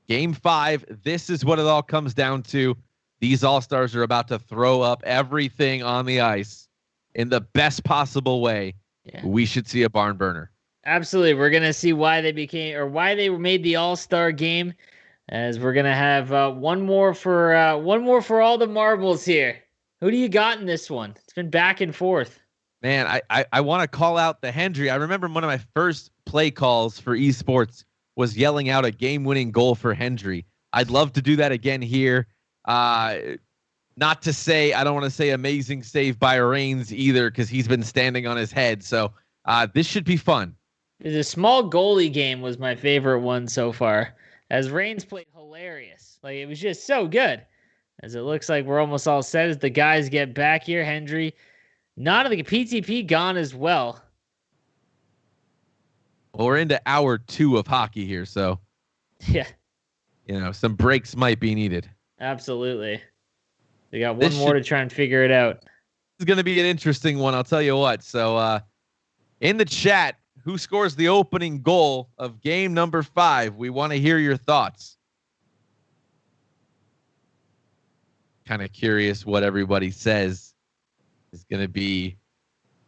Game 5. This is what it all comes down to. These All-Stars are about to throw up everything on the ice in the best possible way. Yeah. We should see a barn burner. Absolutely. We're going to see why they made the All-Star game, as we're going to have one more for all the marbles here. Who do you got in this one? It's been back and forth. Man, I want to call out the Hendry. I remember one of my first play calls for esports was yelling out a game-winning goal for Hendry. I'd love to do that again here. Not to say, I don't want to say amazing save by Reigns either, because he's been standing on his head. So this should be fun. The small goalie game was my favorite one so far, as Reigns played hilarious. Like, it was just so good. As it looks like we're almost all set as the guys get back here. Hendry, not the PTP gone as well. Well, we're into hour 2 of hockey here, so Yeah, some breaks might be needed. absolutely. We got one more to try and figure it out. This is going to be an interesting one, I'll tell you what. So in the chat, who scores the opening goal of game number 5? We want to hear your thoughts. Kind of curious what everybody says is going to be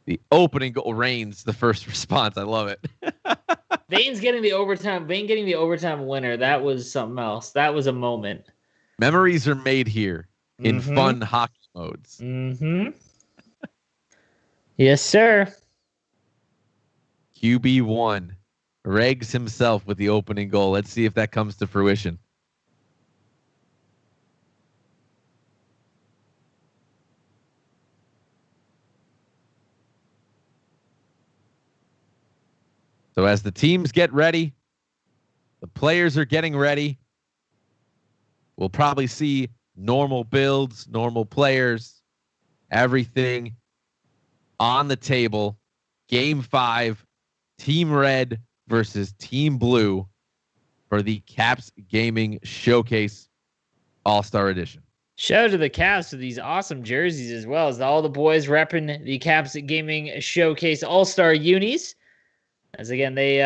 the opening goal. Reigns, the first response. I love it. Vane getting the overtime winner. That was something else. That was a moment. Memories are made here in fun hockey modes. Mm-hmm. Yes, sir. QB1. Regs himself with the opening goal. Let's see if that comes to fruition. So as the teams get ready, the players are getting ready. We'll probably see normal builds, normal players, everything on the table. Game 5, Team Red versus Team Blue for the Caps Gaming Showcase All-Star Edition. Shout out to the Caps with these awesome jerseys, as well as all the boys repping the Caps Gaming Showcase All-Star unis. As again, they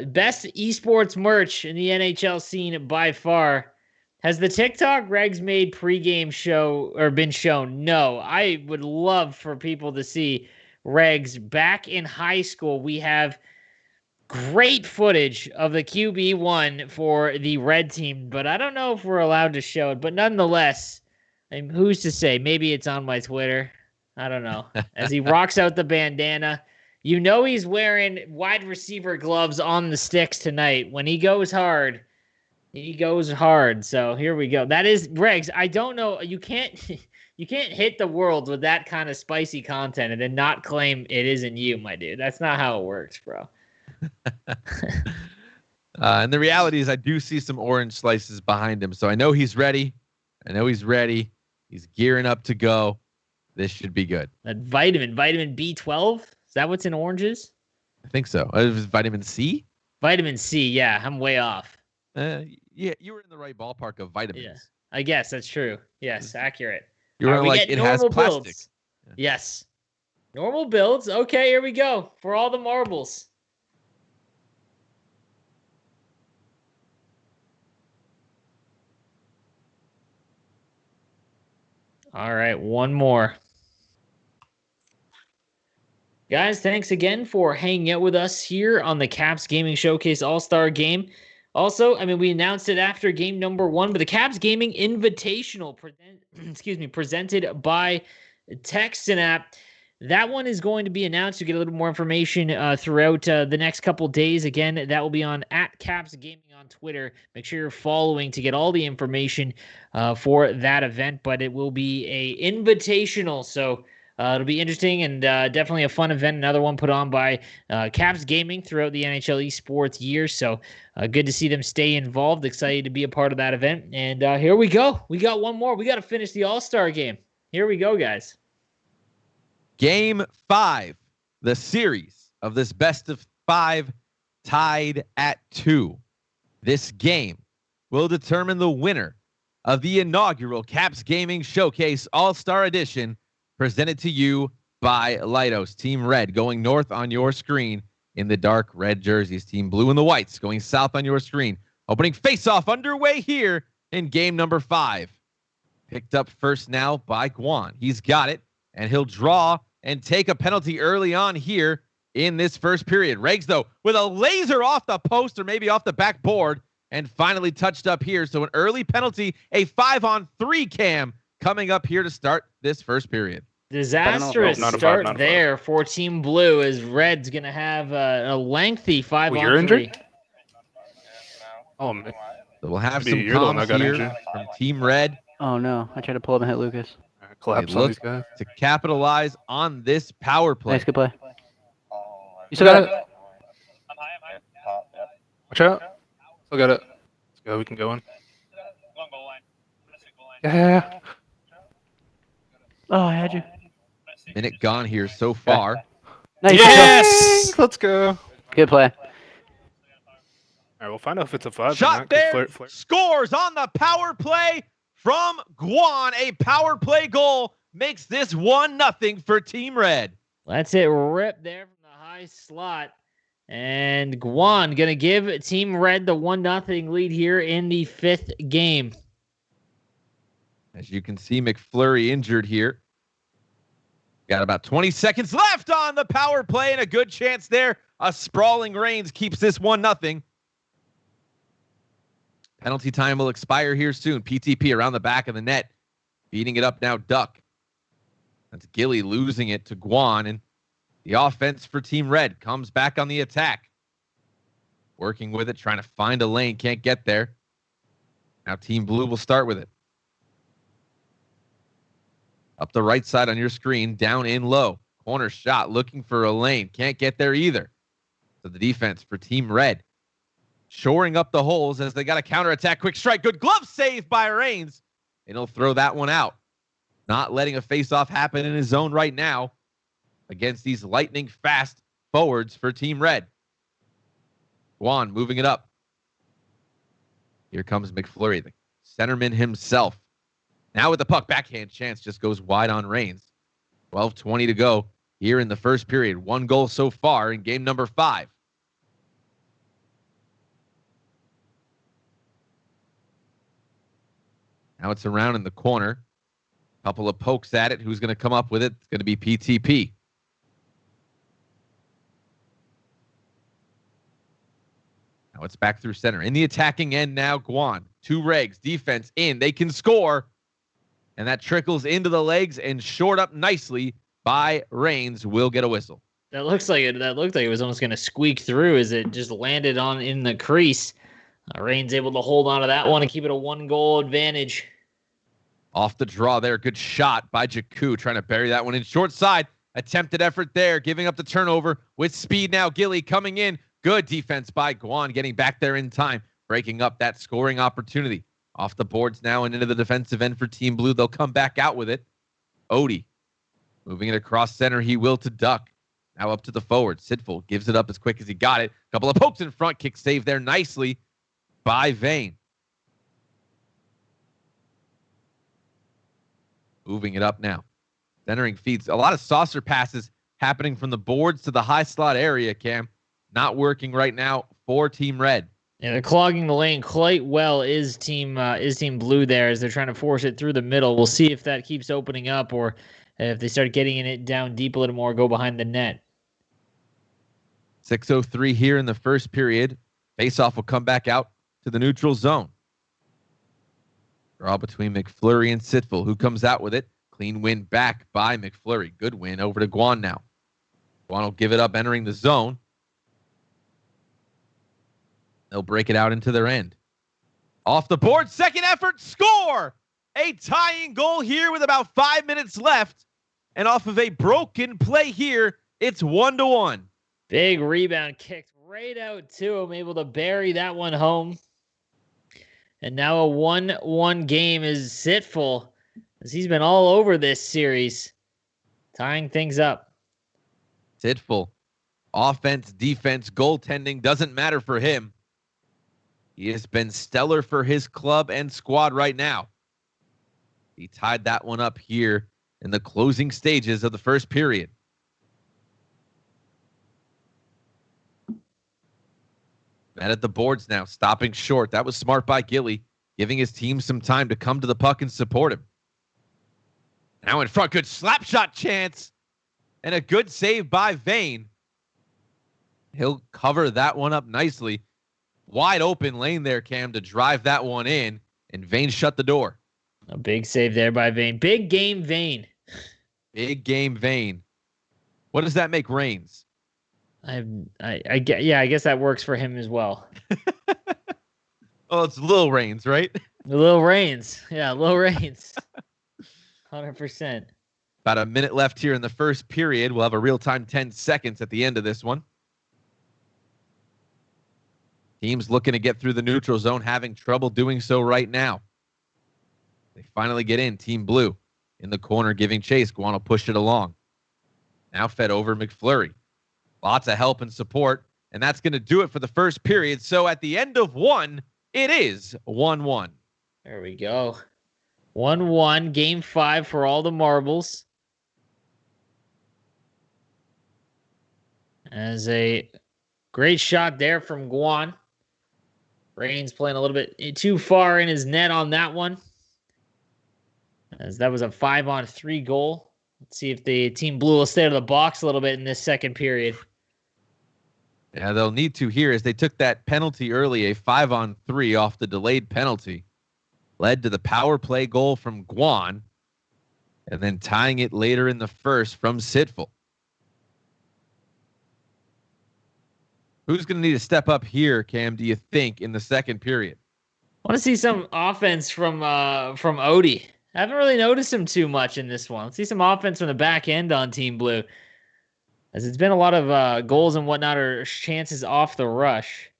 best esports merch in the NHL scene by far. Has the TikTok Regs made pregame show or been shown? No. I would love for people to see Regs back in high school. We have great footage of the QB1 for the red team, but I don't know if we're allowed to show it. But nonetheless, who's to say? Maybe it's on my Twitter. I don't know. As he rocks out the bandana. You know he's wearing wide receiver gloves on the sticks tonight. When he goes hard, He goes hard. So here we go. That is Regs. I don't know. You can't you can't hit the world with that kind of spicy content and then not claim it isn't you, my dude. That's not how it works, bro. And the reality is I do see some orange slices behind him. So I know he's ready. He's gearing up to go. This should be good. That vitamin B12. Is that what's in oranges? I think so. It was vitamin C? Vitamin C. Yeah, I'm way off. Yeah, you were in the right ballpark of vitamins. Yeah, I guess that's true. Yes, accurate. You were like, it has plastic. Builds. Yeah. Yes. Normal builds. Okay, here we go. For all the marbles. All right, one more. Guys, thanks again for hanging out with us here on the Caps Gaming Showcase All-Star Game. Also, I mean, we announced it after game number 1, but the Caps Gaming Invitational, presented by Texanap. That one is going to be announced. You get a little more information throughout the next couple days. Again, that will be on @CapsGaming on Twitter. Make sure you're following to get all the information for that event, but it will be a invitational, so it'll be interesting and definitely a fun event. Another one put on by Caps Gaming throughout the NHL esports year. So good to see them stay involved. Excited to be a part of that event. And here we go. We got one more. We got to finish the All-Star game. Here we go, guys. Game 5, the series of this best of 5 tied at 2. This game will determine the winner of the inaugural Caps Gaming Showcase All-Star Edition, presented to you by Leidos. Team Red going north on your screen in the dark red jerseys. Team Blue and the Whites going south on your screen. Opening face-off underway here in game number 5. Picked up first now by Guan. He's got it, and he'll draw and take a penalty early on here in this first period. Regs, though, with a laser off the post or maybe off the backboard, and finally touched up here. So an early penalty, a 5-on-3 Cam coming up here to start this first period. Disastrous start there for Team Blue, as Red's going to have a lengthy 5-on-3. You're injured? Oh, man. So we'll have some comms here from Team Red. Oh, no. I tried to pull up and hit Lucas. Collapse on these guys. To capitalize on this power play. Nice, good play. You still got it? Watch out. Still got it. Let's go. We can go in. Yeah. Oh, I had you. Minute gone here so far. Nice. Yes! Let's go. Good play. All right, we'll find out if it's a 5. Shot there. Scores on the power play from Guan. A power play goal makes this 1-0 for Team Red. That's it. Rip there from the high slot. And Guan going to give Team Red the 1-0 lead here in the 5th game. As you can see, McFleury injured here. Got about 20 seconds left on the power play and a good chance there. A sprawling Reigns keeps this 1-0. Penalty time will expire here soon. PTP around the back of the net. Beating it up now, Duck. That's Gilly losing it to Guan. And the offense for Team Red comes back on the attack. Working with it, trying to find a lane. Can't get there. Now Team Blue will start with it. Up the right side on your screen, down in low. Corner shot, looking for a lane. Can't get there either. So the defense for Team Red shoring up the holes as they got a counterattack. Quick strike. Good glove save by Reigns. And he'll throw that one out. Not letting a faceoff happen in his zone right now against these lightning fast forwards for Team Red. Guan moving it up. Here comes McFleury, the centerman himself. Now with the puck, backhand chance just goes wide on Reigns. 12:20 to go here in the first period. 1 goal so far in game number 5. Now it's around in the corner. Couple of pokes at it. Who's going to come up with it? It's going to be PTP. Now it's back through center. In the attacking end now, Guan. 2 Regs. Defense in. They can score. And that trickles into the legs and short up nicely by Reigns. Will get a whistle. That looked like it was almost going to squeak through as it just landed in the crease. Reigns able to hold on to that one and keep it a 1-goal advantage. Off the draw there. Good shot by Jakku, trying to bury that one in short side. Attempted effort there, giving up the turnover with speed now. Gilly coming in. Good defense by Guan, getting back there in time, breaking up that scoring opportunity. Off the boards now and into the defensive end for Team Blue. They'll come back out with it. Odie moving it across center. He will to Duck. Now up to the forward. Sitful gives it up as quick as he got it. Couple of pokes in front. Kick save there nicely by Vane. Moving it up now. Centering feeds. A lot of saucer passes happening from the boards to the high slot area, Cam. Not working right now for Team Red. Yeah, they're clogging the lane quite well. Is Team Blue there as they're trying to force it through the middle. We'll see if that keeps opening up or if they start getting it down deep a little more, go behind the net. 6:03 here in the first period. Faceoff will come back out to the neutral zone. Draw between McFlurry and Sitful. Who comes out with it? Clean win back by McFlurry. Good win over to Guan now. Guan will give it up entering the zone. They'll break it out into their end. Off the board, second effort, score! A tying goal here with about 5 minutes left. And off of a broken play here, it's 1-1. Big rebound kicked right out to him, able to bury that one home. And now a 1-1 game is Sitful, as he's been all over this series, tying things up. Sitful, offense, defense, goaltending, doesn't matter for him. He has been stellar for his club and squad right now. He tied that one up here in the closing stages of the first period. And at the boards now, stopping short. That was smart by Gilly, giving his team some time to come to the puck and support him. Now in front, good slap shot chance. And a good save by Vane. He'll cover that one up nicely. Wide open lane there, Cam, to drive that one in. And Vane shut the door. A big save there by Vane. Big game Vane. Big game Vane. What does that make Reigns? I guess that works for him as well. Oh, it's Lil Reigns, right? Lil Reigns. Yeah, Lil Reigns. 100%. About a minute left here in the first period. We'll have a real-time 10 seconds at the end of this one. Teams looking to get through the neutral zone, having trouble doing so right now. They finally get in. Team Blue in the corner giving chase. Guan will push it along. Now fed over McFlurry. Lots of help and support. And that's going to do it for the first period. So at the end of one, it is 1-1. There we go. 1-1. Game 5 for all the marbles. As a great shot there from Guan. Reigns playing a little bit too far in his net on that one. As that was a 5-on-3 goal. Let's see if the Team Blue will stay out of the box a little bit in this second period. Yeah, they'll need to here as they took that penalty early, a 5-on-3 off the delayed penalty. Led to the power play goal from Guan. And then tying it later in the first from Sitful. Who's going to need to step up here, Cam, do you think, in the second period? I want to see some offense from Odie. I haven't really noticed him too much in this one. Let's see some offense from the back end on Team Blue. As it's been a lot of goals and whatnot or chances off the rush.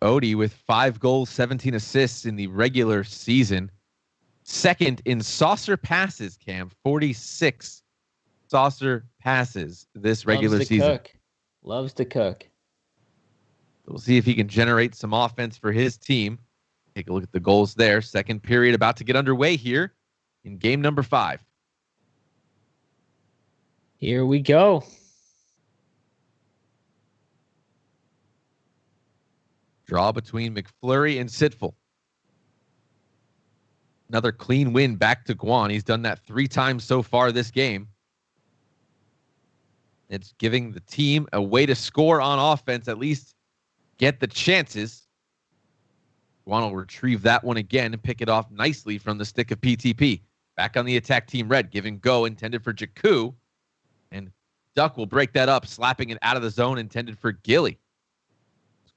Odie with 5 goals, 17 assists in the regular season. Second in saucer passes, Cam. 46 saucer passes this regular season. Loves to cook. We'll see if he can generate some offense for his team. Take a look at the goals there. Second period about to get underway here in game number 5. Here we go. Draw between McFlurry and Sitful. Another clean win back to Guan. He's done that 3 times so far this game. It's giving the team a way to score on offense, at least get the chances. Guan will retrieve that one again and pick it off nicely from the stick of PTP. Back on the attack, Team Red, giving go intended for Jakku. And Duck will break that up, slapping it out of the zone intended for Gilly.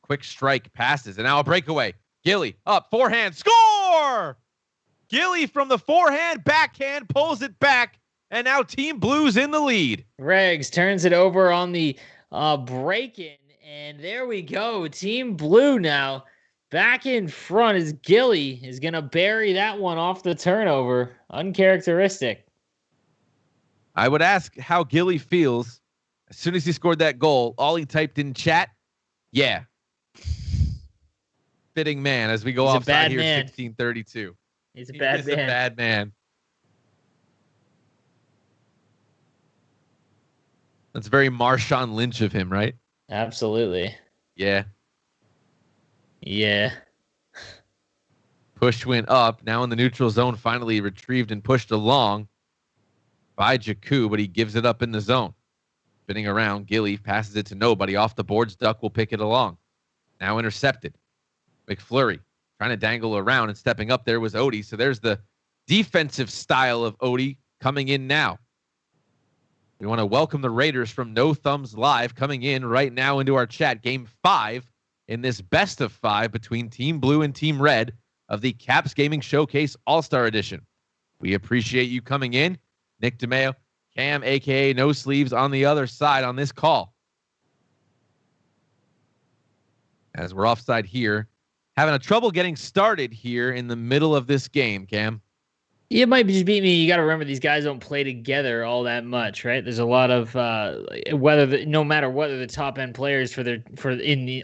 quick strike passes. And now a breakaway. Gilly up, forehand, score! Gilly from the forehand, backhand, pulls it back. And now Team Blue's in the lead. Regs turns it over on the break-in. And there we go. Team Blue now back in front as Gilly is going to bury that one off the turnover. Uncharacteristic. I would ask how Gilly feels as soon as he scored that goal. All he typed in chat, yeah. Fitting man as we go offside here, 16:32. He's a bad man. A bad man. That's very Marshawn Lynch of him, right? Absolutely. Yeah. Yeah. Push went up. Now in the neutral zone, finally retrieved and pushed along by Jakku, but he gives it up in the zone. Spinning around, Gilly passes it to nobody. Off the boards, Duck will pick it along. Now intercepted. McFlurry trying to dangle around, and stepping up there was Odie. So there's the defensive style of Odie coming in now. We want to welcome the Raiders from No Thumbs Live coming in right now into our chat. Game 5 in this best of 5 between Team Blue and Team Red of the Caps Gaming Showcase All-Star Edition. We appreciate you coming in. Nick DeMeo, Cam, a.k.a. No Sleeves, on the other side on this call. As we're offside here, having a trouble getting started here in the middle of this game, Cam. It might just beat me. You got to remember these guys don't play together all that much, right? There's a lot of no matter whether the top end players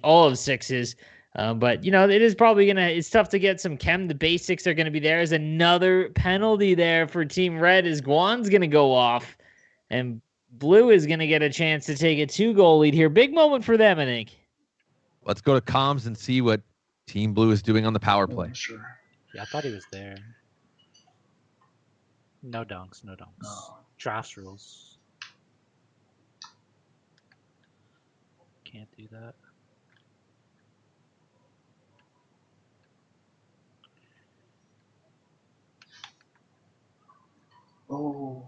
all of sixes, but it is probably it's tough to get some chem. The basics are gonna be there. There's another penalty there for Team Red as Guan's gonna go off, and Blue is gonna get a chance to take a 2-goal lead here. Big moment for them, I think. Let's go to comms and see what Team Blue is doing on the power play. Sure. Yeah, I thought he was there. No dunks, no dunks. No. Draft rules. Can't do that. Oh.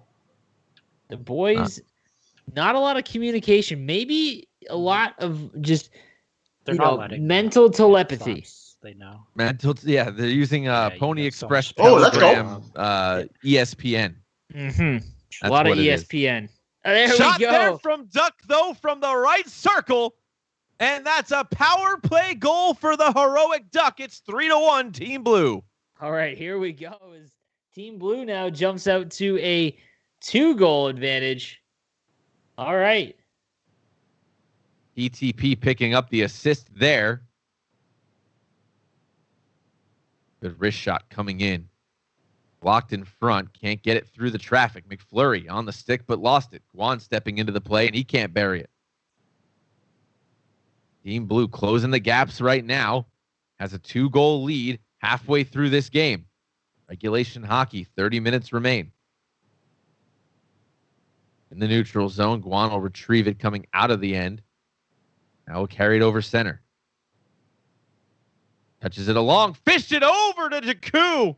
The boys, not a lot of communication. Maybe a lot of just They're not letting mental telepathy. thoughts. They know. They're using Yeah, Pony you got so Express, much Oh, let's go. Telegram, ESPN. Mm-hmm. A That's lot of what it is. ESPN. There Shot we go. there from Duck, though, from the right circle. And that's a power play goal for the heroic Duck. It's 3-1, Team Blue. All right, here we go. As Team Blue now jumps out to a 2-goal advantage. All right. ETP picking up the assist there. Good wrist shot coming in. Blocked in front. Can't get it through the traffic. McFlurry on the stick, but lost it. Guan stepping into the play, and he can't bury it. Team Blue closing the gaps right now. Has a 2-goal lead halfway through this game. Regulation hockey, 30 minutes remain. In the neutral zone, Guan will retrieve it coming out of the end. Now we'll carry it over center. Touches it along, fished it over to Jakku.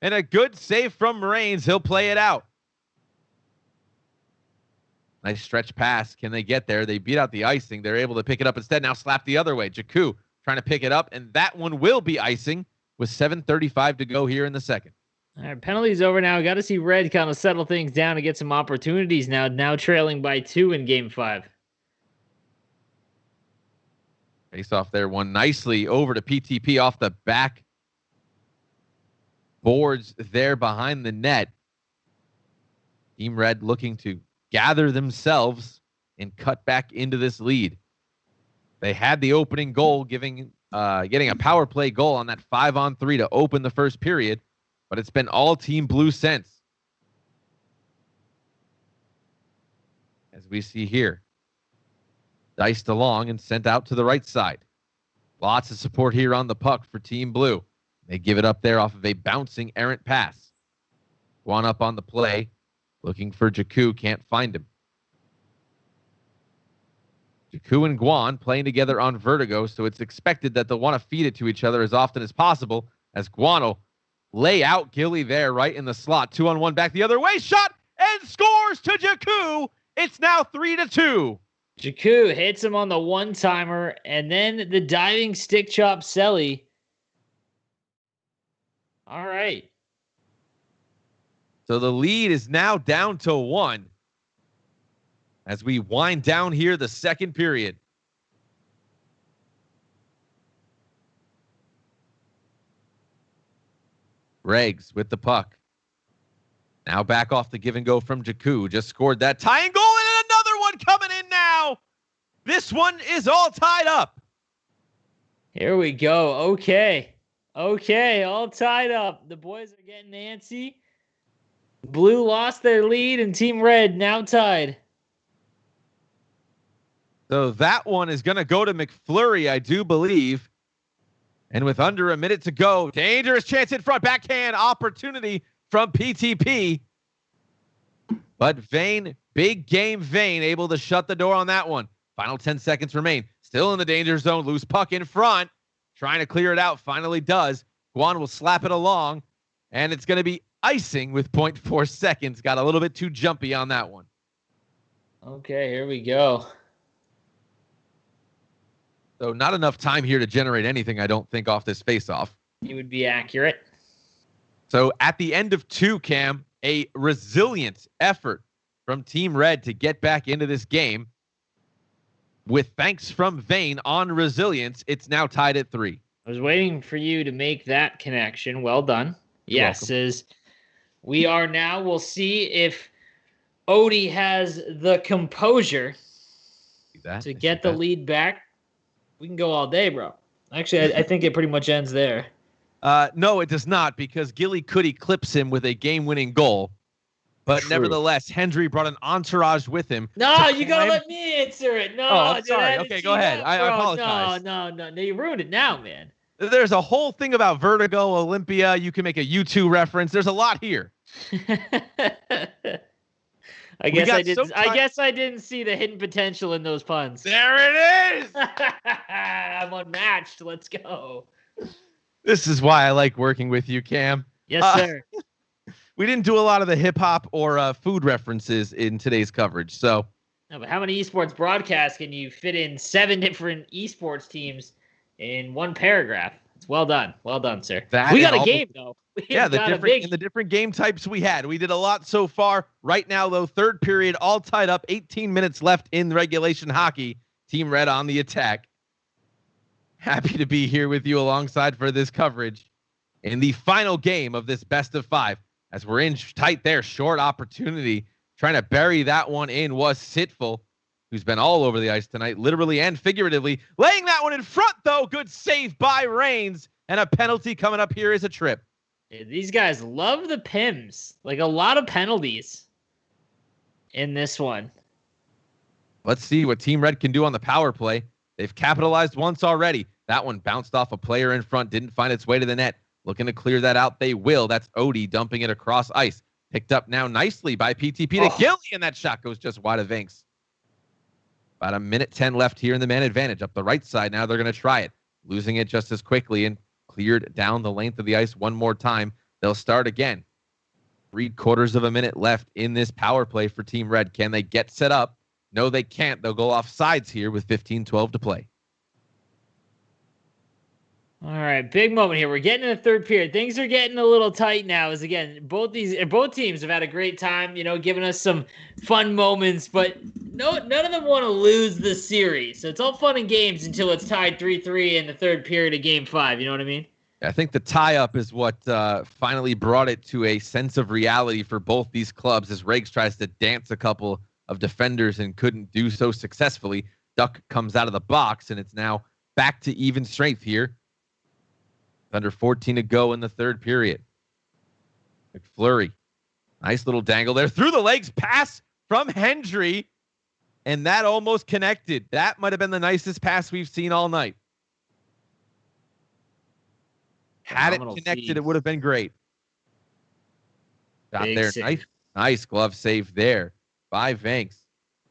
And a good save from Rains. He'll play it out. Nice stretch pass. Can they get there? They beat out the icing. They're able to pick it up instead. Now slap the other way. Jakku trying to pick it up, and that one will be icing with 7:35 to go here in the second. All right, penalty's over now. Got to see Red kind of settle things down and get some opportunities now. Now trailing by 2 in Game 5. Face off there, one nicely over to PTP off the back boards there behind the net. Team Red looking to gather themselves and cut back into this lead. They had the opening goal, getting a power play goal on that 5-on-3 to open the first period, but it's been all Team Blue since. As we see here. Diced along and sent out to the right side. Lots of support here on the puck for Team Blue. They give it up there off of a bouncing errant pass. Guan up on the play. Looking for Jakku. Can't find him. Jakku and Guan playing together on Vertigo, so it's expected that they'll want to feed it to each other as often as possible, as Guan will lay out Gilly there right in the slot. 2-on-1 back the other way. Shot and scores to Jakku. It's now 3-2. Jakku hits him on the one-timer, and then the diving stick chop Selly. All right. So the lead is now down to 1 as we wind down here the second period. Regs with the puck. Now back off the give and go from Jakku. Just scored that tying goal, and another one coming in now. This one is all tied up. Here we go. Okay, all tied up. The boys are getting antsy. Blue lost their lead, and Team Red now tied. So that one is going to go to McFlurry, I do believe. And with under a minute to go, dangerous chance in front, backhand opportunity from PTP. But Vane, big game Vane, able to shut the door on that one. Final 10 seconds remain. Still in the danger zone, loose puck in front. Trying to clear it out, finally does. Guan will slap it along, and it's going to be icing with 0.4 seconds. Got a little bit too jumpy on that one. Okay, here we go. So not enough time here to generate anything, I don't think, off this face-off. You would be accurate. So at the end of 2, Cam, a resilient effort from Team Red to get back into this game. With thanks from Vane on resilience, it's now tied at 3. I was waiting for you to make that connection. Well done. Yes, as we are now, we'll see if Odie has the composure to get the lead back. We can go all day, bro. Actually, I think it pretty much ends there. No, it does not, because Gilly could eclipse him with a game-winning goal. But True. Nevertheless, Hendry brought an entourage with him. No, you gotta let me answer it. No, I'm sorry. Okay, go ahead. I apologize. No, you ruined it now, man. There's a whole thing about Vertigo, Olympia. You can make a U2 reference. There's a lot here. I guess I didn't see the hidden potential in those puns. There it is. I'm unmatched. Let's go. This is why I like working with you, Cam. Yes, sir. We didn't do a lot of the hip hop or food references in today's coverage. So, no, but how many esports broadcasts can you fit in 7 different esports teams in one paragraph? It's well done, sir. We got a game though. The different game types we had. We did a lot so far. Right now, though, third period, all tied up. 18 minutes left in regulation hockey. Team Red on the attack. Happy to be here with you alongside for this coverage in the final game of this best of 5. As we're in tight there, short opportunity. Trying to bury that one in was Sitful, who's been all over the ice tonight, literally and figuratively. Laying that one in front, though. Good save by Reigns. And a penalty coming up here is a trip. These guys love the PIMs. Like a lot of penalties in this one. Let's see what Team Red can do on the power play. They've capitalized once already. That one bounced off a player in front, didn't find its way to the net. Looking to clear that out, they will. That's Odie dumping it across ice. Picked up now nicely by PTP to Gilly, and that shot goes just wide of Vinks. About a minute 10 left here in the man advantage. Up the right side now, they're going to try it. Losing it just as quickly and cleared down the length of the ice one more time. They'll start again. 3/4 of a minute left in this power play for Team Red. Can they get set up? No, they can't. They'll go off sides here with 15-12 to play. All right, big moment here. We're getting in the third period. Things are getting a little tight now. As again, both teams have had a great time, giving us some fun moments, but none of them want to lose the series. So it's all fun and games until it's tied 3-3 in the third period of Game 5. You know what I mean? I think the tie-up is what finally brought it to a sense of reality for both these clubs as Regs tries to dance a couple of defenders and couldn't do so successfully. Duck comes out of the box, and it's now back to even strength here. Under 14 to go in the third period. McFlurry. Nice little dangle there. Through the legs, pass from Hendry. And that almost connected. That might have been the nicest pass we've seen all night. Had it connected, it would have been great. Got there. Nice glove save there by Vanks.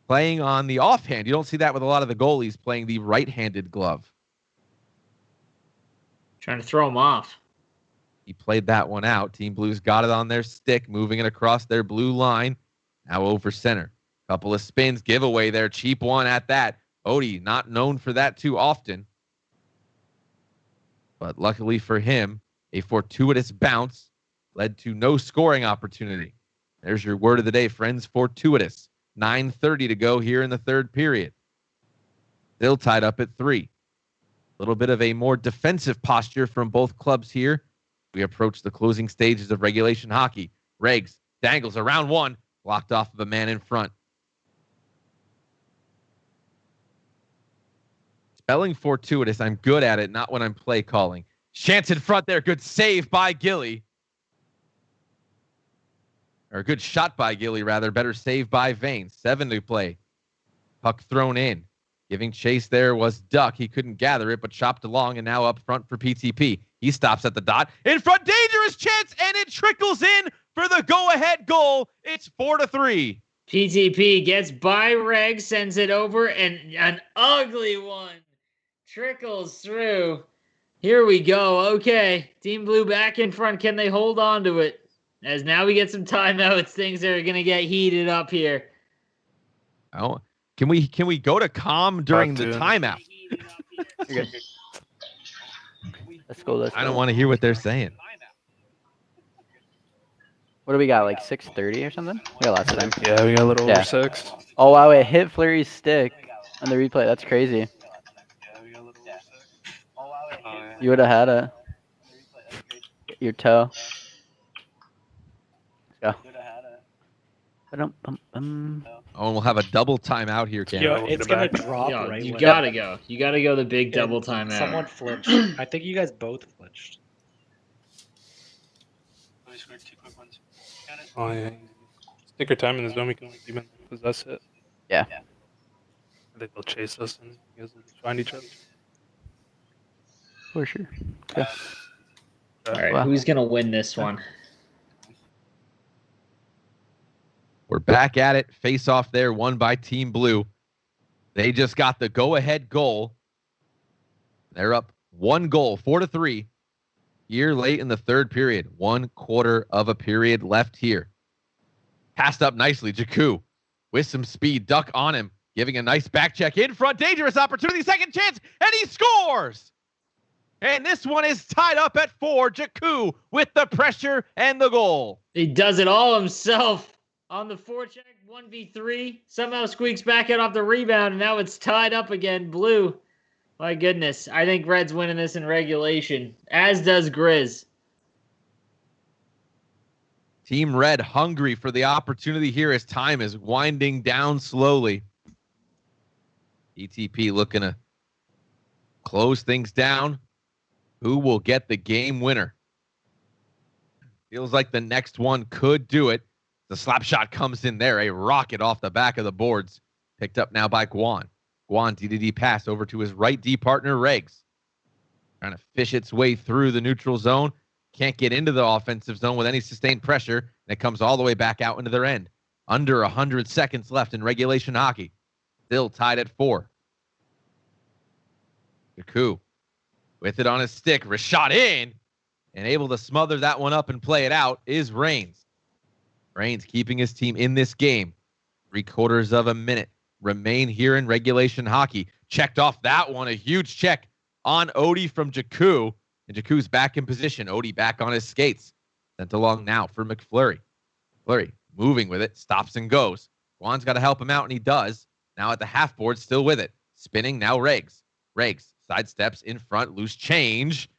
Playing on the offhand. You don't see that with a lot of the goalies playing the right-handed glove. Trying to throw him off. He played that one out. Team Blues got it on their stick, moving it across their blue line. Now over center. Couple of spins, giveaway there. Cheap one at that. Odie, not known for that too often. But luckily for him, a fortuitous bounce led to no scoring opportunity. There's your word of the day, friends. Fortuitous. 9:30 to go here in the third period. Still tied up at 3. A little bit of a more defensive posture from both clubs here. We approach the closing stages of regulation hockey. Regs dangles around one, blocked off of a man in front. Spelling fortuitous, I'm good at it, not when I'm play calling. Chance in front there, good save by Gilly. Or a good shot by Gilly, rather. Better save by Vane. 7 to play. Puck thrown in. Giving chase there was Duck. He couldn't gather it, but chopped along, and now up front for PTP. He stops at the dot. In front, dangerous chance, and it trickles in for the go-ahead goal. It's 4-3. PTP gets by Reg, sends it over, and an ugly one trickles through. Here we go. Okay, Team Blue back in front. Can they hold on to it? As now we get some timeouts, things are going to get heated up here. Oh, can we go to calm during the timeout? Let's go. I don't want to hear what they're saying. What do we got, like 6:30 or something? We got lots of time. Yeah, we got a little over 6. Oh, wow, it hit Fleury's stick on the replay. That's crazy. You would have had your toe. Let's go. Oh, and we'll have a double timeout here, Cam. Yo, it's gonna drop Yo, right. you when- gotta go. You gotta go the big double timeout. Someone flinched. I think you guys both flinched. Oh, yeah. Sticker time in the zone, we can only even possess it. Yeah. I think they'll chase us and you guys will find each other. For sure. Okay. All right, Wow. who's gonna win this one? We're back at it. Face off there, won by Team Blue. They just got the go-ahead goal. They're up 1 goal, 4-3. Here late in the third period. 1/4 of a period left here. Passed up nicely. Jakku with some speed. Duck on him. Giving a nice back check in front. Dangerous opportunity. Second chance. And he scores. And this one is tied up at 4. Jakku with the pressure and the goal. He does it all himself on the forecheck, 1v3. Somehow squeaks back out off the rebound, and now it's tied up again. Blue. My goodness. I think Red's winning this in regulation, as does Grizz. Team Red hungry for the opportunity here as time is winding down slowly. ETP looking to close things down. Who will get the game winner? Feels like the next one could do it. The slap shot comes in there. A rocket off the back of the boards. Picked up now by Guan. Guan D-to-D pass over to his right D partner, Regs. Trying to fish its way through the neutral zone. Can't get into the offensive zone with any sustained pressure. And it comes all the way back out into their end. Under 100 seconds left in regulation hockey. Still tied at 4. Jakku with it on his stick. Rashot in. And able to smother that one up and play it out is Reigns. Reigns keeping his team in this game. 3/4 of a minute remain here in regulation hockey. Checked off that one. A huge check on Odie from Jakku. And Jakku's back in position. Odie back on his skates. Sent along now for McFlurry. Flurry moving with it. Stops and goes. Juan's got to help him out, and he does. Now at the half board, still with it. Spinning now Regs. Regs sidesteps in front. Loose change.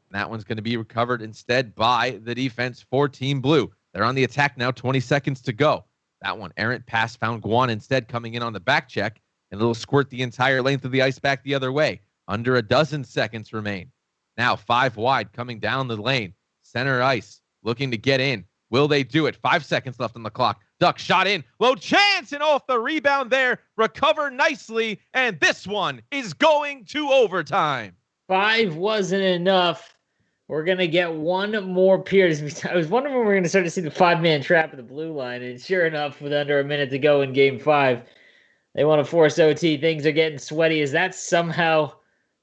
And that one's going to be recovered instead by the defense for Team Blue. They're on the attack now. 20 seconds to go. That one, errant pass, found Guan instead coming in on the back check, and it'll squirt the entire length of the ice back the other way. Under a dozen seconds remain. Now 5 wide coming down the lane. Center ice looking to get in. Will they do it? 5 seconds left on the clock. Duck shot in. Low chance and off the rebound there. Recover nicely, and this one is going to overtime. 5 wasn't enough. We're going to get one more period. I was wondering when we were going to start to see the 5-man trap at the blue line, and sure enough, with under a minute to go in Game 5, they want to force OT. Things are getting sweaty. Is that somehow...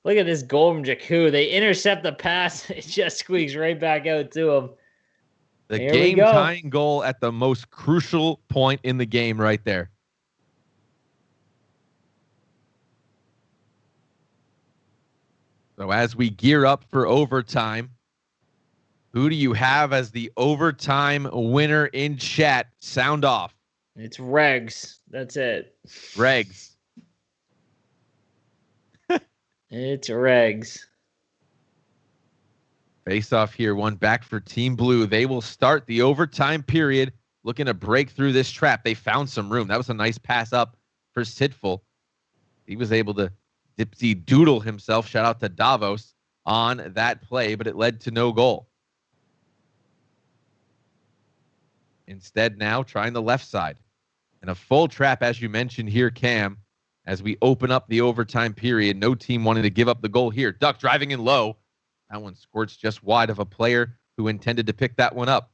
Look at this goal from Jakku. They intercept the pass. It just squeaks right back out to him. The Here we go. game-tying goal at the most crucial point in the game right there. So as we gear up for overtime, who do you have as the overtime winner in chat? Sound off. It's Regs. That's it. Regs. It's Regs. Face off here, one back for Team Blue. They will start the overtime period looking to break through this trap. They found some room. That was a nice pass up for Sitful. He was able to dipsy doodle himself. Shout out to Davos on that play, but it led to no goal. Instead, now trying the left side. And a full trap, as you mentioned here, Cam, as we open up the overtime period. No team wanting to give up the goal here. Duck driving in low. That one squirts just wide of a player who intended to pick that one up.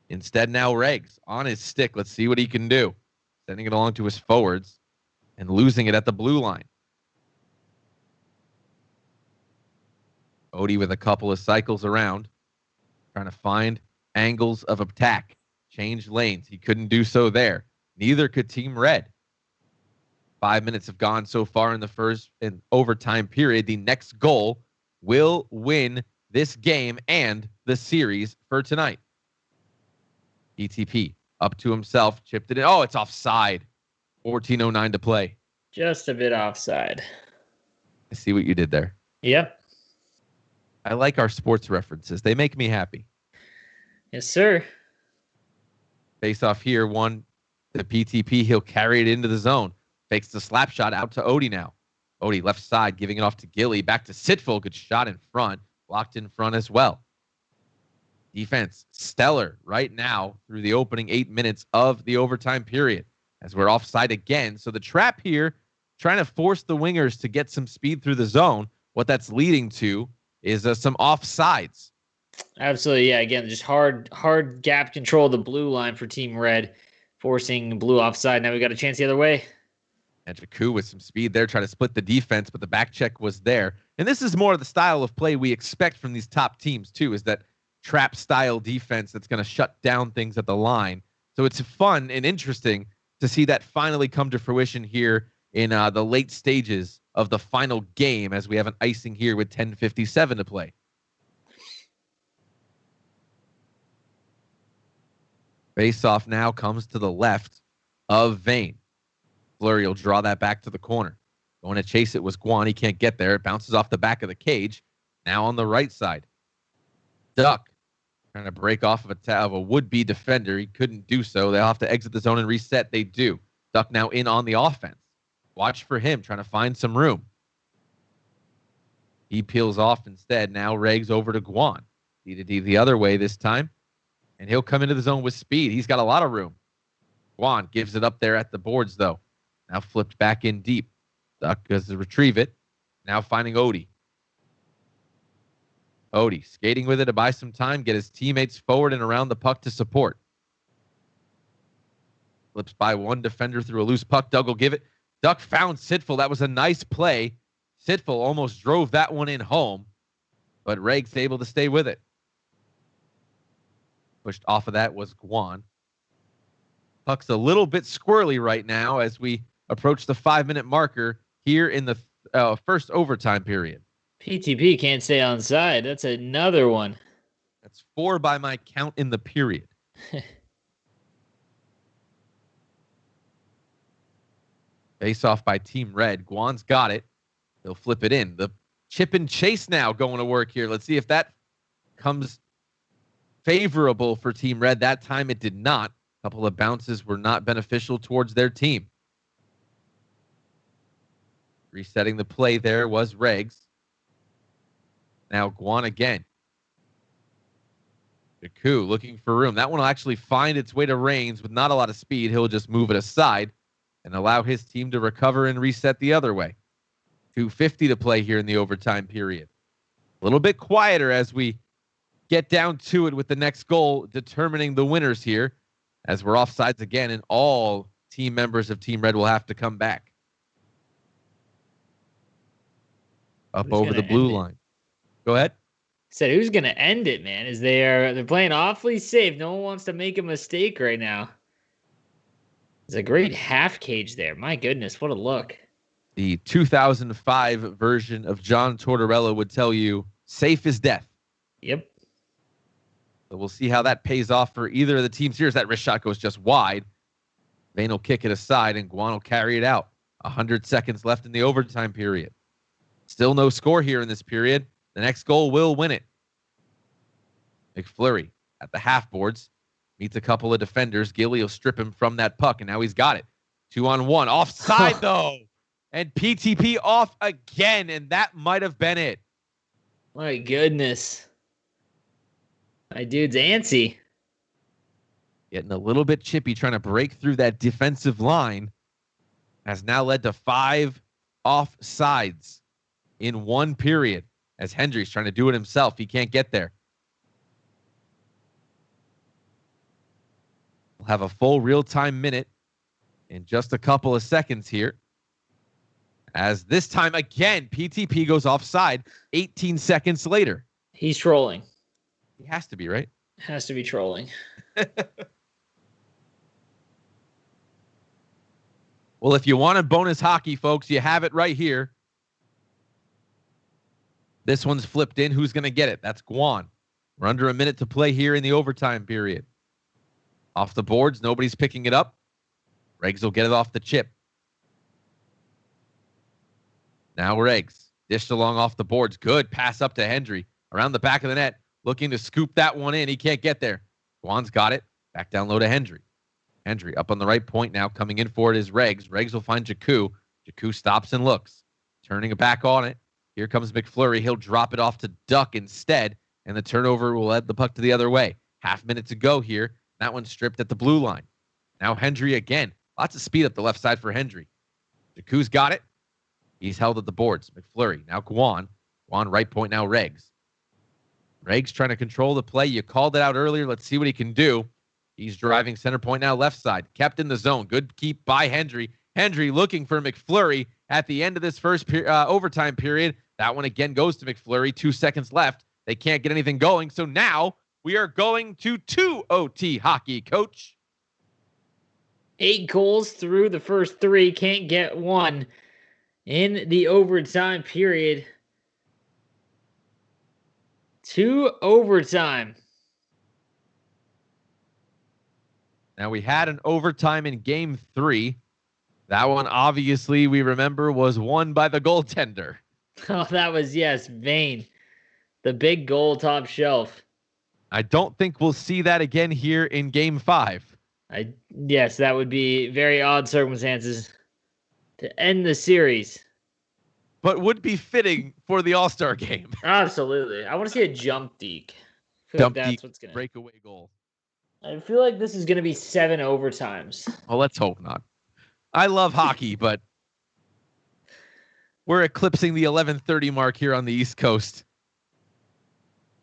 Instead, now Regs on his stick. Let's see what he can do. Sending it along to his forwards and losing it at the blue line. Odie with a couple of cycles around, trying to find angles of attack. Change lanes. He couldn't do so there. Neither could Team Red. 5 minutes have gone so far in the first and overtime period. The next goal will win this game and the series for tonight. ETP up to himself, chipped it in. Oh, it's offside. 14:09 to play. Just a bit offside. I see what you did there. Yep. I like our sports references. They make me happy. Yes, sir. Face off here, one to PTP. He'll carry it into the zone. Fakes the slap shot out to Odie now. Odie left side, giving it off to Gilly. Back to Sitful. Good shot in front. Blocked in front as well. Defense stellar right now through the opening 8 minutes of the overtime period as we're offside again. So the trap here, trying to force the wingers to get some speed through the zone. What that's leading to is some offsides. Absolutely, yeah. Again, just hard gap control of the blue line for Team Red, forcing blue offside. Now we got a chance the other way. And Jakku with some speed there, trying to split the defense, but the back check was there. And this is more of the style of play we expect from these top teams, too, is that trap-style defense that's going to shut down things at the line. So it's fun and interesting to see that finally come to fruition here in the late stages of the final game as we have an icing here with 10:57 to play. Face-off now comes to the left of Vane. Fleury will draw that back to the corner. Going to chase it was Guan. He can't get there. It bounces off the back of the cage. Now on the right side. Duck trying to break off of a would-be defender. He couldn't do so. They'll have to exit the zone and reset. They do. Duck now in on the offense. Watch for him, trying to find some room. He peels off instead. Now Regs over to Guan. D to D the other way this time. And he'll come into the zone with speed. He's got a lot of room. Guan gives it up there at the boards, though. Now flipped back in deep. Duck goes to retrieve it. Now finding Odie. Odie skating with it to buy some time, get his teammates forward and around the puck to support. Flips by one defender through a loose puck. Doug will give it. Duck found Sitful. That was a nice play. Sitful almost drove that one in home, but Regs able to stay with it. Pushed off of that was Guan. Puck's a little bit squirrely right now as we approach the 5-minute marker here in the first overtime period. PTP can't stay on side. That's another one. That's 4 by my count in the period. Face off by Team Red. Guan's got it. He'll flip it in. The chip and chase now going to work here. Let's see if that comes favorable for Team Red. That time it did not. A couple of bounces were not beneficial towards their team. Resetting the play there was Regs. Now Guan again. Jakku looking for room. That one will actually find its way to Reigns with not a lot of speed. He'll just move it aside and allow his team to recover and reset the other way. 2:50 to play here in the overtime period. A little bit quieter as we get down to it with the next goal determining the winners here as we're offsides again and all team members of Team Red will have to come back. Up over the blue line. Go ahead. Said who's gonna end it, man? Is they're playing awfully safe. No one wants to make a mistake right now. It's a great half cage there. My goodness, what a look. The 2005 version of John Tortorella would tell you safe as death. Yep. So we'll see how that pays off for either of the teams. Here's that wrist shot goes just wide. Vane will kick it aside, and Guan will carry it out. 100 seconds left in the overtime period. Still no score here in this period. The next goal will win it. McFlurry at the half boards. Meets a couple of defenders. Gilly will strip him from that puck, and now he's got it. 2-on-1. Offside, though. And PTP off again, and that might have been it. My goodness. My dude's antsy. Getting a little bit chippy, trying to break through that defensive line. Has now led to 5 offsides in one period. As Hendry's trying to do it himself. He can't get there. We'll have a full real-time minute in just a couple of seconds here. As this time, again, PTP goes offside 18 seconds later. He's trolling. He has to be, right? Has to be trolling. Well, if you wanted bonus hockey, folks, you have it right here. This one's flipped in. Who's going to get it? That's Guan. We're under a minute to play here in the overtime period. Off the boards. Nobody's picking it up. Regs will get it off the chip. Now Regs. Dished along off the boards. Good pass up to Hendry. Around the back of the net. Looking to scoop that one in. He can't get there. Guan's got it. Back down low to Hendry. Hendry up on the right point now. Coming in for it is Regs. Regs will find Jakku. Jakku stops and looks. Turning it back on it. Here comes McFlurry. He'll drop it off to Duck instead. And the turnover will lead the puck to the other way. Half minute to go here. That one's stripped at the blue line. Now Hendry again. Lots of speed up the left side for Hendry. Jakku's got it. He's held at the boards. McFlurry. Now Guan. Guan right point now Regs. Regs trying to control the play. You called it out earlier. Let's see what he can do. He's driving center point now left side. Kept in the zone. Good keep by Hendry. Hendry looking for McFlurry at the end of this first overtime period. That one again goes to McFlurry. 2 seconds left. They can't get anything going. So now we are going to 2 OT hockey, Coach. 8 goals through the first 3. Can't get one in the overtime period. 2 overtime. Now, we had an overtime in game 3. That one, obviously, we remember was won by the goaltender. Oh, that was, yes, Vane. The big goal top shelf. I don't think we'll see that again here in game 5. Yes, that would be very odd circumstances to end the series. But would be fitting for the All-Star game. Absolutely. I want to see a jump deke. I feel like that's what's gonna breakaway goal. I feel like this is going to be 7 overtimes. Well, let's hope not. I love hockey, but we're eclipsing the 11:30 mark here on the East Coast.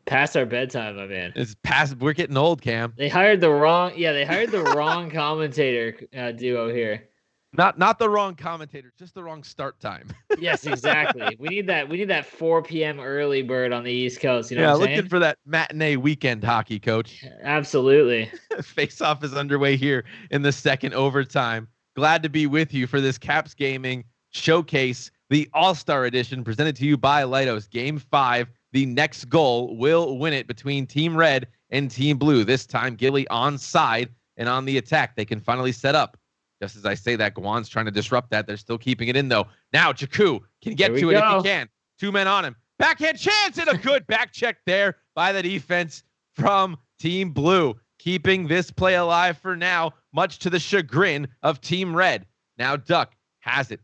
Past our bedtime, my man. It's past. We're getting old, Cam. They hired the wrong. Yeah, they hired the wrong commentator duo here. Not the wrong commentator, just the wrong start time. Yes, exactly. We need that 4 p.m. early bird on the East Coast. You know what I'm saying? Looking for that matinee weekend hockey, Coach. Absolutely. Face-off is underway here in the second overtime. Glad to be with you for this Caps Gaming Showcase, the All-Star Edition, presented to you by Leidos. Game 5, the next goal will win it between Team Red and Team Blue. This time, Gilly onside and on the attack. They can finally set up. Just as I say that, Guan's trying to disrupt that. They're still keeping it in, though. Now Jakku can get to it if he can. 2 men on him. Backhand chance and a good back check there by the defense from Team Blue. Keeping this play alive for now, much to the chagrin of Team Red. Now Duck has it.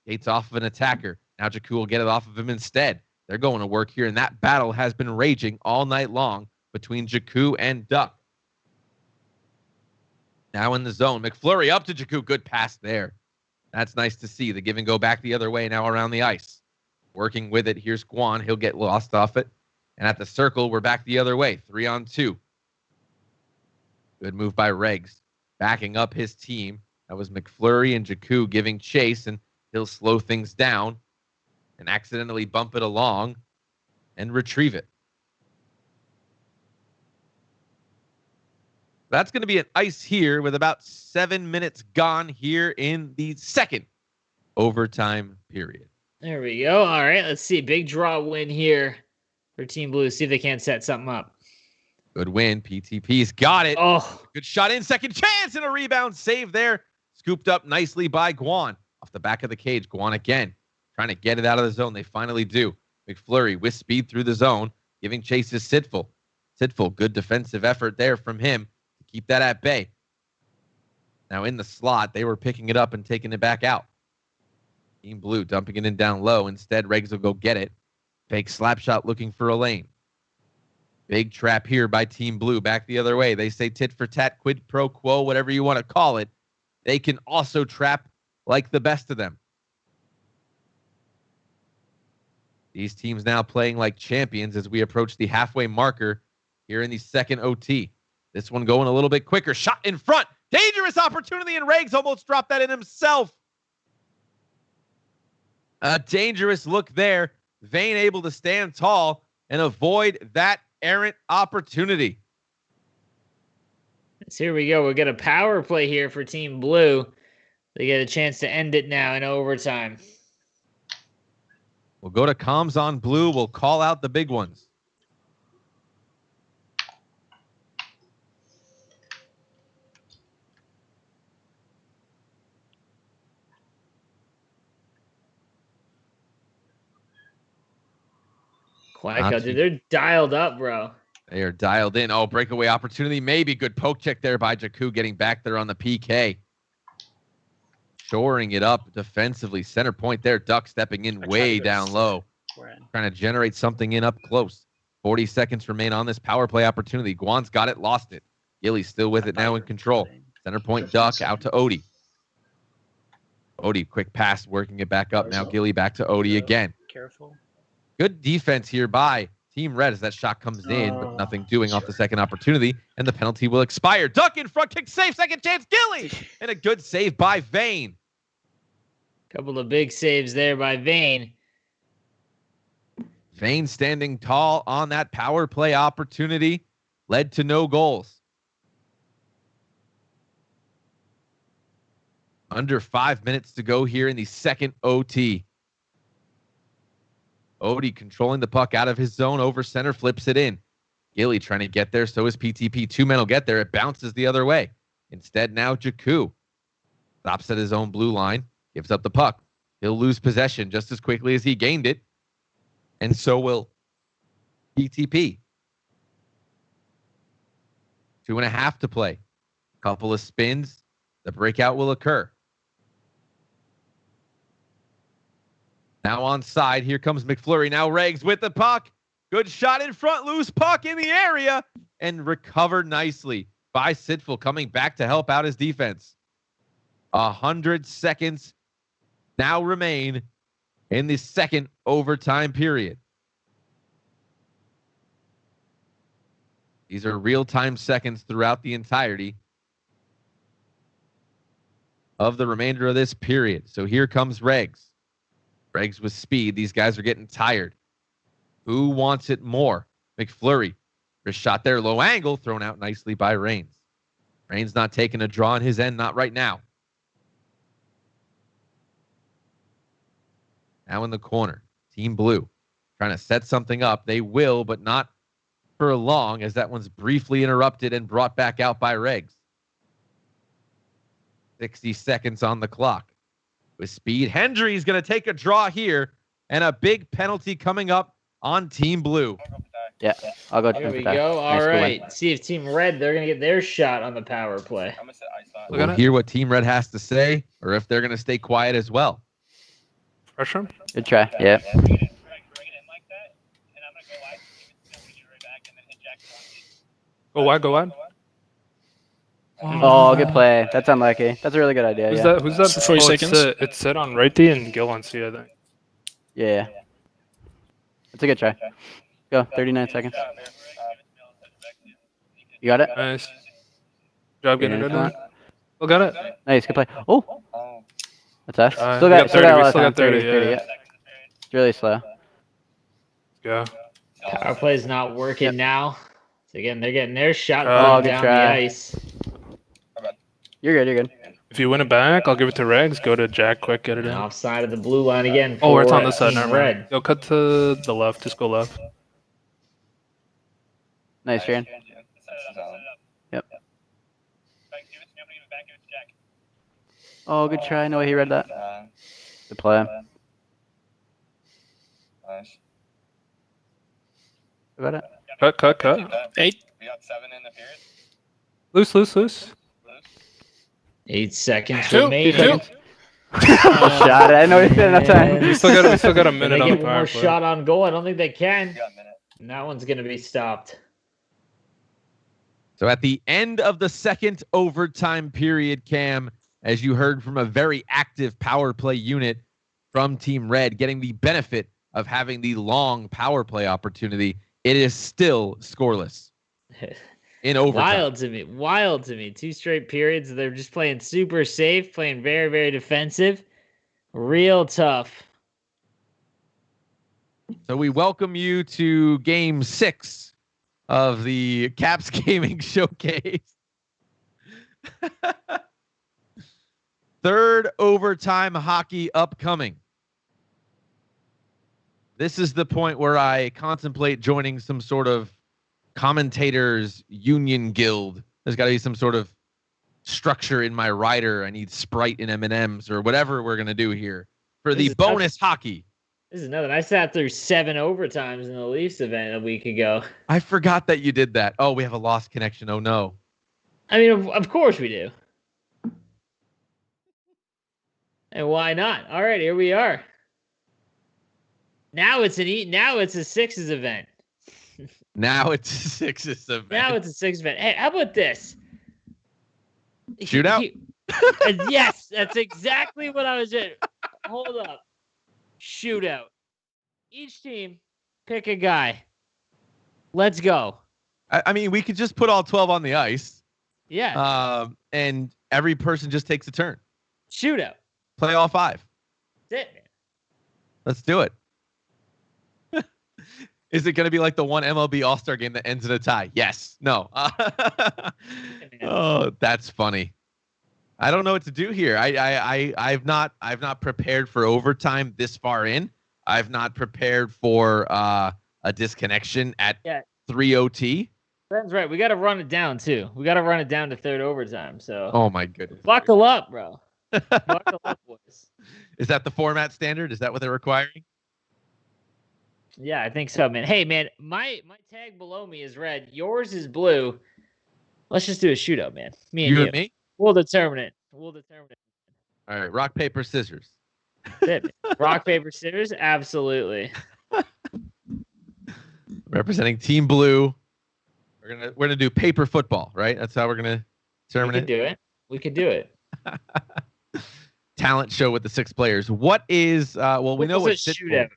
Skates off of an attacker. Now Jakku will get it off of him instead. They're going to work here, and that battle has been raging all night long between Jakku and Duck. Now in the zone. McFlurry up to Jakku. Good pass there. That's nice to see. The give and go back the other way now around the ice. Working with it. Here's Guan. He'll get lost off it. And at the circle, we're back the other way. 3-on-2. Good move by Regs. Backing up his team. That was McFlurry and Jakku giving chase, and he'll slow things down and accidentally bump it along and retrieve it. That's going to be an ice here with about 7 minutes gone here in the second overtime period. There we go. All right, let's see. Big draw win here for Team Blue. See if they can't set something up. Good win. PTP's got it. Oh, Good shot in. Second chance and a rebound save there. Scooped up nicely by Guan. Off the back of the cage. Guan again. Trying to get it out of the zone. They finally do. McFlurry with speed through the zone. Giving chase to Sitful. Sitful, good defensive effort there from him to keep that at bay. Now in the slot, they were picking it up and taking it back out. Team Blue dumping it in down low. Instead, Regs will go get it. Fake slap shot looking for a lane. Big trap here by Team Blue. Back the other way. They say tit for tat, quid pro quo, whatever you want to call it. They can also trap like the best of them. These teams now playing like champions as we approach the halfway marker here in the second OT. This one going a little bit quicker. Shot in front. Dangerous opportunity, and Regs almost dropped that in himself. A dangerous look there. Vane able to stand tall and avoid that errant opportunity. so here we go. We'll get a power play here for Team Blue. They get a chance to end it now in overtime. We'll go to comms on Blue. We'll call out the big ones. Quacko, dude, they're dialed up, bro. They are dialed in. Oh, breakaway opportunity. Maybe good poke check there by Jakku getting back there on the PK. Shoring it up defensively. Center point there. Duck stepping in way down low. Trying to generate something in up close. 40 seconds remain on this power play opportunity. Guan's got it, lost it. Gilly's still with it now in control. Center point Duck out to Odie. Odie, quick pass, working it back up. Now Gilly back to Odie again. Careful. Good defense here by Team Red as that shot comes in, but nothing doing off the second opportunity, and the penalty will expire. Duck in front, kick safe, second chance, Gilly! And a good save by Vane. Couple of big saves there by Vane. Vane standing tall on that power play opportunity led to no goals. Under 5 minutes to go here in the second OT. Odie controlling the puck out of his zone over center, flips it in. Gilly trying to get there, so is PTP. Two men will get there. It bounces the other way. Instead, now Jakku stops at his own blue line, gives up the puck. He'll lose possession just as quickly as he gained it. And so will PTP. 2.5 to play. Couple of spins. The breakout will occur. Now on side, here comes McFlurry. Now Regs with the puck. Good shot in front, loose puck in the area, and recovered nicely by Sitful, coming back to help out his defense. 100 seconds now remain in the second overtime period. These are real-time seconds throughout the entirety of the remainder of this period. So here comes Regs. Regs with speed. These guys are getting tired. Who wants it more? McFlurry. Wrist shot there. Low angle. Thrown out nicely by Reigns. Reigns not taking a draw on his end. Not right now. Now in the corner. Team Blue. Trying to set something up. They will, but not for long, as that one's briefly interrupted and brought back out by Regs. 60 seconds on the clock. With speed, Hendry's going to take a draw here, and a big penalty coming up on Team Blue. Yeah, I'll go. Here we go. All right. See if Team Red, they're going to get their shot on the power play. We'll hear what Team Red has to say, or if they're going to stay quiet as well. Pressure. Good try. Yeah. Go wide, go wide. Oh, good play. That's unlucky. That's a really good idea. Who's Yeah. that? Who's that? 40 seconds. It's set on right D and Gil on C, I think. Yeah. That's a good try. Go. 39 seconds. You got it? Nice. Good job getting it Yeah. in. Still got it. Nice. Good play. Oh. That's us. We Still got got 30, a we lot of still time. got 30, 30, yeah. yeah. It's really slow. Go. Power play's not working now. So again, they're getting their shot Oh, going good down try. the ice. You're good. You're good. If you win it back, I'll give it to Regs. Go to Jack quick, get it And in. offside of the blue line again. Oh, it's for on this side. Team Never Red. mind. Yo, cut to the left. Just go left. Nice, Jaren. Yep. Oh, good try. No way he read that. Good play. About it. Cut. 8. Loose. 8 seconds Two. remaining. Shot it. I know he didn't have time. We still got a Can minute they on get the one power more play. shot on goal? I don't think they can. And that one's going to be stopped. So at the end of the second overtime period, Cam, as you heard from a very active power play unit from Team Red, getting the benefit of having the long power play opportunity, it is still scoreless in overtime. Wild to me. 2 straight periods. They're just playing super safe, playing very, very defensive. Real tough. So we welcome you to Game 6 of the Caps Gaming Showcase. Third overtime hockey upcoming. This is the point where I contemplate joining some sort of commentators union guild. There's got to be some sort of structure in my rider. I need Sprite and M&Ms or whatever we're going to do here for the bonus hockey. This is nothing. I sat through 7 overtimes in the Leafs event a week ago. I forgot that you did that. Oh, we have a lost connection. Oh, no. I mean, of course we do. And why not? All right, here we are. Now it's a sixes event. Now it's a sixes event. Now it's a six event. Hey, how about this? Shootout? Yes, that's exactly what I was doing. Hold up. Shootout. Each team pick a guy. Let's go. I mean, we could just put all 12 on the ice. Yeah. And every person just takes a turn. Shootout. Play all 5. That's it, man. Let's do it. Is it going to be like the one MLB All-Star game that ends in a tie? Yes. No. Oh, that's funny. I don't know what to do here. I've not prepared for overtime this far in. I've not prepared for a disconnection at 3 OT. That's right. We got to run it down too. We got to run it down to third overtime. So oh my goodness. Buckle up, bro. Buckle up, boys. Is that the format standard? Is that what they're requiring? Yeah, I think so, man. Hey, man, my tag below me is red. Yours is blue. Let's just do a shootout, man. Me and you. And me? We'll determine it. All right. Rock, paper, scissors. That's it. Rock, paper, scissors? Absolutely. Representing Team Blue. We're gonna do paper football, right? That's how we're gonna determine it. We could do it. Talent show with the 6 players. What is we know what shootout.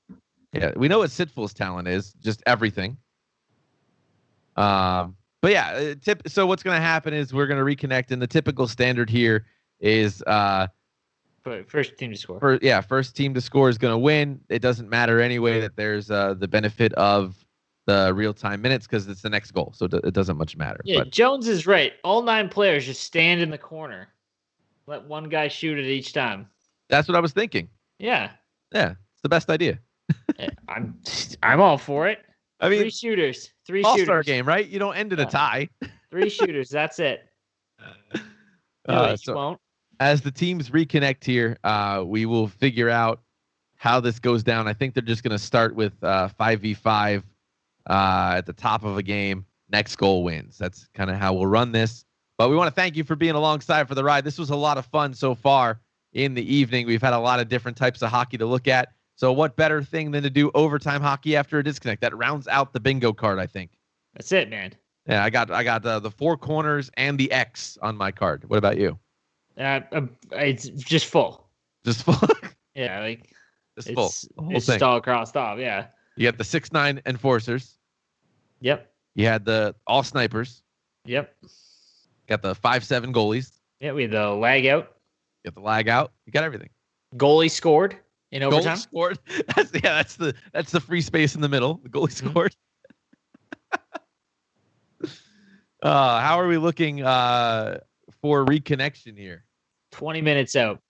Yeah, we know what Sitful's talent is, just everything. But yeah, so what's going to happen is we're going to reconnect, and the typical standard here is first team to score. First team to score is going to win. It doesn't matter anyway that there's the benefit of the real-time minutes because it's the next goal, so it doesn't much matter. Yeah, but Jones is right. All 9 players just stand in the corner. Let one guy shoot it each time. That's what I was thinking. Yeah. Yeah, it's the best idea. I'm all for it. I mean, 3 shooters. 3 all-star shooters. game, right? You don't end in a tie. 3 shooters. That's it. You won't. As the teams reconnect here, we will figure out how this goes down. I think they're just going to start with 5v5 at the top of a game. Next goal wins. That's kind of how we'll run this. But we want to thank you for being alongside for the ride. This was a lot of fun so far in the evening. We've had a lot of different types of hockey to look at. So what better thing than to do overtime hockey after a disconnect? That rounds out the bingo card, I think. That's it, man. Yeah, I got the 4 corners and the X on my card. What about you? It's just full. Just full. Yeah, like just full. It's just all crossed off. Yeah. You got the 6'9" enforcers. Yep. You had the all snipers. Yep. Got the 5'7" goalies. Yeah, we had the lag out. You got the lag out. You got everything. Goalie scored in overtime. Goalie scored. That's the free space in the middle. The goalie scored. How are we looking for reconnection here? 20 minutes out.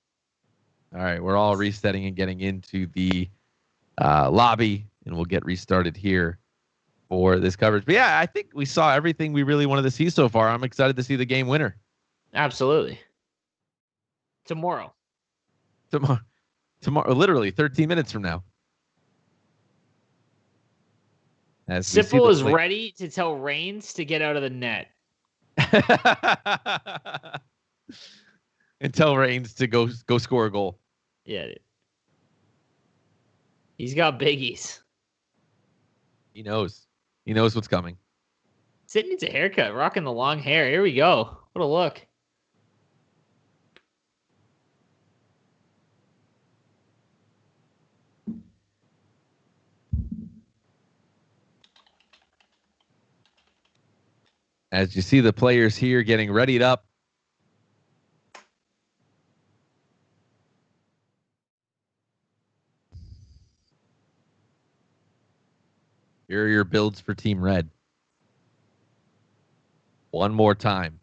All right, we're all resetting and getting into the lobby, and we'll get restarted here for this coverage. But yeah, I think we saw everything we really wanted to see so far. I'm excited to see the game winner. Absolutely. Tomorrow, literally 13 minutes from now. Sipple is ready to tell Reigns to get out of the net. And tell Reigns to go score a goal. Yeah, dude. He's got biggies. He knows. He knows what's coming. Sid needs a haircut. Rocking the long hair. Here we go. What a look. As you see the players here getting readied up. Here are your builds for Team Red. One more time.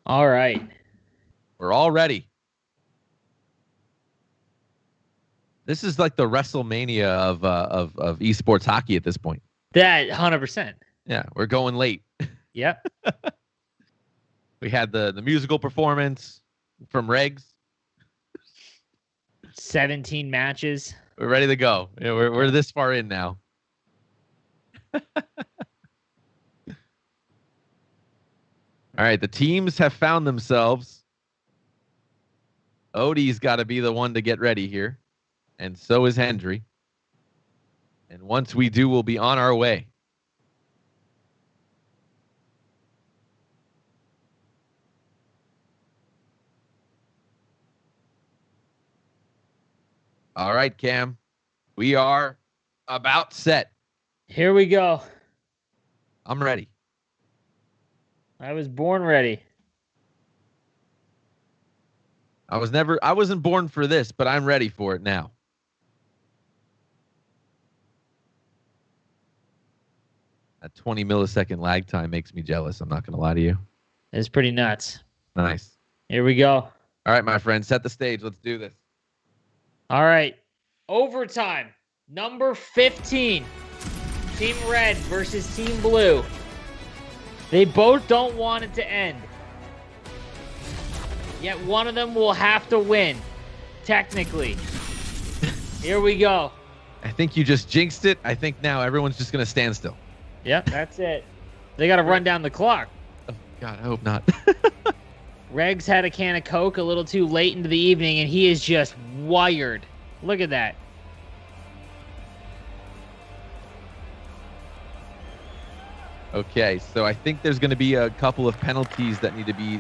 All right. We're all ready. This is like the WrestleMania of esports hockey at this point. That 100%. Yeah, we're going late. Yep. We had the musical performance from Regs. 17 matches. We're ready to go. Yeah, we're this far in now. All right, the teams have found themselves. Odie's got to be the one to get ready here, and so is Hendry. And once we do, we'll be on our way. All right, Cam. We are about set. Here we go. I'm ready. I was born ready. I wasn't born for this, but I'm ready for it now. That 20 millisecond lag time makes me jealous. I'm not going to lie to you. It's pretty nuts. Nice. Here we go. All right, my friend, set the stage. Let's do this. All right. Overtime. Number 15. Team Red versus Team Blue. They both don't want it to end. Yet one of them will have to win. Technically. Here we go. I think you just jinxed it. I think now everyone's just going to stand still. Yep, that's it. They got to run down the clock. Oh, God, I hope not. Regs had a can of Coke a little too late into the evening, and he is just wired. Look at that. Okay, so I think there's going to be a couple of penalties that need to be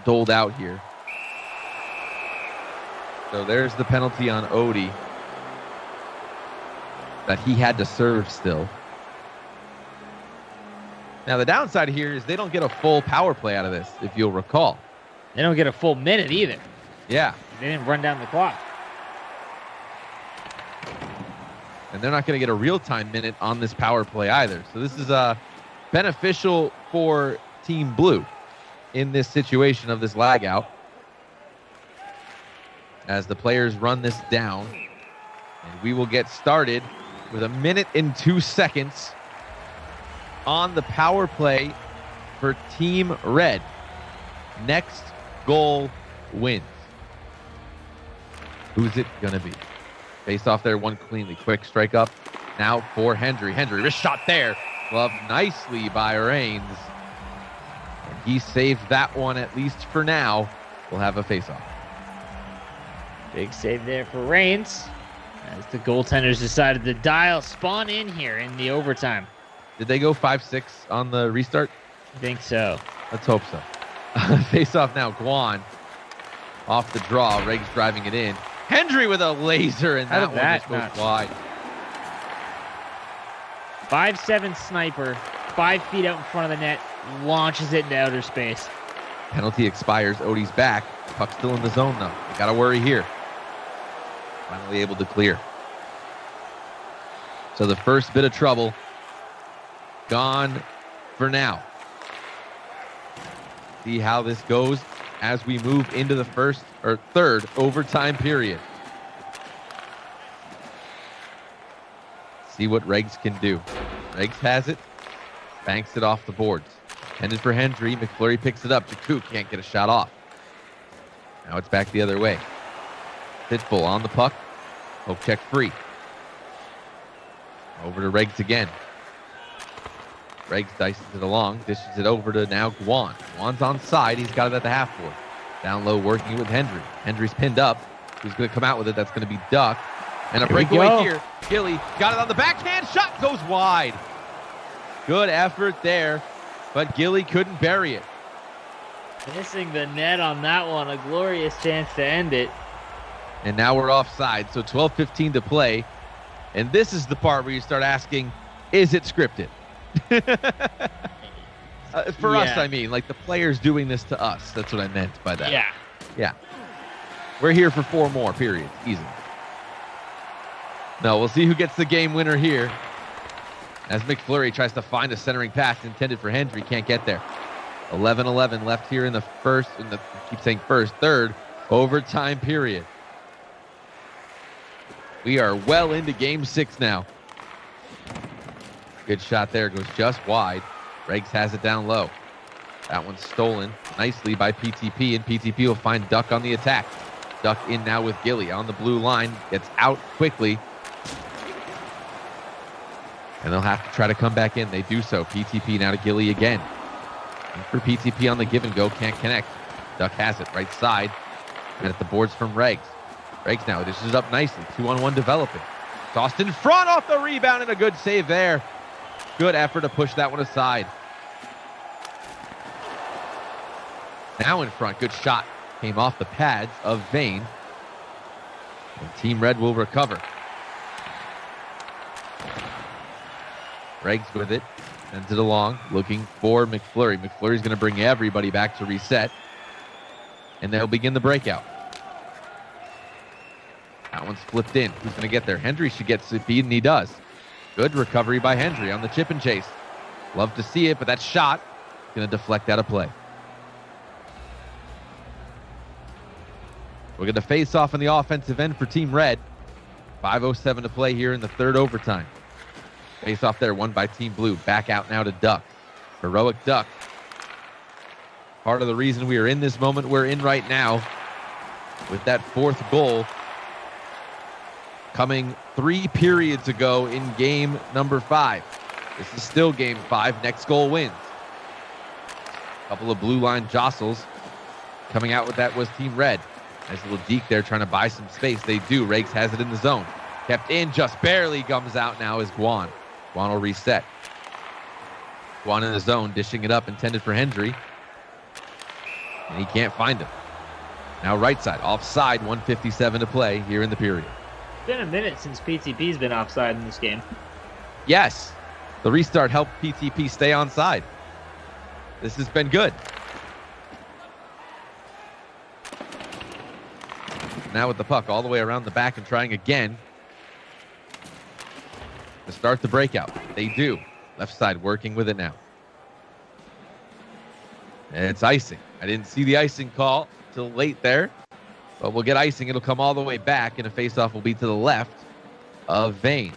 doled out here. So there's the penalty on Odie that he had to serve still. Now, the downside here is they don't get a full power play out of this, if you'll recall. They don't get a full minute either. Yeah. They didn't run down the clock. And they're not going to get a real-time minute on this power play either. So this is beneficial for Team Blue in this situation of this lag out. As the players run this down. And we will get started with 1 minute and 2 seconds on the power play for Team Red. Next goal wins. Who's it going to be? Face off there, one cleanly. Quick strike up. Now for Hendry. Hendry, wrist shot there. Gloved nicely by Reigns. And he saved that one, at least for now. We'll have a face-off. Big save there for Reigns. As the goaltenders decided to dial spawn in here in the overtime. Did they go 5-6 on the restart? I think so. Let's hope so. Face-off now, Guan. Off the draw. Regs driving it in. Hendry with a laser, and that one just goes wide. 5'7" sniper, 5 feet out in front of the net, launches it into outer space. Penalty expires. Odie's back. Puck's still in the zone, though. You got to worry here. Finally able to clear. So the first bit of trouble gone for now. See how this goes as we move into the third overtime period. See what Regs can do. Regs has it, banks it off the boards. Intended for Hendry. McFlurry picks it up. Jakku can't get a shot off. Now it's back the other way. Pitbull on the puck. Hope check free. Over to Regs again. Regs dices it along, dishes it over to now Guan. Guan's on side. He's got it at the half board. Down low, working with Hendry. Hendry's pinned up. Who's going to come out with it? That's going to be Duck. And a breakaway here. Gilly got it on the backhand. Shot goes wide. Good effort there, but Gilly couldn't bury it. Missing the net on that one. A glorious chance to end it. And now we're offside, so 12:15 to play. And this is the part where you start asking, is it scripted? For us, I mean, like the players doing this to us. That's what I meant by that. Yeah. We're here for 4 more periods. Easy. No, we'll see who gets the game winner here. As McFlurry tries to find a centering pass intended for Hendry. Can't get there. 11-11 left here in the third overtime period. We are well into game 6 now. Good shot there, goes just wide. Regs has it down low. That one's stolen nicely by PTP, and PTP will find Duck on the attack. Duck in now with Gilly on the blue line, gets out quickly. And they'll have to try to come back in. They do so. PTP now to Gilly again. And for PTP on the give and go, can't connect. Duck has it, right side. And at the boards from Regs. Regs now dishes it up nicely. 2-on-1 developing. Tossed in front off the rebound and a good save there. Good effort to push that one aside. Now in front, good shot. Came off the pads of Vane. And Team Red will recover. Regs with it. Sends it along, looking for McFlurry. McFlurry's going to bring everybody back to reset. And they'll begin the breakout. That one's flipped in. Who's going to get there? Hendry should get speed, and he does. Good recovery by Hendry on the chip and chase. Love to see it, but that shot is going to deflect out of play. We're going to face off on the offensive end for Team Red. 5:07 to play here in the third overtime. Face off there, won by Team Blue. Back out now to Duck. Heroic Duck. Part of the reason we are in this moment we're in right now with that 4th goal coming 3 periods ago in game number 5. This is still game 5. Next goal wins. A couple of blue line jostles. Coming out with that was Team Red. Nice little deke there trying to buy some space. They do. Regs has it in the zone. Kept in, just barely comes out now is Guan. Guan will reset. Guan in the zone, dishing it up, intended for Hendry. And he can't find him. Now right side, offside, 1:57 to play here in the period. It's been a minute since PTP's been offside in this game. Yes, the restart helped PTP stay on side. This has been good. Now with the puck all the way around the back and trying again to start the breakout. They do. Left side working with it now. And it's icing. I didn't see the icing call till late there, but we'll get icing. It'll come all the way back, and a faceoff will be to the left of Vane.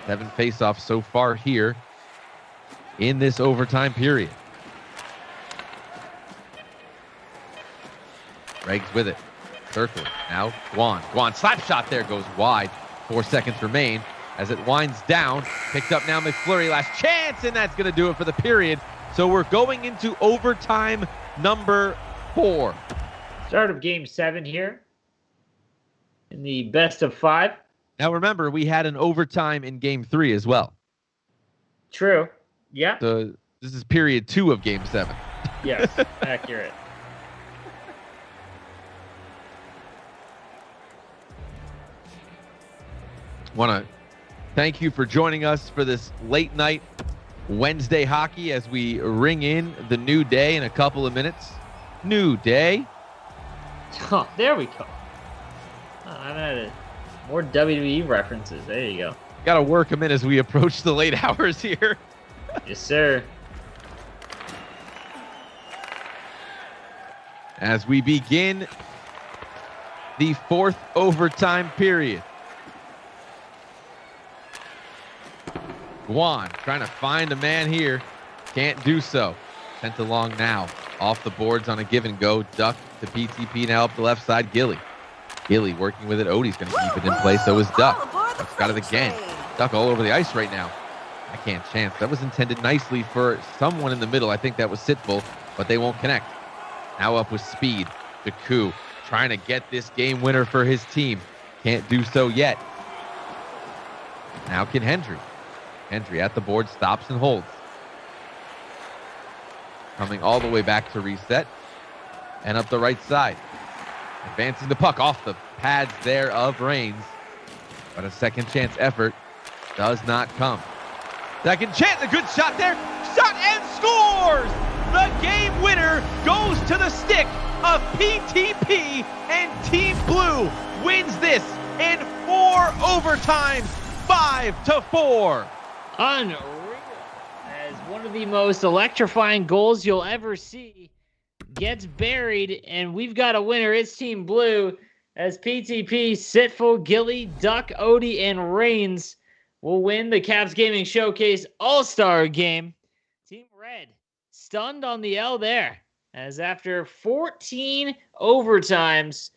7 faceoffs so far here in this overtime period. Regs with it. Circling. Now Guan. Guan slap shot there, goes wide. 4 seconds remain as it winds down. Picked up now McFlurry. Last chance, and that's going to do it for the period. So we're going into overtime number 4. Start of game 7 here in the best of 5. Now remember, we had an overtime in game 3 as well. True. Yeah. This is period 2 of game 7. Yes, accurate. Want to thank you for joining us for this late night Wednesday hockey as we ring in the new day in a couple of minutes. New day. Oh, there we go. Oh, I've had more WWE references. There you go. Got to work them in as we approach the late hours here. Yes, sir. as we begin the fourth overtime period. Guan trying to find a man here. Can't do so. Sent along now. Off the boards on a give and go. Duck to PTP now up the left side. Gilly. Gilly working with it. Odie's going to keep it in place. So is Duck. Duck's got it again. Duck all over the ice right now. I can't chance. That was intended nicely for someone in the middle. I think that was Sitful, but they won't connect. Now up with speed. Deku trying to get this game winner for his team. Can't do so yet. Now can Hendry. Hendry at the board, stops and holds. Coming all the way back to reset. And up the right side. Advancing the puck off the pads there of Reigns. But a second chance effort does not come. Second chance, a good shot there. Shot and scores! The game winner goes to the stick of PTP, and Team Blue wins this in 4 overtimes, 5-4. Unreal. As one of the most electrifying goals you'll ever see gets buried, and we've got a winner. It's Team Blue, as PTP, Sitful, Gilly, Duck, Odie, and Reigns will win the Caps Gaming Showcase All-Star Game. Team Red stunned on the L there, as after 14 overtimes,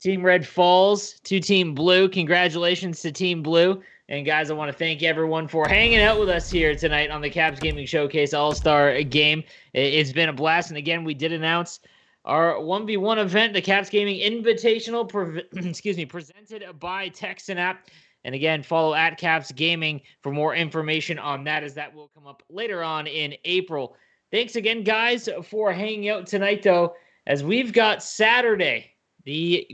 Team Red falls to Team Blue. Congratulations to Team Blue. And guys, I want to thank everyone for hanging out with us here tonight on the Caps Gaming Showcase All-Star Game. It's been a blast. And again, we did announce our 1v1 event, the Caps Gaming Invitational, presented by Texan App. And again, follow at Caps Gaming for more information on that, as that will come up later on in April. Thanks again, guys, for hanging out tonight, though, as we've got Saturday, the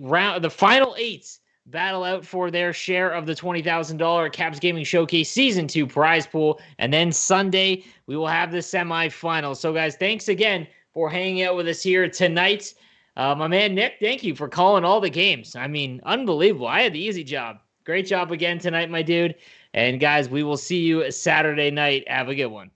final 8s battle out for their share of the $20,000 Caps Gaming Showcase Season 2 prize pool. And then Sunday, we will have the semifinals. So, guys, thanks again for hanging out with us here tonight. My man, Nick, thank you for calling all the games. I mean, unbelievable. I had the easy job. Great job again tonight, my dude. And, guys, we will see you Saturday night. Have a good one.